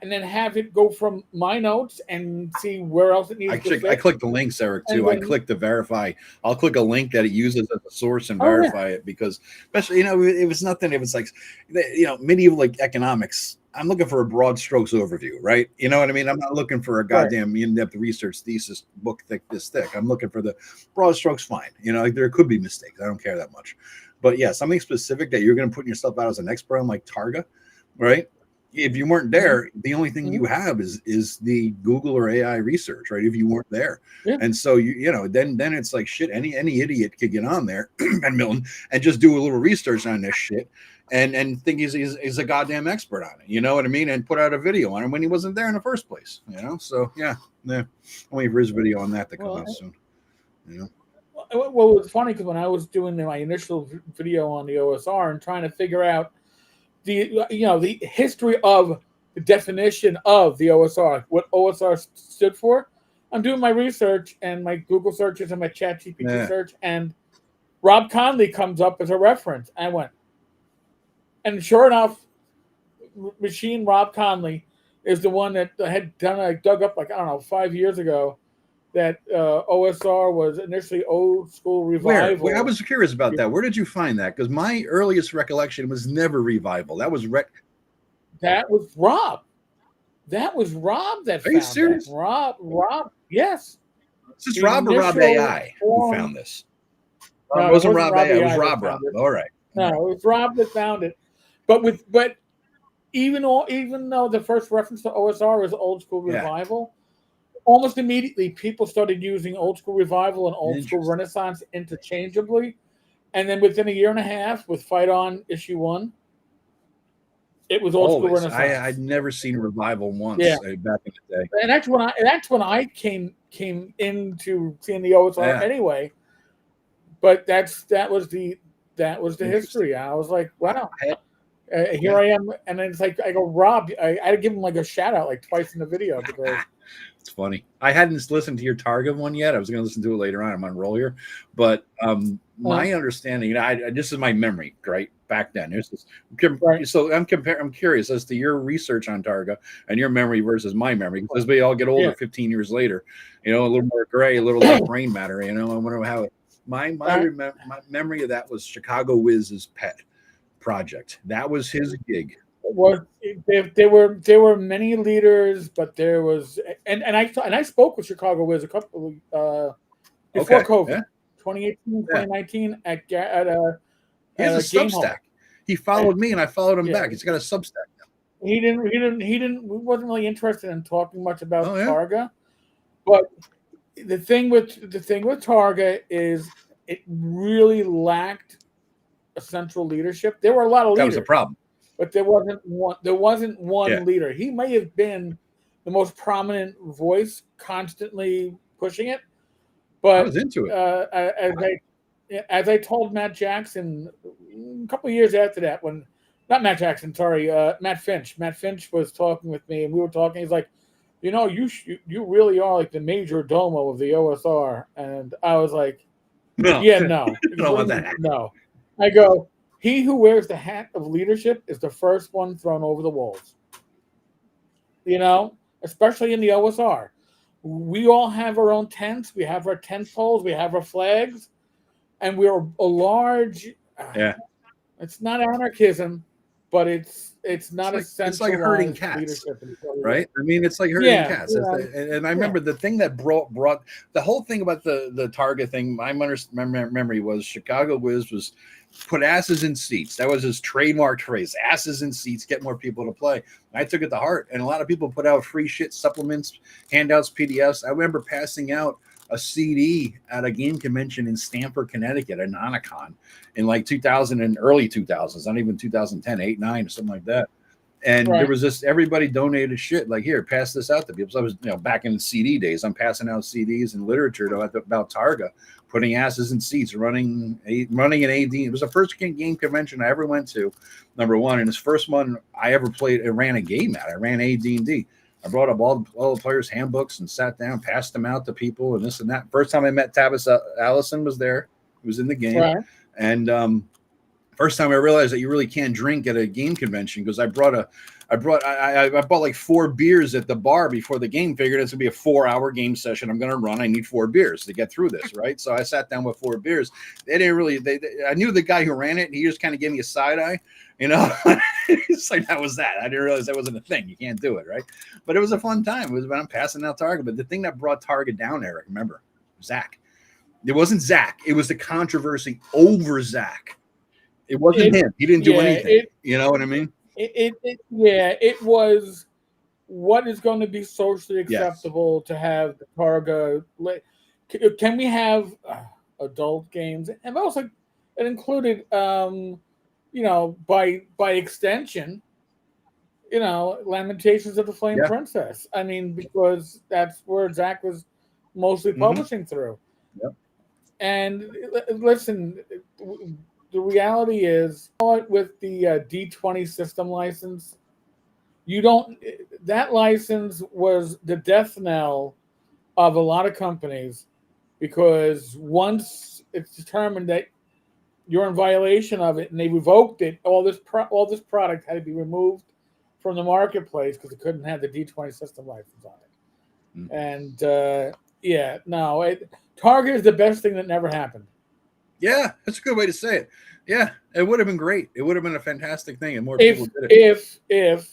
G: and then have it go from my notes and see where else it needs to fit.
I: I click the links, Eric, too. I click to verify. I'll click a link that it uses as a source and verify it because, especially, if it's nothing, if it's like, medieval like economics, I'm looking for a broad strokes overview, right? You know what I mean? I'm not looking for a goddamn in-depth research thesis book this thick. I'm looking for the broad strokes. Fine. There could be mistakes. I don't care that much. But yeah, something specific that you're going to put yourself out as an expert on, like Targa, right? If you weren't there, the only thing you have is the Google or AI research, right? If you weren't there. Yeah. And so then it's like shit, any idiot could get on there and Milton and just do a little research on this shit and think he's a goddamn expert on it. You know what I mean? And put out a video on him when he wasn't there in the first place. So yeah. I'm waiting for his video on that to come out soon.
G: Well, it's funny because when I was doing my initial video on the OSR and trying to figure out the history of the definition of the OSR, what OSR stood for, I'm doing my research and my Google searches and my ChatGPT search, and Rob Conley comes up as a reference. I went, and sure enough, Machine Rob Conley is the one that had done. I dug up 5 years ago that OSR was initially old school revival.
I: Where? I was curious about that. Where did you find that? Because my earliest recollection was never revival. That was
G: That was Rob. That was Rob that
I: Are you
G: found
I: serious?
G: that. Rob, yes.
I: Is this
G: The
I: Rob or Rob
G: initial
I: AI who
G: form-
I: found this?
G: No,
I: It
G: it
I: wasn't
G: wasn't
I: Rob AI. It was
G: AI that
I: Rob.
G: found it.
I: All right.
G: No, it was Rob that found it. But even though the first reference to OSR is old school
I: Yeah.
G: revival, almost immediately people started using old school revival and old school
I: Interesting.
G: renaissance interchangeably. And then within a year and a half with Fight On issue 1, it was old school
I: Always.
G: renaissance.
I: I'd never seen Revival once
G: Yeah.
I: back in the day.
G: And that's when I came into seeing the OSR
I: Yeah.
G: anyway. But that was the
I: Interesting.
G: history. I was like, wow.
I: I-
G: Here I am, and then it's like I go, Rob. I had to give him like a shout out like twice in the video because
I: It's funny. I hadn't listened to your Targa one yet. I was going to listen to it later on. I'm on roll here, but my understanding, this is my memory, right? Back then, so I'm curious as to your research on Targa and your memory versus my memory, because we all get older 15 years later, a little more gray, a little less brain matter. I wonder how my memory of that was Chicago Wiz's pet project. That was his gig.
G: There were many leaders, but there was and I spoke with Chicago Wiz a couple before COVID, 2018, 2019 at
I: he has a
G: Game
I: Substack.
G: Hall.
I: He followed me, and I followed him back. He's got a Substack now.
G: He wasn't really interested in talking much about Targa, but the thing with Targa is it really lacked a central leadership. There were a lot of leaders.
I: That was the problem.
G: But there wasn't one leader. He may have been the most prominent voice, constantly pushing it. But
I: I was into it.
G: As I told Matt Jackson a couple of years after that, Matt Finch. Matt Finch was talking with me, and we were talking. He's like, you really are like the major domo of the OSR, and I was like,
I: no,
G: yeah, no,
I: I don't want that.
G: No, I go. He who wears the hat of leadership is the first one thrown over the walls. Especially in the OSR. We all have our own tents. We have our tent poles. We have our flags. And we're a large... It's not anarchism, but it's not a centralized
I: it's like herding cats, right? I mean, it's like herding cats. And I remember the thing that brought the whole thing about the Targa thing. My memory was Chicago Wiz was put asses in seats. That was his trademark phrase: asses in seats, get more people to play. I took it to heart, and a lot of people put out free shit, supplements, handouts, PDFs. I remember passing out a CD at a game convention in Stamford, Connecticut, at Nonicon in like 2000 and early 2000s, not even 2010, 8, 9, or something like that. And there was just everybody donated shit. Like, here, pass this out to people. So I was, back in the CD days, I'm passing out CDs and literature about Targa, putting asses in seats, running an AD. It was the first game convention I ever went to, number one. And it's first one I ever played and ran a game at. I ran AD&D. I brought up all the players' handbooks and sat down, passed them out to people and this and that. First time I met Tavis Allison was there. He was in the game.
G: Right.
I: And first time I realized that you really can't drink at a game convention, because I bought like 4 beers at the bar before the game. Figured it's gonna be a 4-hour game session I'm gonna run. I need 4 beers to get through this, right? So I sat down with 4 beers. They didn't really. I knew the guy who ran it, and he just kind of gave me a side eye, It's like that was that. I didn't realize that wasn't a thing. You can't do it, right? But it was a fun time. It was when I'm passing out Targa. But the thing that brought Targa down, Eric, remember, Zach. It wasn't Zach. It was the controversy over Zach. It wasn't him. He didn't do anything. You know what I mean?
G: It was what is going to be socially acceptable to have the Targa. Can we have adult games? And also, it included, by extension, Lamentations of the Flame Princess. I mean, because that's where Zach was mostly publishing through.
I: Yep.
G: And listen, the reality is, with the D20 system license, that license was the death knell of a lot of companies, because once it's determined that you're in violation of it and they revoked it, all this product had to be removed from the marketplace because it couldn't have the D20 system license on it. And Target is the best thing that never happened.
I: Yeah, that's a good way to say it. Yeah, it would have been great. It would have been a fantastic thing, and more people did it.
G: If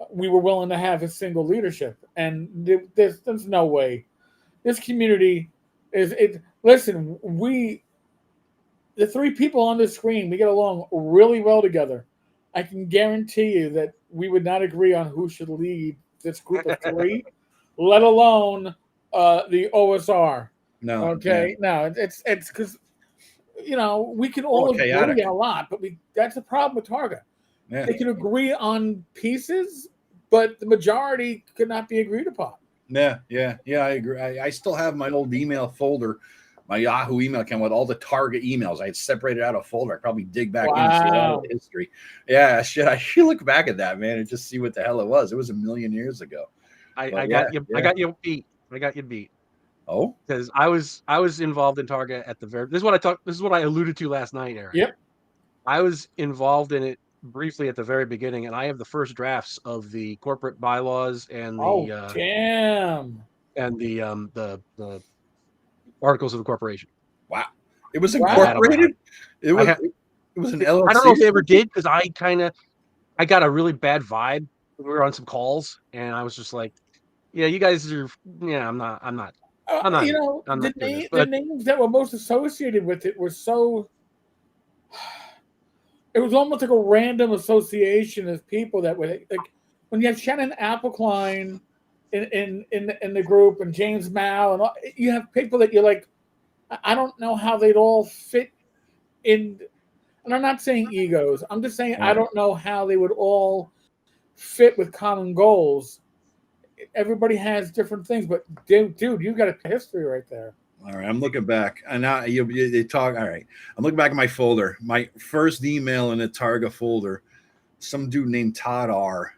G: we were willing to have a single leadership, and there's no way. This community is it. Listen, the three people on the screen, we get along really well together. I can guarantee you that we would not agree on who should lead this group of three, let alone the OSR.
I: No.
G: Okay, no, it's because we can all agree a lot, but that's the problem with Targa.
I: Yeah.
G: They can agree on pieces, but the majority could not be agreed upon.
I: Yeah, I agree. I still have my old email folder, my Yahoo email account with all the Target emails. I had separated out a folder. I probably dig back in and see all the history. Yeah, shit. I should look back at that, man, and just see what the hell it was. It was a million years ago.
A: I got you beat. I got you beat.
I: Oh,
A: because I was involved in Target at the very. This is what I alluded to last night, Eric.
G: Yep.
A: I was involved in it briefly at the very beginning, and I have the first drafts of the corporate bylaws and the
G: damn
A: and the articles of the corporation.
I: Wow, it was incorporated. It was an LLC.
A: I don't know if they ever did, because I got a really bad vibe. We were on some calls, and I was just like, "Yeah, you guys are. Yeah, I'm not.
G: The names that were most associated with it were so. It was almost like a random association of people that were like when you have Shannon Appelkline in the group and James Mao and all, you have people that you're like, I don't know how they'd all fit in. And I'm not saying egos. I'm just saying I don't know how they would all fit with common goals. Everybody has different things, but dude, you've got a history right there.
I: All right, I'm looking back, and now they talk. All right, I'm looking back at my folder. My first email in the Targa folder, some dude named Todd R.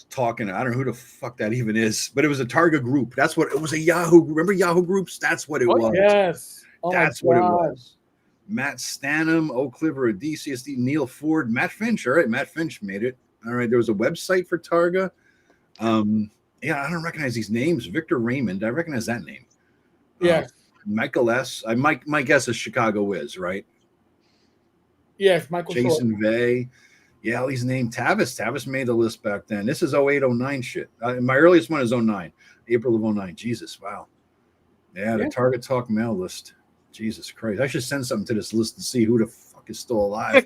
I: talking. I don't know who the fuck that even is, but it was a Targa group. That's what it was. A Yahoo. Remember Yahoo groups? That's what it was.
G: Yes,
I: that's what it was. Matt Stanham, Oak Clipper, DCSD, Neil Ford, Matt Finch. All right, Matt Finch made it. All right, there was a website for Targa. Yeah, I don't recognize these names. Victor Raymond, I recognize that name.
G: Yeah.
I: Michael S. My guess is Chicago Wiz, right?
G: Yes, Michael
I: Jason Vay. Yeah, all these names. Tavis made the list back then. This is 08-09 shit. My earliest one is 09, April of 09. Jesus, wow. Yeah, the Target Talk mail list. Jesus Christ. I should send something to this list to see who the fuck is still alive.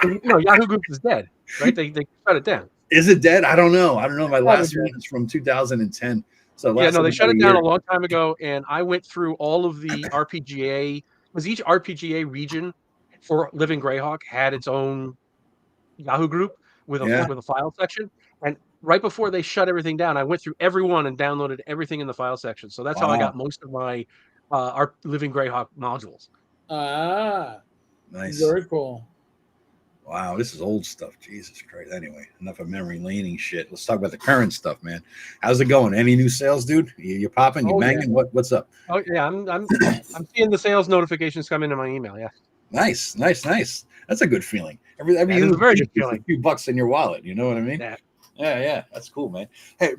A: Yahoo Group is dead, right? They shut it down.
I: Is it dead? I don't know. My last one is from 2010. So
A: they shut it down a long time ago, and I went through all of the RPGA, because each RPGA region for Living Greyhawk had its own Yahoo group with a file section. And right before they shut everything down, I went through everyone and downloaded everything in the file section. So that's how I got most of my our Living Greyhawk modules.
I: Nice.
G: Very cool.
I: Wow, this is old stuff. Jesus Christ. Anyway, enough of memory laning shit. Let's talk about the current stuff, man. How's it going? Any new sales, dude? You popping? You banging? Yeah. What's up?
A: Oh yeah, I'm seeing the sales notifications come into my email. Yeah.
I: Nice. That's a good feeling. Every
A: a very good feeling.
I: A few bucks in your wallet. You know what I mean?
A: Yeah.
I: That's cool, man. Hey,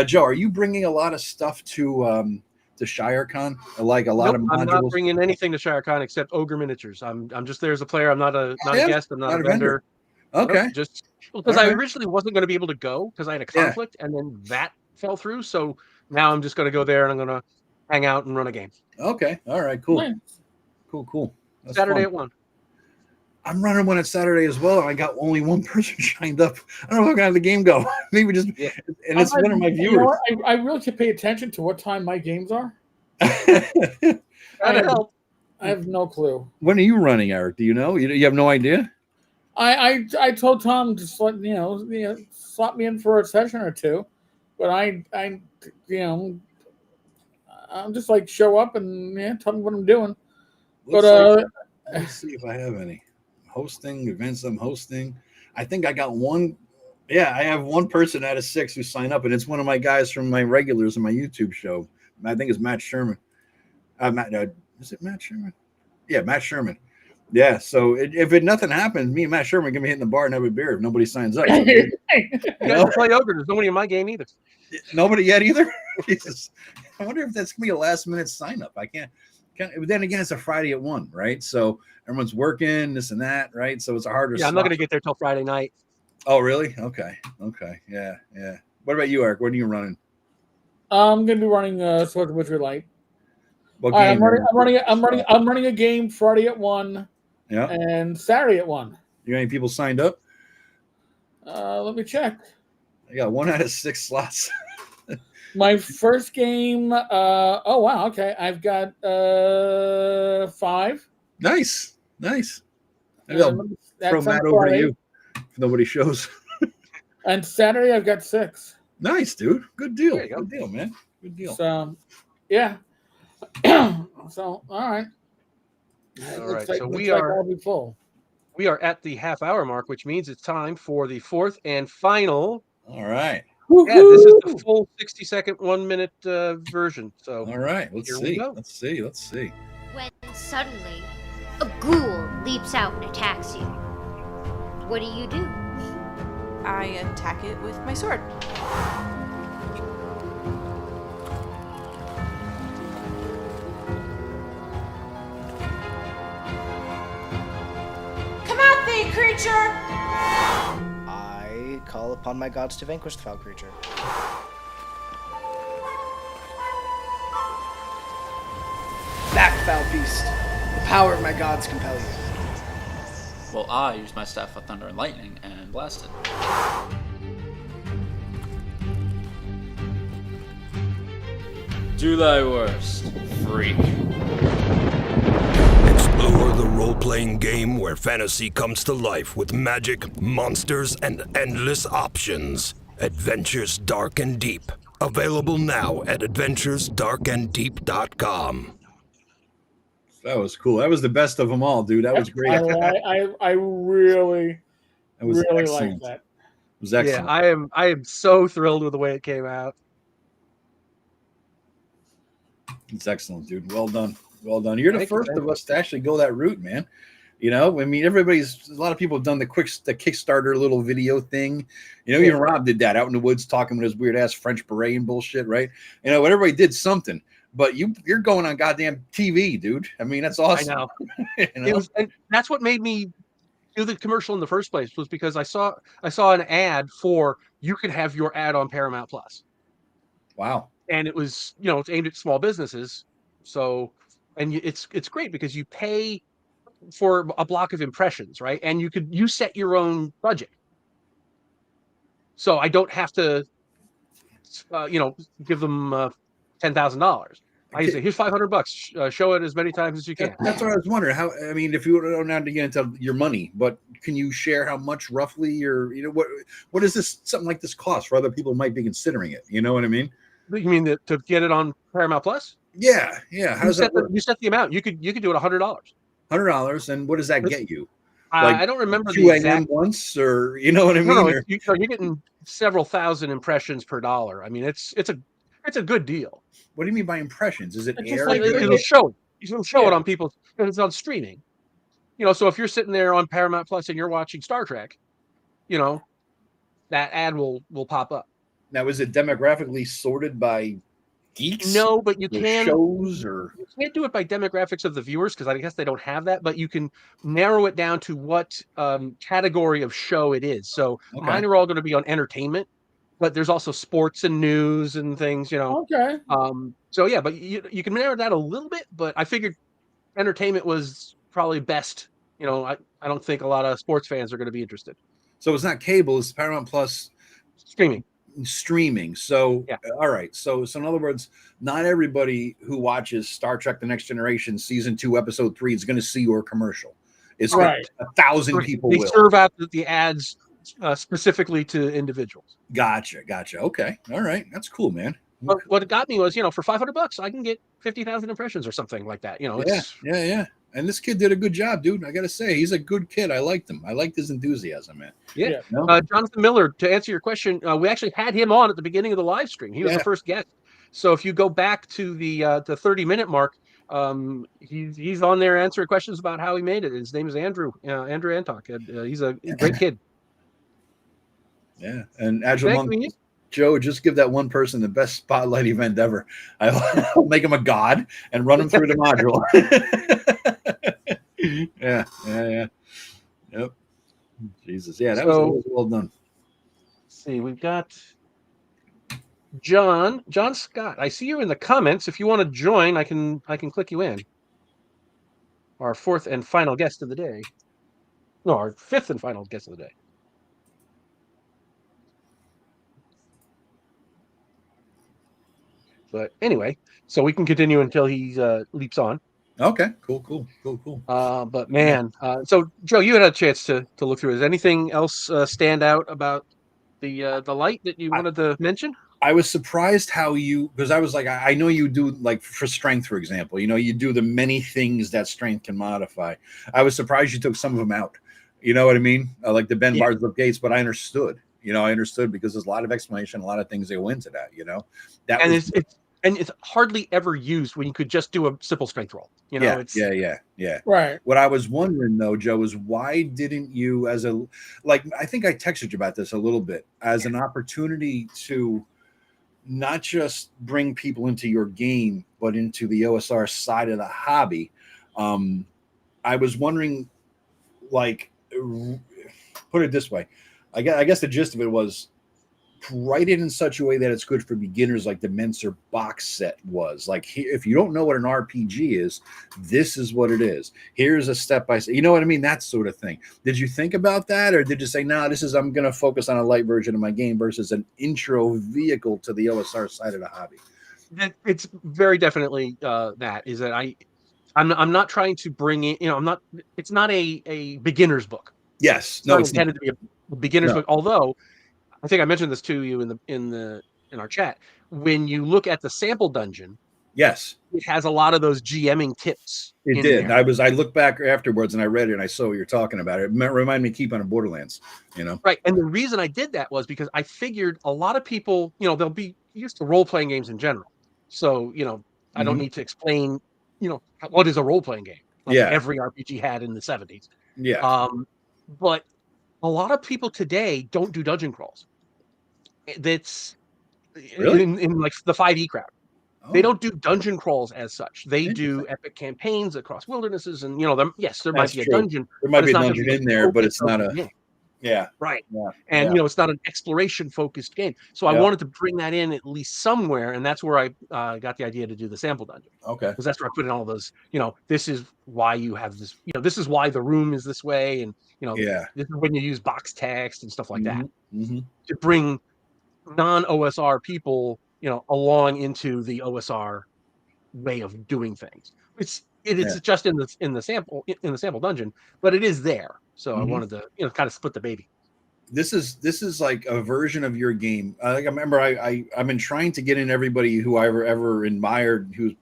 I: Joe, are you bringing a lot of stuff to ShireCon? Like a lot of modules?
A: I'm not bringing anything to ShireCon except Ogre Miniatures. I'm just there as a player. I'm not a guest. I'm not a vendor.
I: Okay.
A: Just because I originally wasn't going to be able to go because I had a conflict, and then that fell through. So now I'm just going to go there and I'm going to hang out and run a game.
I: Okay. All right. Cool. Nice. Cool. That's
A: Saturday
I: fun.
A: at 1.
I: I'm running one at Saturday as well. I got only one person signed up. I don't know how the game go. Maybe just and it's one of my viewers.
G: I really should pay attention to what time my games are.
A: I
G: have no clue.
I: When are you running, Eric? Do you know? You have no idea?
G: I told Tom to slot me in for a session or two, but I'm just like show up and tell me what I'm doing.
I: Let's see if I have any hosting events. I'm hosting. I think I got one. Yeah, I have one person out of 6 who signed up, and it's one of my guys from my regulars in my YouTube show. I think it's Matt Sherman. Is it Matt Sherman? Yeah, Matt Sherman. Yeah, so if nothing happens, me and Matt Sherman are going to be hitting the bar and have a beer if nobody signs up.
A: You guys play Ogre. There's nobody in my game either.
I: Nobody yet either? Jesus. I wonder if that's going to be a last-minute sign-up. I can't. But then again, it's a Friday at 1, right? So everyone's working, this and that, right? So it's a harder.
A: Yeah, I'm not going to get there till Friday night.
I: Oh, really? Okay. Yeah. What about you, Eric? What are you running?
G: I'm gonna be running Swords of Witcher Lite.
I: What
G: All right,
I: game?
G: I'm running a game Friday at 1
I: Yeah.
G: and Saturday at 1.
I: You got any people signed up?
G: Let me check.
I: I got 1 out of 6 slots.
G: My first game. Oh wow. Okay, I've got 5.
I: Nice. Maybe
G: And
I: I'll throw
G: that's on
I: Matt over to
G: Friday.
I: you if nobody shows.
G: And Saturday I've got 6.
I: Nice, dude. Good deal.
A: There you go.
I: Good deal, man. Good deal.
G: So, yeah. So, all right.
A: All right. So
G: looks like I'll be full.
A: we are at the half-hour mark, which means it's time for the fourth and final.
I: All right.
A: Yeah, this is the full 60-second, 1-minute version. So
I: All right. Let's
A: here we
I: see.
A: go.
I: Let's see.
C: When suddenly, a ghoul leaps out and attacks you. What do you do?
D: I attack it with my sword. Come out, thee creature!
J: I call upon my gods to vanquish the foul creature. Back, foul beast. The power of my gods compel you.
H: Well, I used my staff of thunder and lightning and blasted. Do thy worst, freak.
E: Explore the role-playing game where fantasy comes to life with magic, monsters, and endless options. Adventures Dark and Deep. Available now at adventuresdarkanddeep.com.
I: That was cool. That was the best of them all, dude. That was great.
G: I really
I: That was
G: really
I: excellent.
G: like that.
I: It was excellent.
A: Yeah, I am so thrilled with the way it came out.
I: It's excellent, dude. Well done. You're the
A: Thank you,
I: first
A: thank
I: of us to actually go that route, man. You know, I mean, a lot of people have done the Kickstarter little video thing. You know, even Rob did that out in the woods talking with his weird ass French beret and bullshit, right? You know, everybody did something, but you're going on goddamn TV, dude. I mean, that's awesome.
A: I know.
I: You know?
A: It was, and that's what made me do the commercial in the first place, was because I saw an ad for you could have your ad on Paramount Plus.
I: Wow.
A: And it was, it's aimed at small businesses. So, and it's great because you pay for a block of impressions, right? And you set your own budget. So I don't have to, give them $10,000. I say, here's $500. Show it as many times as you can.
I: That's what I was wondering. How? I mean, if you don't have to get into your money, but can you share how much roughly, or what does something like this cost for other people who might be considering it? You know what I mean?
A: You mean to get it on Paramount Plus?
I: Yeah. How does that work?
A: You set the amount. You could do it $100.
I: $100, and what does that get you?
A: I don't remember
I: 2
A: the
I: a.m.
A: exact
I: once, or you know what I mean?
A: No, you're getting several thousand impressions per dollar. I mean, it's a good deal.
I: What do you mean by impressions? Is it air?
A: It'll show it. It'll show it on people's, because it's on streaming. So if you're sitting there on Paramount Plus and you're watching Star Trek, that ad will pop up.
I: Now, is it demographically sorted by geeks?
A: No, but you can
I: shows, or
A: you can't do it by demographics of the viewers, because I guess they don't have that. But you can narrow it down to what category of show it is. So mine are all going to be on entertainment, but there's also sports and news and things.
G: Okay.
A: So yeah, but you can narrow that a little bit. But I figured entertainment was probably best. I don't think a lot of sports fans are going to be interested.
I: So it's not cable; it's Paramount Plus streaming. So all right. So in other words, not everybody who watches Star Trek: The Next Generation season 2, episode 3 is going to see your commercial. It's right. 1,000 people.
A: They serve out the ads specifically to individuals.
I: Gotcha. Okay. All right. That's cool, man.
A: But what got me was, for $500, I can get 50,000 impressions or something like that.
I: Yeah. And this kid did a good job, dude. I got to say, he's a good kid. I liked him. I liked his enthusiasm, man.
A: Yeah. Jonathan Miller, to answer your question, we actually had him on at the beginning of the live stream. He was the first guest. So if you go back to the 30-minute mark, he's on there answering questions about how he made it. His name is Andrew Antok. He's a great kid.
I: Yeah. And Agile Monk, Joe, just give that one person the best spotlight event ever. I'll make him a god and run him through the module. Yeah. Yep. Jesus, yeah, that
A: So
I: was well done.
A: let's see, we've got John Scott. I see you in the comments. If you want to join, I can click you in. Our fourth and final guest of the day. No, our fifth and final guest of the day. But anyway, so we can continue until he leaps on.
I: Okay, cool.
A: But man, so Joe, you had a chance to look through. Does anything else stand out about the Lite that you wanted to mention?
I: I was surprised how because I was like, I know you do like for strength, for example, you do the many things that strength can modify. I was surprised you took some of them out. You know what I mean? Like the Ben Bars of Gates, but I understood. I understood because there's a lot of explanation, a lot of things that go into that.
A: It's hardly ever used when you could just do a simple strength roll.
I: Yeah.
G: Right.
I: What I was wondering though, Joe, is why didn't you, I think I texted you about this a little bit, as an opportunity to not just bring people into your game, but into the OSR side of the hobby. I was wondering, like, put it this way. I guess the gist of it was write it in such a way that it's good for beginners, like the Menser box set was. Like, if you don't know what an RPG is, this is what it is. Here's a step by step. You know what I mean? That sort of thing. Did you think about that, or did you say, no, I'm going to focus on a light version of my game versus an intro vehicle to the OSR side of the hobby?
A: It's very definitely that. Is that I'm not trying to bring in. It's not a beginner's book.
I: Yes,
A: it's not intended to be a beginner's book. Although I think I mentioned this to you in our chat. When you look at the sample dungeon,
I: yes,
A: it has a lot of those GMing tips.
I: It did. There. I looked back afterwards and I read it and I saw what you're talking about. It reminded me of Keep on a Borderlands,
A: Right. And the reason I did that was because I figured a lot of people, they'll be used to role-playing games in general. So, I don't need to explain, what is a role-playing game. Like every RPG had in the 70s.
I: Yeah.
A: But a lot of people today don't do dungeon crawls. That's
I: really?
A: in like the 5e crowd. They don't do dungeon crawls as such. They do epic campaigns across wildernesses, and there might be a dungeon.
I: There might be a dungeon in there, but it's not a
A: game.
I: Yeah.
A: Right. Yeah. And it's not an exploration focused game. So I wanted to bring that in at least somewhere, and that's where I got the idea to do the sample dungeon.
I: Okay.
A: Because that's where I put in all those. This is why you have this. This is why the room is this way, and this is when you use box text and stuff like that to bring non-OSR people, along into the OSR way of doing things. It's just in the sample dungeon, but it is there. So I wanted to kind of split the baby.
I: This is like a version of your game. I remember I've been trying to get in everybody who I ever admired, who's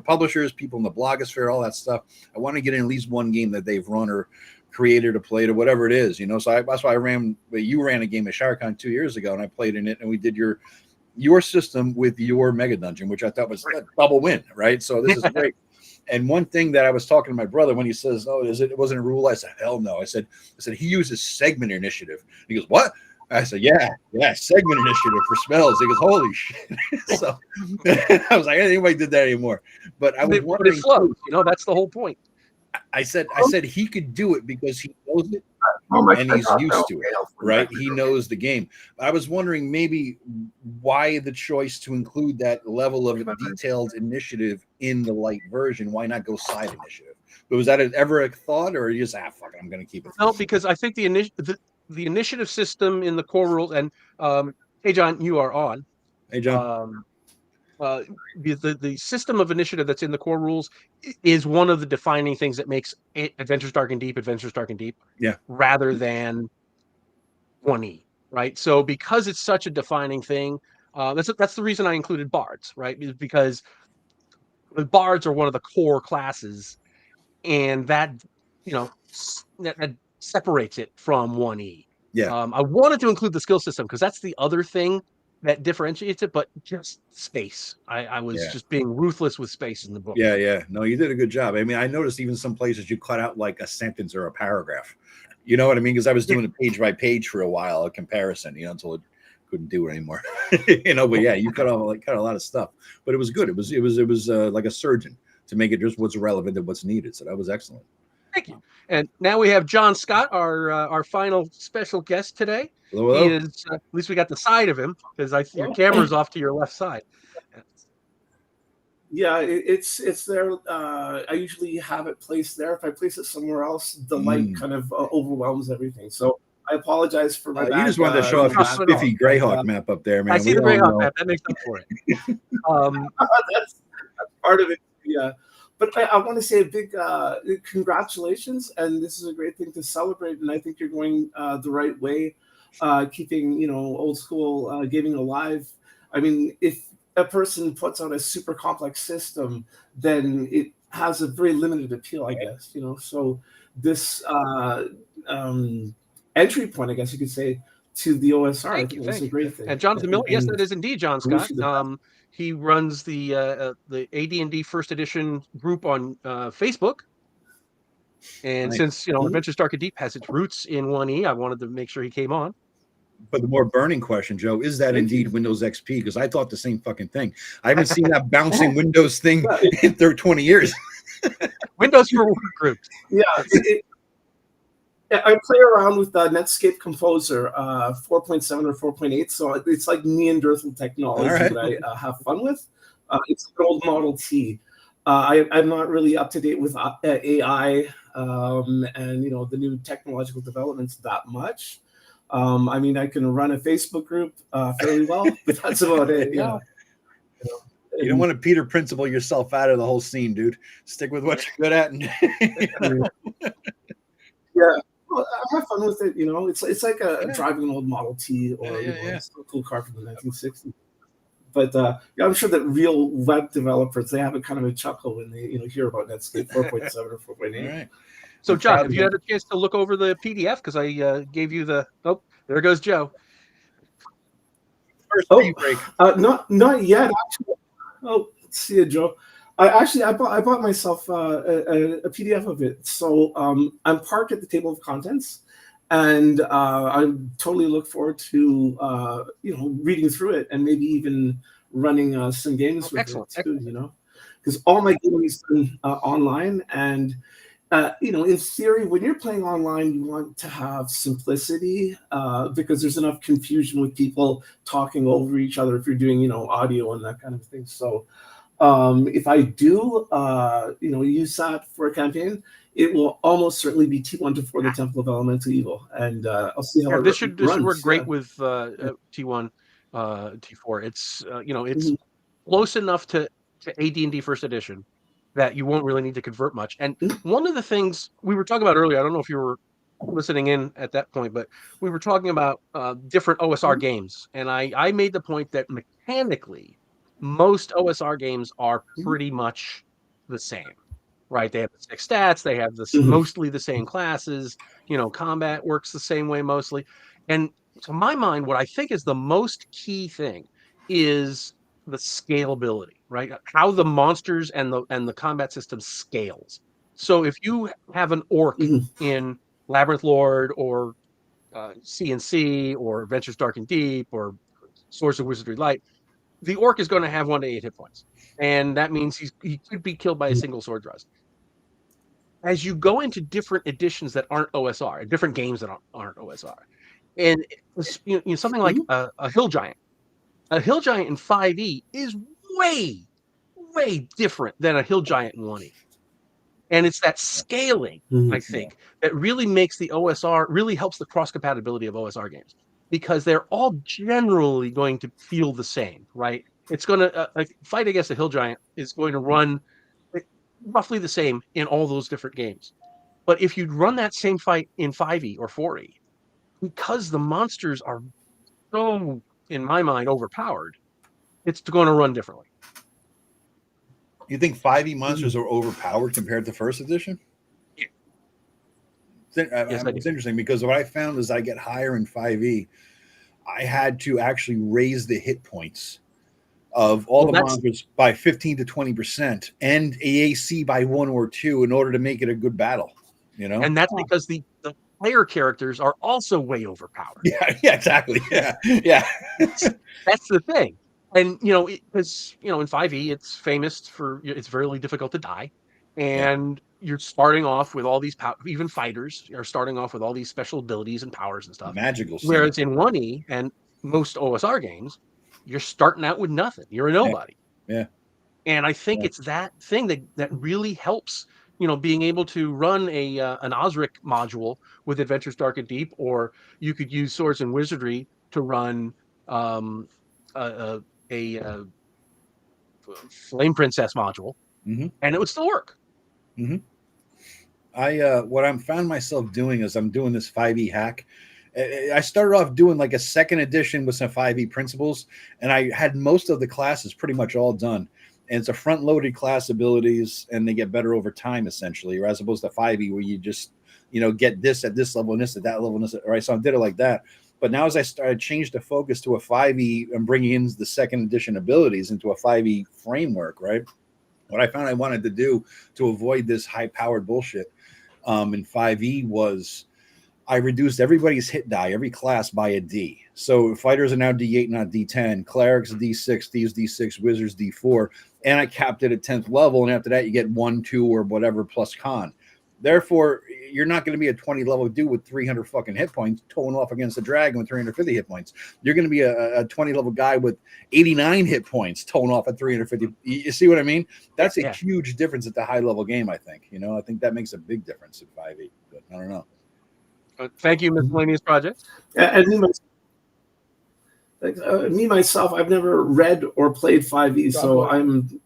I: publishers, people in the blogosphere, all that stuff. I want to get in at least one game that they've run or created or played or whatever it is, So that's why you ran a game at ShowerCon 2 years ago, and I played in it, and we did your system with your mega dungeon, which I thought was a double win, right? So this is great. And one thing that I was talking to my brother when he says, "Oh, it wasn't a rule?" I said, "Hell no." I said he uses segment initiative. He goes, "What?" I said, yeah, segment initiative for spells. He goes, "Holy shit!" So I was like, anybody did that anymore. But I was wondering,
A: it flows, that's the whole point.
I: I said he could do it because he knows it and he's used to it, right? He knows the game. I was wondering maybe why the choice to include that level of detailed initiative in the light version. Why not go side initiative? But was that ever a thought, or you just fuck it, I'm going to keep it?
A: No, because I think the initiative system in the core rules, and hey John, you are on.
I: Hey John.
A: The system of initiative that's in the core rules is one of the defining things that makes Adventures Dark and Deep, rather than 1E, right? So because it's such a defining thing, that's the reason I included bards, right? Because the bards are one of the core classes, and that that separates it from 1E.
I: Yeah.
A: I wanted to include the skill system because that's the other thing that differentiates it, but just space. I was just being ruthless with space in the book.
I: Yeah. No, you did a good job. I mean, I noticed even some places you cut out like a sentence or a paragraph. You know what I mean? Because I was doing it page by page for a while, a comparison, until it couldn't do it anymore. But yeah, you cut a lot of stuff. But it was good. It was like a surgeon to make it just what's relevant and what's needed. So that was excellent.
A: Thank you. And now we have John Scott, our final special guest today.
I: Hello,
A: He
I: hello.
A: is at least we got the side of him because your camera's off to your left side.
K: Yeah, it's there. I usually have it placed there. If I place it somewhere else, the light kind of overwhelms everything. So I apologize for my bad.
I: You just wanted to show off your spiffy Greyhawk map up there, man.
A: I see the Greyhawk map. That makes up for it.
K: That's part of it. Yeah. But I want to say a big congratulations, and this is a great thing to celebrate. And I think you're going the right way, keeping old school gaming alive. I mean, if a person puts out a super complex system, then it has a very limited appeal, I guess. So this entry point, I guess you could say, to the OSR, I think is a great thing.
A: And Jonathan Miller, yes, that is indeed John Scott. He runs the AD&D First Edition group on Facebook. And since Adventures Dark and Deep has its roots in 1E, I wanted to make sure he came on.
I: But the more burning question, Joe, is that indeed Windows XP? Because I thought the same fucking thing. I haven't seen that bouncing Windows thing in 20 years.
A: Windows for work groups.
K: Yeah. I play around with Netscape Composer 4.7 or 4.8, so it's like Neanderthal technology that I have fun with. It's an old Model T. I'm not really up to date with AI and the new technological developments that much. I mean, I can run a Facebook group fairly well, but that's about it.
I: You don't want to Peter Principle yourself out of the whole scene, dude. Stick with what you're good at.
K: Yeah. Well, I have fun with it, It's like driving an old Model T or a cool car from the 1960s. But I'm sure that real web developers, they have a kind of a chuckle when they hear about Netscape 4.7 or 4.8.
I: Right.
A: So, John, have you had a chance to look over the PDF? Because I gave you the. Oh, there goes Joe.
I: First break.
K: Not yet. Actually. Oh, let's see it, Joe. I bought myself a PDF of it. So I'm parked at the table of contents, and I totally look forward to reading through it and maybe even running some games with it too. Because all my gaming is done online, and in theory, when you're playing online, you want to have simplicity because there's enough confusion with people talking over each other if you're doing audio and that kind of thing. So. If I do, use that for a campaign, it will almost certainly be T1 to 4, the Temple of Elemental Evil, and I'll see how
A: this should work great with T1, T4. It's it's close enough to AD&D First Edition that you won't really need to convert much. And one of the things we were talking about earlier, I don't know if you were listening in at that point, but we were talking about different OSR games, and I made the point that mechanically, most OSR games are pretty much the same, right? They have the 6 stats, they have mostly the same classes, combat works the same way mostly. And to my mind, what I think is the most key thing is the scalability, right? How the monsters and the combat system scales. So if you have an orc in Labyrinth Lord or C&C or Adventures Dark and Deep or Swords of Wizardry Lite, the orc is going to have 1 to 8 hit points, and that means he could be killed by a single sword thrust. As you go into different editions that aren't OSR, different games that aren't OSR, and something like a hill giant in 5e is way different than a hill giant in 1e, and it's that scaling I think that really makes the OSR really helps the cross compatibility of OSR games. Because they're all generally going to feel the same, right? It's going to fight against a hill giant is going to run roughly the same in all those different games. But if you'd run that same fight in 5e or 4e, because the monsters are so, in my mind, overpowered, it's going to run differently.
I: You think 5e monsters are overpowered compared to First Edition? It's interesting because what I found is I get higher in 5e. I had to actually raise the hit points of all the monsters by 15 to 20% and AAC by 1 or 2 in order to make it a good battle.
A: And that's because the player characters are also way overpowered.
I: Yeah, exactly. Yeah.
A: That's the thing. And because in 5e it's famous for it's very difficult to die. and you're starting off with all these even fighters are starting off with all these special abilities and powers and stuff.
I: Magical stuff.
A: Whereas in 1E and most OSR games, you're starting out with nothing. You're a nobody.
I: Yeah.
A: And I think
I: Yeah.
A: it's that thing that really helps, being able to run an Osric module with Adventures Dark and Deep, or you could use Swords and Wizardry to run um, a Flame Princess module,
I: Mm-hmm.
A: and it would still work.
I: Mm-hmm. What I'm found myself doing is I'm doing this 5e hack. I started off doing like a second edition with some 5e principles, and I had most of the classes pretty much all done. And it's a front-loaded class abilities, and they get better over time, essentially, as opposed to 5e where you just, get this at this level and this at that level and this. Right, so I did it like that. But now as I started changed the focus to a 5e and bringing in the second edition abilities into a 5e framework, right? What I found I wanted to do to avoid this high-powered bullshit in 5e was I reduced everybody's hit die, every class, by a D. So fighters are now D8, not D10. Clerics D6, thieves D6, wizards D4. And I capped it at 10th level. And after that, you get 1, 2, or whatever plus con. Therefore, you're not going to be a 20 level dude with 300 fucking hit points towing off against a dragon with 350 hit points. You're going to be a 20 level guy with 89 hit points towing off at 350. You see what I mean? That's a huge difference at the high level game, I think. I think that makes a big difference in 5e. But I don't know.
A: Thank you, Miscellaneous Project.
K: And me myself, I've never read or played 5e, so I'm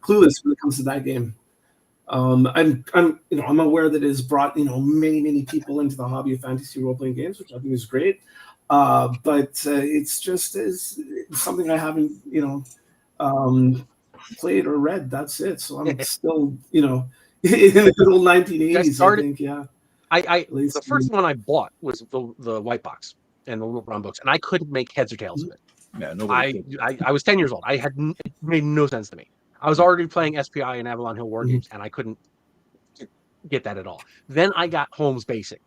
K: clueless when it comes to that game. I'm aware that it has brought many people into the hobby of fantasy role playing games, which I think is great. But it's just something I haven't played or read. That's it. So I'm still in the good old 1980s. I think, yeah.
A: The first one I bought was the white box and the little brown books, and I couldn't make heads or tails of it.
I: Yeah,
A: I was 10 years old. It made no sense to me. I was already playing SPI and Avalon Hill War Games, and I couldn't get that at all. Then I got Holmes Basic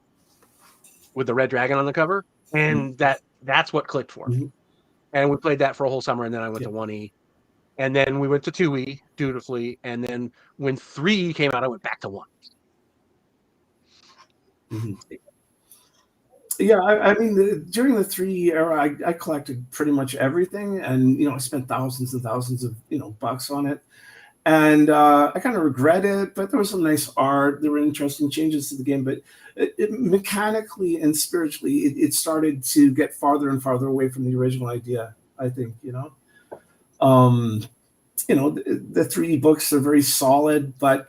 A: with the red dragon on the cover, and that's what clicked for me. And we played that for a whole summer, and then I went to 1E, and then we went to 2E dutifully, and then when 3E came out, I went back to 1.
K: Yeah, I mean, during the 3E era, I collected pretty much everything, and I spent thousands and thousands of bucks on it, and I kind of regret it. But there was some nice art, there were interesting changes to the game, but mechanically and spiritually, it started to get farther and farther away from the original idea. I think the 3E books are very solid, but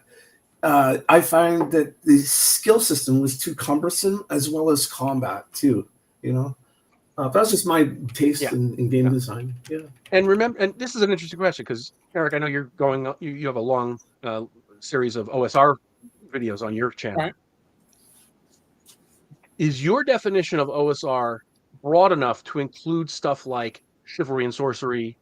K: I find that the skill system was too cumbersome, as well as combat too. That's just my taste in game design. Yeah.
A: And remember, and this is an interesting question because Eric, I know you're going. You have a long series of OSR videos on your channel.
G: Right.
A: Is your definition of OSR broad enough to include stuff like chivalry and sorcery,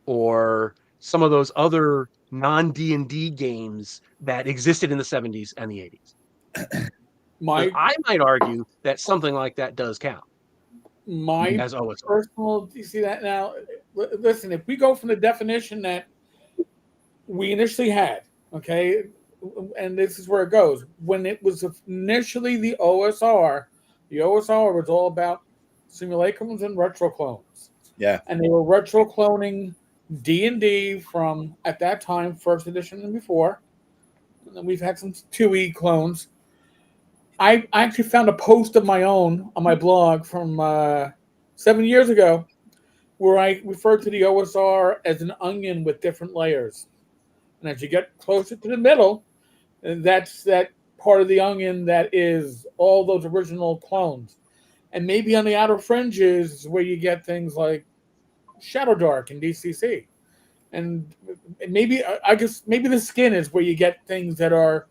A: or some of those other non-D&D games that existed in the 70s and the 80s? I might argue that something like that does count. As OSR.
G: Personal, you see that now? Listen, if we go from the definition that we initially had, okay, and this is where it goes. When it was initially the OSR was all about simulacrums and retro clones.
I: Yeah.
G: And they were retro cloning D&D from, at that time, first edition and before. And then we've had some 2E clones. I actually found a post of my own on my blog from 7 years ago where I referred to the OSR as an onion with different layers. And as you get closer to the middle, that's that part of the onion that is all those original clones. And maybe on the outer fringes is where you get things like Shadow Dark and DCC. And maybe the skin is where you get things that are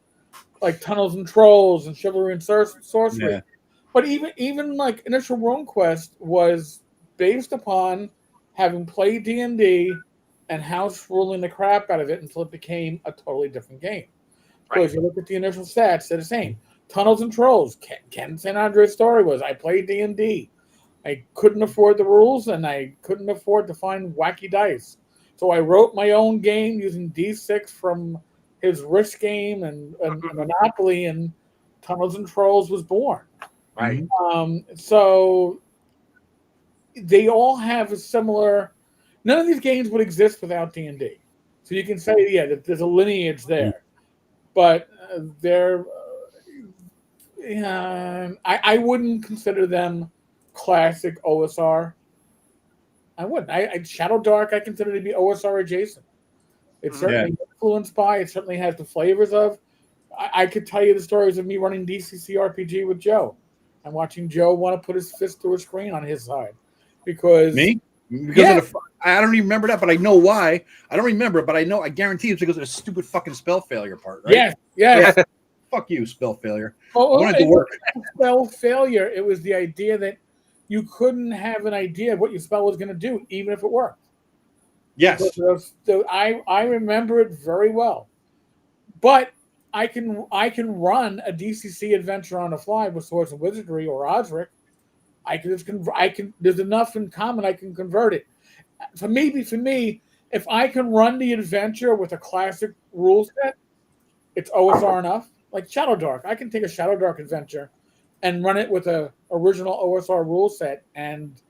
G: like Tunnels and Trolls and Chivalry and Sorcery.
I: Yeah.
G: But even like Initial RuneQuest was based upon having played D&D and house ruling the crap out of it until it became a totally different game. So if you look at the initial stats, they're the same. Tunnels and Trolls. Ken St. Andre's story was, I played D&D. I couldn't afford the rules, and I couldn't afford to find wacky dice. So I wrote my own game using D6 from his Risk game and Monopoly and Tunnels and Trolls was born.
A: Right.
G: So they all have a similar. None of these games would exist without D&D. So you can say, yeah, that there's a lineage there, but they're. I wouldn't consider them classic OSR. I wouldn't. Shadow Dark I consider to be OSR adjacent. It's certainly influenced by. It certainly has the flavors of. I could tell you the stories of me running DCC RPG with Joe, and watching Joe want to put his fist through a screen on his side, because
I: me. Because of the, I don't even remember that, but I know why. I don't remember it, but I know. I guarantee it's because of the stupid fucking spell failure part, right?
G: Yes.
I: Fuck you, spell failure. I
G: Oh,
I: wanted to work.
G: Spell failure. It was the idea that you couldn't have an idea of what your spell was going to do, even if it worked.
I: Yes.
G: I remember it very well. But I can run a DCC adventure on the fly with Swords and Wizardry or Osric. There's enough in common. I can convert it. For me, if I can run the adventure with a classic rule set, it's OSR enough. Like Shadow Dark, I can take a Shadow Dark adventure and run it with a original OSR rule set, and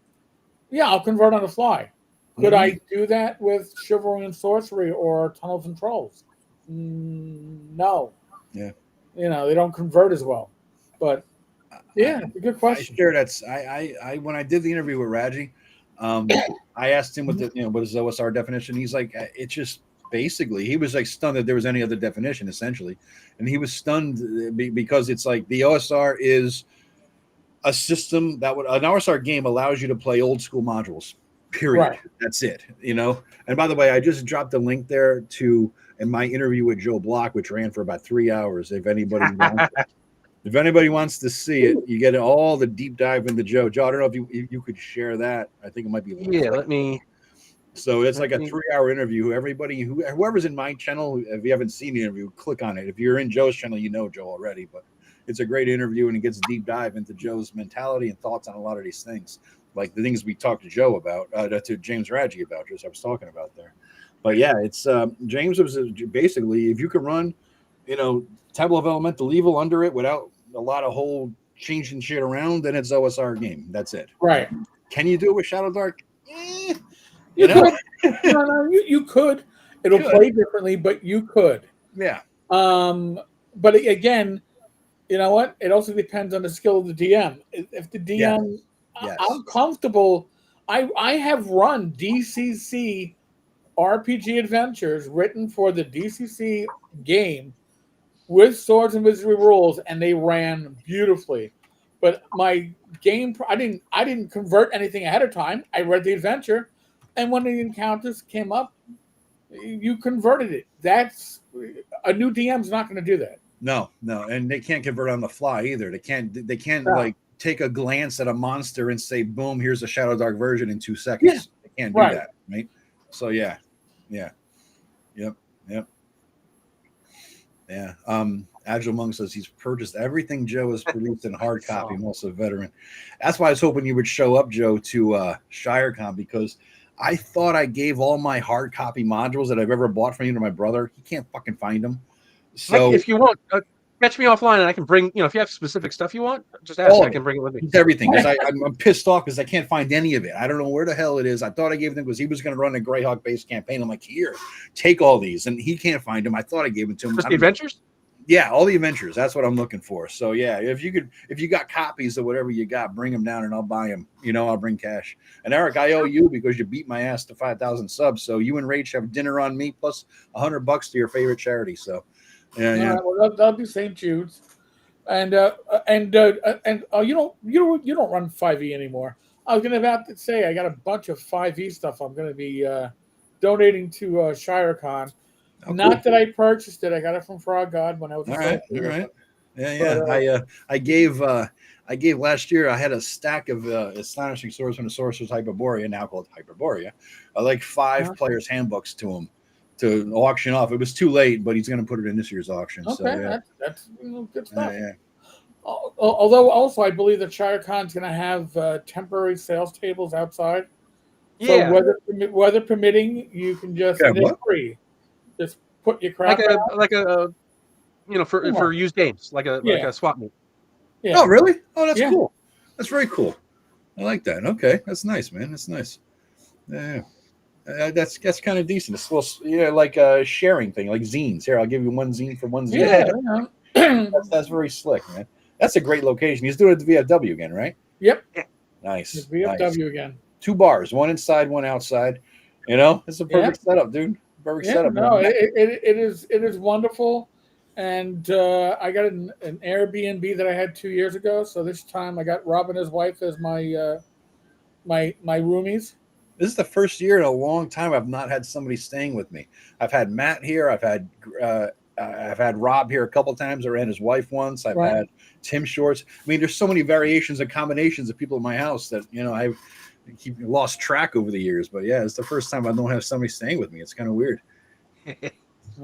G: I'll convert on the fly. Could I do that with Chivalry and Sorcery or Tunnels and Trolls? No.
I: Yeah.
G: They don't convert as well. But it's a good question.
I: I when I did the interview with Raji, I asked him what his OSR definition. He's like, it's just basically, he was like stunned that there was any other definition, essentially, and he was stunned because it's like the OSR is a system that an OSR game allows you to play old school modules. Period.
G: Right.
I: That's it. And by the way, I just dropped a link there to in my interview with Joe Block, which ran for about 3 hours. If anybody wants to see it, you get all the deep dive into Joe. Joe, I don't know if you could share that. I think it might be.
A: Let me.
I: So it's like a 3-hour interview. Whoever's in my channel, if you haven't seen the interview, click on it. If you're in Joe's channel, you know Joe already, but it's a great interview and it gets a deep dive into Joe's mentality and thoughts on a lot of these things, like the things we talked to Joe about, to James Raji about, just I was talking about there. But yeah, it's James was basically, if you could run, Tableau of Elemental Evil under it without a lot of whole changing shit around, then it's OSR game. That's it.
G: Right.
I: Can you do it with Shadow Dark?
G: You could. You could. It'll play differently, but you could.
I: Yeah.
G: But again, you know what? It also depends on the skill of the DM. If the DM, I'm comfortable. I have run DCC RPG adventures written for the DCC game with Swords and Wizardry rules, and they ran beautifully. But my game, I didn't convert anything ahead of time. I read the adventure, and when the encounters came up, you converted it. That's a new DM's not going to do that.
I: No, and they can't convert on the fly either. They can't like take a glance at a monster and say, "Boom, here's a Shadow Dark version in 2 seconds." Yeah. They can't do that, right? So yeah. Agile Monk says he's purchased everything Joe has produced in hard copy. I'm also a veteran. That's why I was hoping you would show up, Joe, to ShireCon, because I thought I gave all my hard copy modules that I've ever bought from you to my brother. He can't fucking find them. So
A: if you want, catch me offline and I can bring, if you have specific stuff you want, just ask. I can bring it with me.
I: It's everything, because I'm pissed off because I can't find any of it. I don't know where the hell it is. I thought I gave them because he was going to run a Greyhawk based campaign. I'm like, here, take all these, and he can't find them. I thought I gave them to him.
A: Just the adventures?
I: Yeah, all the adventures. That's what I'm looking for. So yeah, if you got copies of whatever you got, bring them down and I'll buy them. I'll bring cash. And Eric, I owe you because you beat my ass to 5,000 subs. So you and Rach have dinner on me plus $100 to your favorite charity. So yeah.
G: Well, that'll be St. Jude's, and you don't run 5e anymore. I was about to say I got a bunch of 5e stuff. I'm going to be donating to ShireCon. Not that I purchased it. I got it from Frog God when I was.
I: All right. Yeah. But, I gave last year. I had a stack of Astonishing Swords from the Sorcerer's Hyperborea, now called Hyperborea. I like 5 players' handbooks to him to auction off. It was too late, but he's going to put it in this year's auction.
G: Okay,
I: so, yeah.
G: that's good stuff.
I: Yeah.
G: Although also I believe that ShireCon's going to have temporary sales tables outside. Yeah. So weather permitting, you can just free. Just put your crap out.
A: like a for used games, like
G: Yeah.
A: a swap meet.
G: Yeah.
I: Oh, really? Oh, that's
G: Yeah.
I: cool. That's very cool. I like that. Okay, that's nice, man. That's nice. Yeah, that's kind of decent. It's a little, like a sharing thing, like zines. Here, I'll give you one zine for one zine.
G: Yeah.
I: That's very slick, man. That's a great location. He's doing it at the VFW again, right?
G: Yep.
I: Nice.
G: The VFW
I: nice.
G: again.
I: 2 bars, one inside, one outside. It's a perfect setup, dude. Perfect setup.
G: No, it is wonderful. And I got an Airbnb that I had 2 years ago. So this time I got Rob and his wife as my my roomies.
I: This is the first year in a long time I've not had somebody staying with me. I've had Matt here. I've had Rob here a couple of times. I ran his wife once. I've had Tim Shorts. I mean, there's so many variations and combinations of people in my house that I've lost track over the years. But yeah, it's the first time I don't have somebody staying with me. It's kind of weird.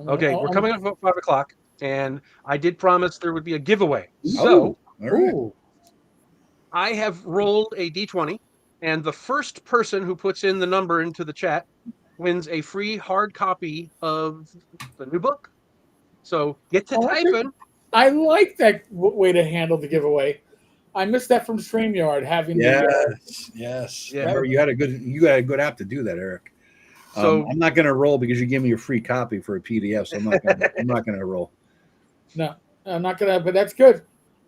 A: Okay, we're coming up about 5 o'clock, and I did promise there would be a giveaway. So,
I: all right.
A: I have rolled a d20, and the first person who puts in the number into the chat wins a free hard copy of the new book. So get to typing.
G: I like that way to handle the giveaway. I missed that from StreamYard having.
I: Yes. Yeah. You had a good app to do that, Eric. So I'm not going to roll because you gave me a free copy for a PDF. So I'm not going to roll.
G: No, I'm not going to. But that's good.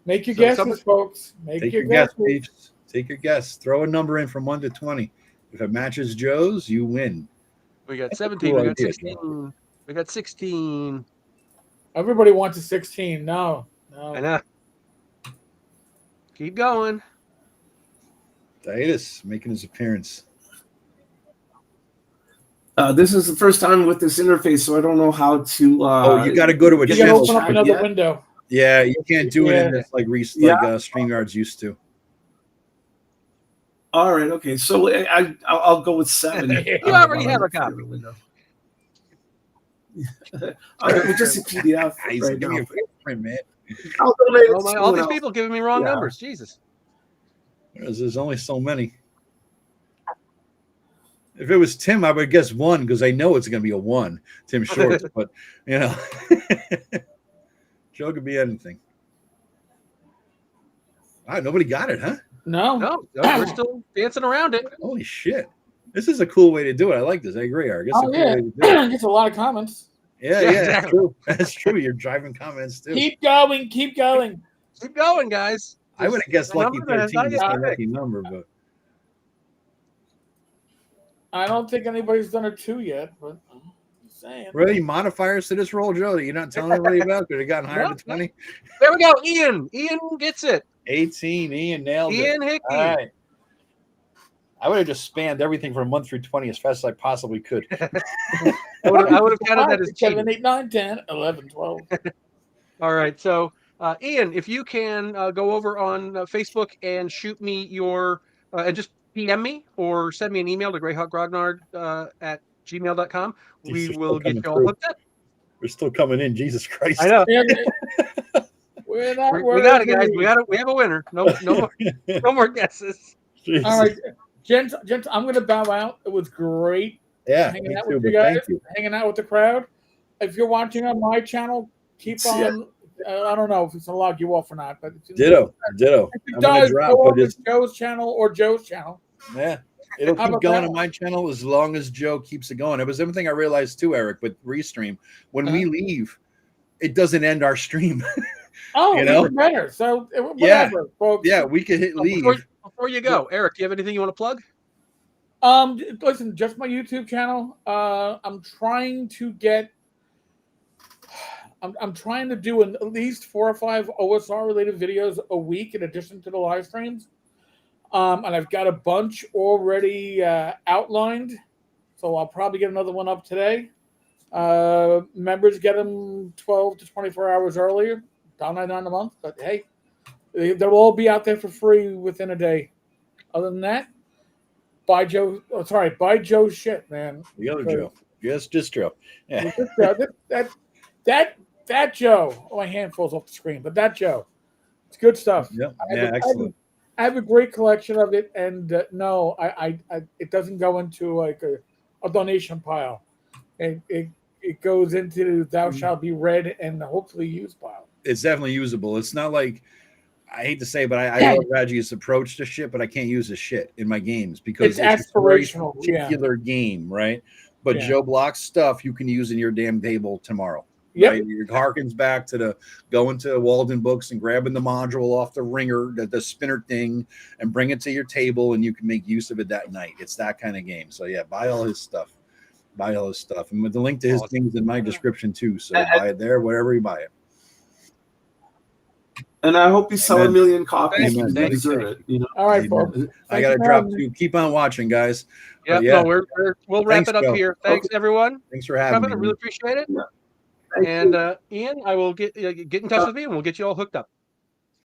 G: Make your guesses, folks.
I: Take your guess, Peeps. Take your guess. Throw a number in from 1 to 20. If it matches Joe's, you win.
A: We got 17.
I: Cool
A: we got
I: idea,
A: 16. We got 16.
G: Everybody wants a 16. No.
A: I know. Keep going.
I: Titus making his appearance.
K: This is the first time with this interface, so I don't know how to.
I: You got to go to a channel.
G: Open up another window.
I: Yeah, you can't do it in this like StreamYard's used to.
K: All right, okay. So I'll go with 7.
A: You already have a copy.
K: Just a PDF right
I: give
K: now.
I: me a print, man.
K: I'll donate it to
A: all these
K: someone
A: people giving me wrong numbers. Jesus.
I: There's only so many. If it was Tim, I would guess 1 because I know it's going to be a 1. Tim Shorts, but Joe could be anything. All right, nobody got it, huh?
G: No,
A: we're still dancing around it.
I: Holy shit! This is a cool way to do it. I like this. I agree, Eric. It's a cool way to do it.
G: Gets a lot of comments.
I: Yeah, that's true. That's true. You're driving comments too.
G: Keep going,
A: guys.
I: I would have guessed Lucky 13 is my lucky number, but
G: I don't think anybody's done a 2 yet. But I'm just saying.
I: Really, modifiers to this roll, Joe? That you're not telling everybody about? Could have gotten higher to 20.
A: There we go. Ian gets it.
I: 18. Ian nailed it.
A: Ian Hickey.
I: All right. I would have just spanned everything from 1 through 20 as fast as I possibly could.
A: I would have counted that as
G: 7, 8, 9, 10, 11, 12.
A: All right. So, Ian, if you can go over on Facebook and shoot me your and just PM me or send me an email to greyhawkgrognard at gmail.com. We will get you all hooked up.
I: We're still coming in. Jesus Christ.
A: I know.
G: We
A: got it, guys. We have a winner. No more guesses.
I: Jesus.
G: All right, gents, I'm going to bow out. It was great. Hanging out with you guys, hanging out with the crowd. If you're watching on my channel, keep on. I don't know if it's gonna log you off or not, but
I: ditto.
G: If it does, go over to Joe's channel or Joe's channel.
I: Yeah, it'll keep going on my channel as long as Joe keeps it going. It was everything I realized too, Eric, with Restream. When we leave, it doesn't end our stream.
G: Oh, even better. So whatever, folks.
I: Yeah, we could hit leave.
A: Before you go, Eric, do you have anything you want to plug?
G: Listen, just my YouTube channel. I'm trying to get. I'm trying to do at least 4 or 5 OSR related videos a week in addition to the live streams. And I've got a bunch already outlined, so I'll probably get another one up today. Members get them 12 to 24 hours earlier, $1.99 a month. But hey, they'll all be out there for free within a day. Other than that, buy Joe's shit, man.
I: The other Joe. Yes, just Joe. Yeah.
G: That Joe. Oh, my hand falls off the screen, but that Joe. It's good stuff.
I: Yeah, excellent.
G: I have a great collection of it, and no, I it doesn't go into like a donation pile. It it goes into thou shalt be read and hopefully used pile.
I: It's definitely usable. It's not like, I hate to say, but I love Raji's approach to shit, but I can't use his shit in my games because
G: It's aspirational,
I: a very particular game, right? But
G: Yeah.
I: Joe Block's stuff you can use in your damn table tomorrow.
G: Yep.
I: Right? It harkens back to the going to Walden Books and grabbing the module off the ringer, the spinner thing, and bring it to your table, and you can make use of it that night. It's that kind of game. So yeah, buy all his stuff. Buy all his stuff. And with the link to his things in my description too. So buy it there, wherever you buy it.
K: And I hope you sell
I: Amen.
K: 1 million copies.
I: Amen.
K: You deserve it. You know.
G: All right,
I: Amen.
G: folks.
I: I got to drop to keep on watching, guys.
A: Yeah,
I: But yeah.
A: no, we'll wrap
I: Thanks,
A: it up
I: Joe.
A: here. Thanks, everyone.
I: Thanks for having
A: Coming. I
I: me.
A: really appreciate it.
K: Yeah.
A: And Ian, I will get in touch with me, and we'll get you all hooked up.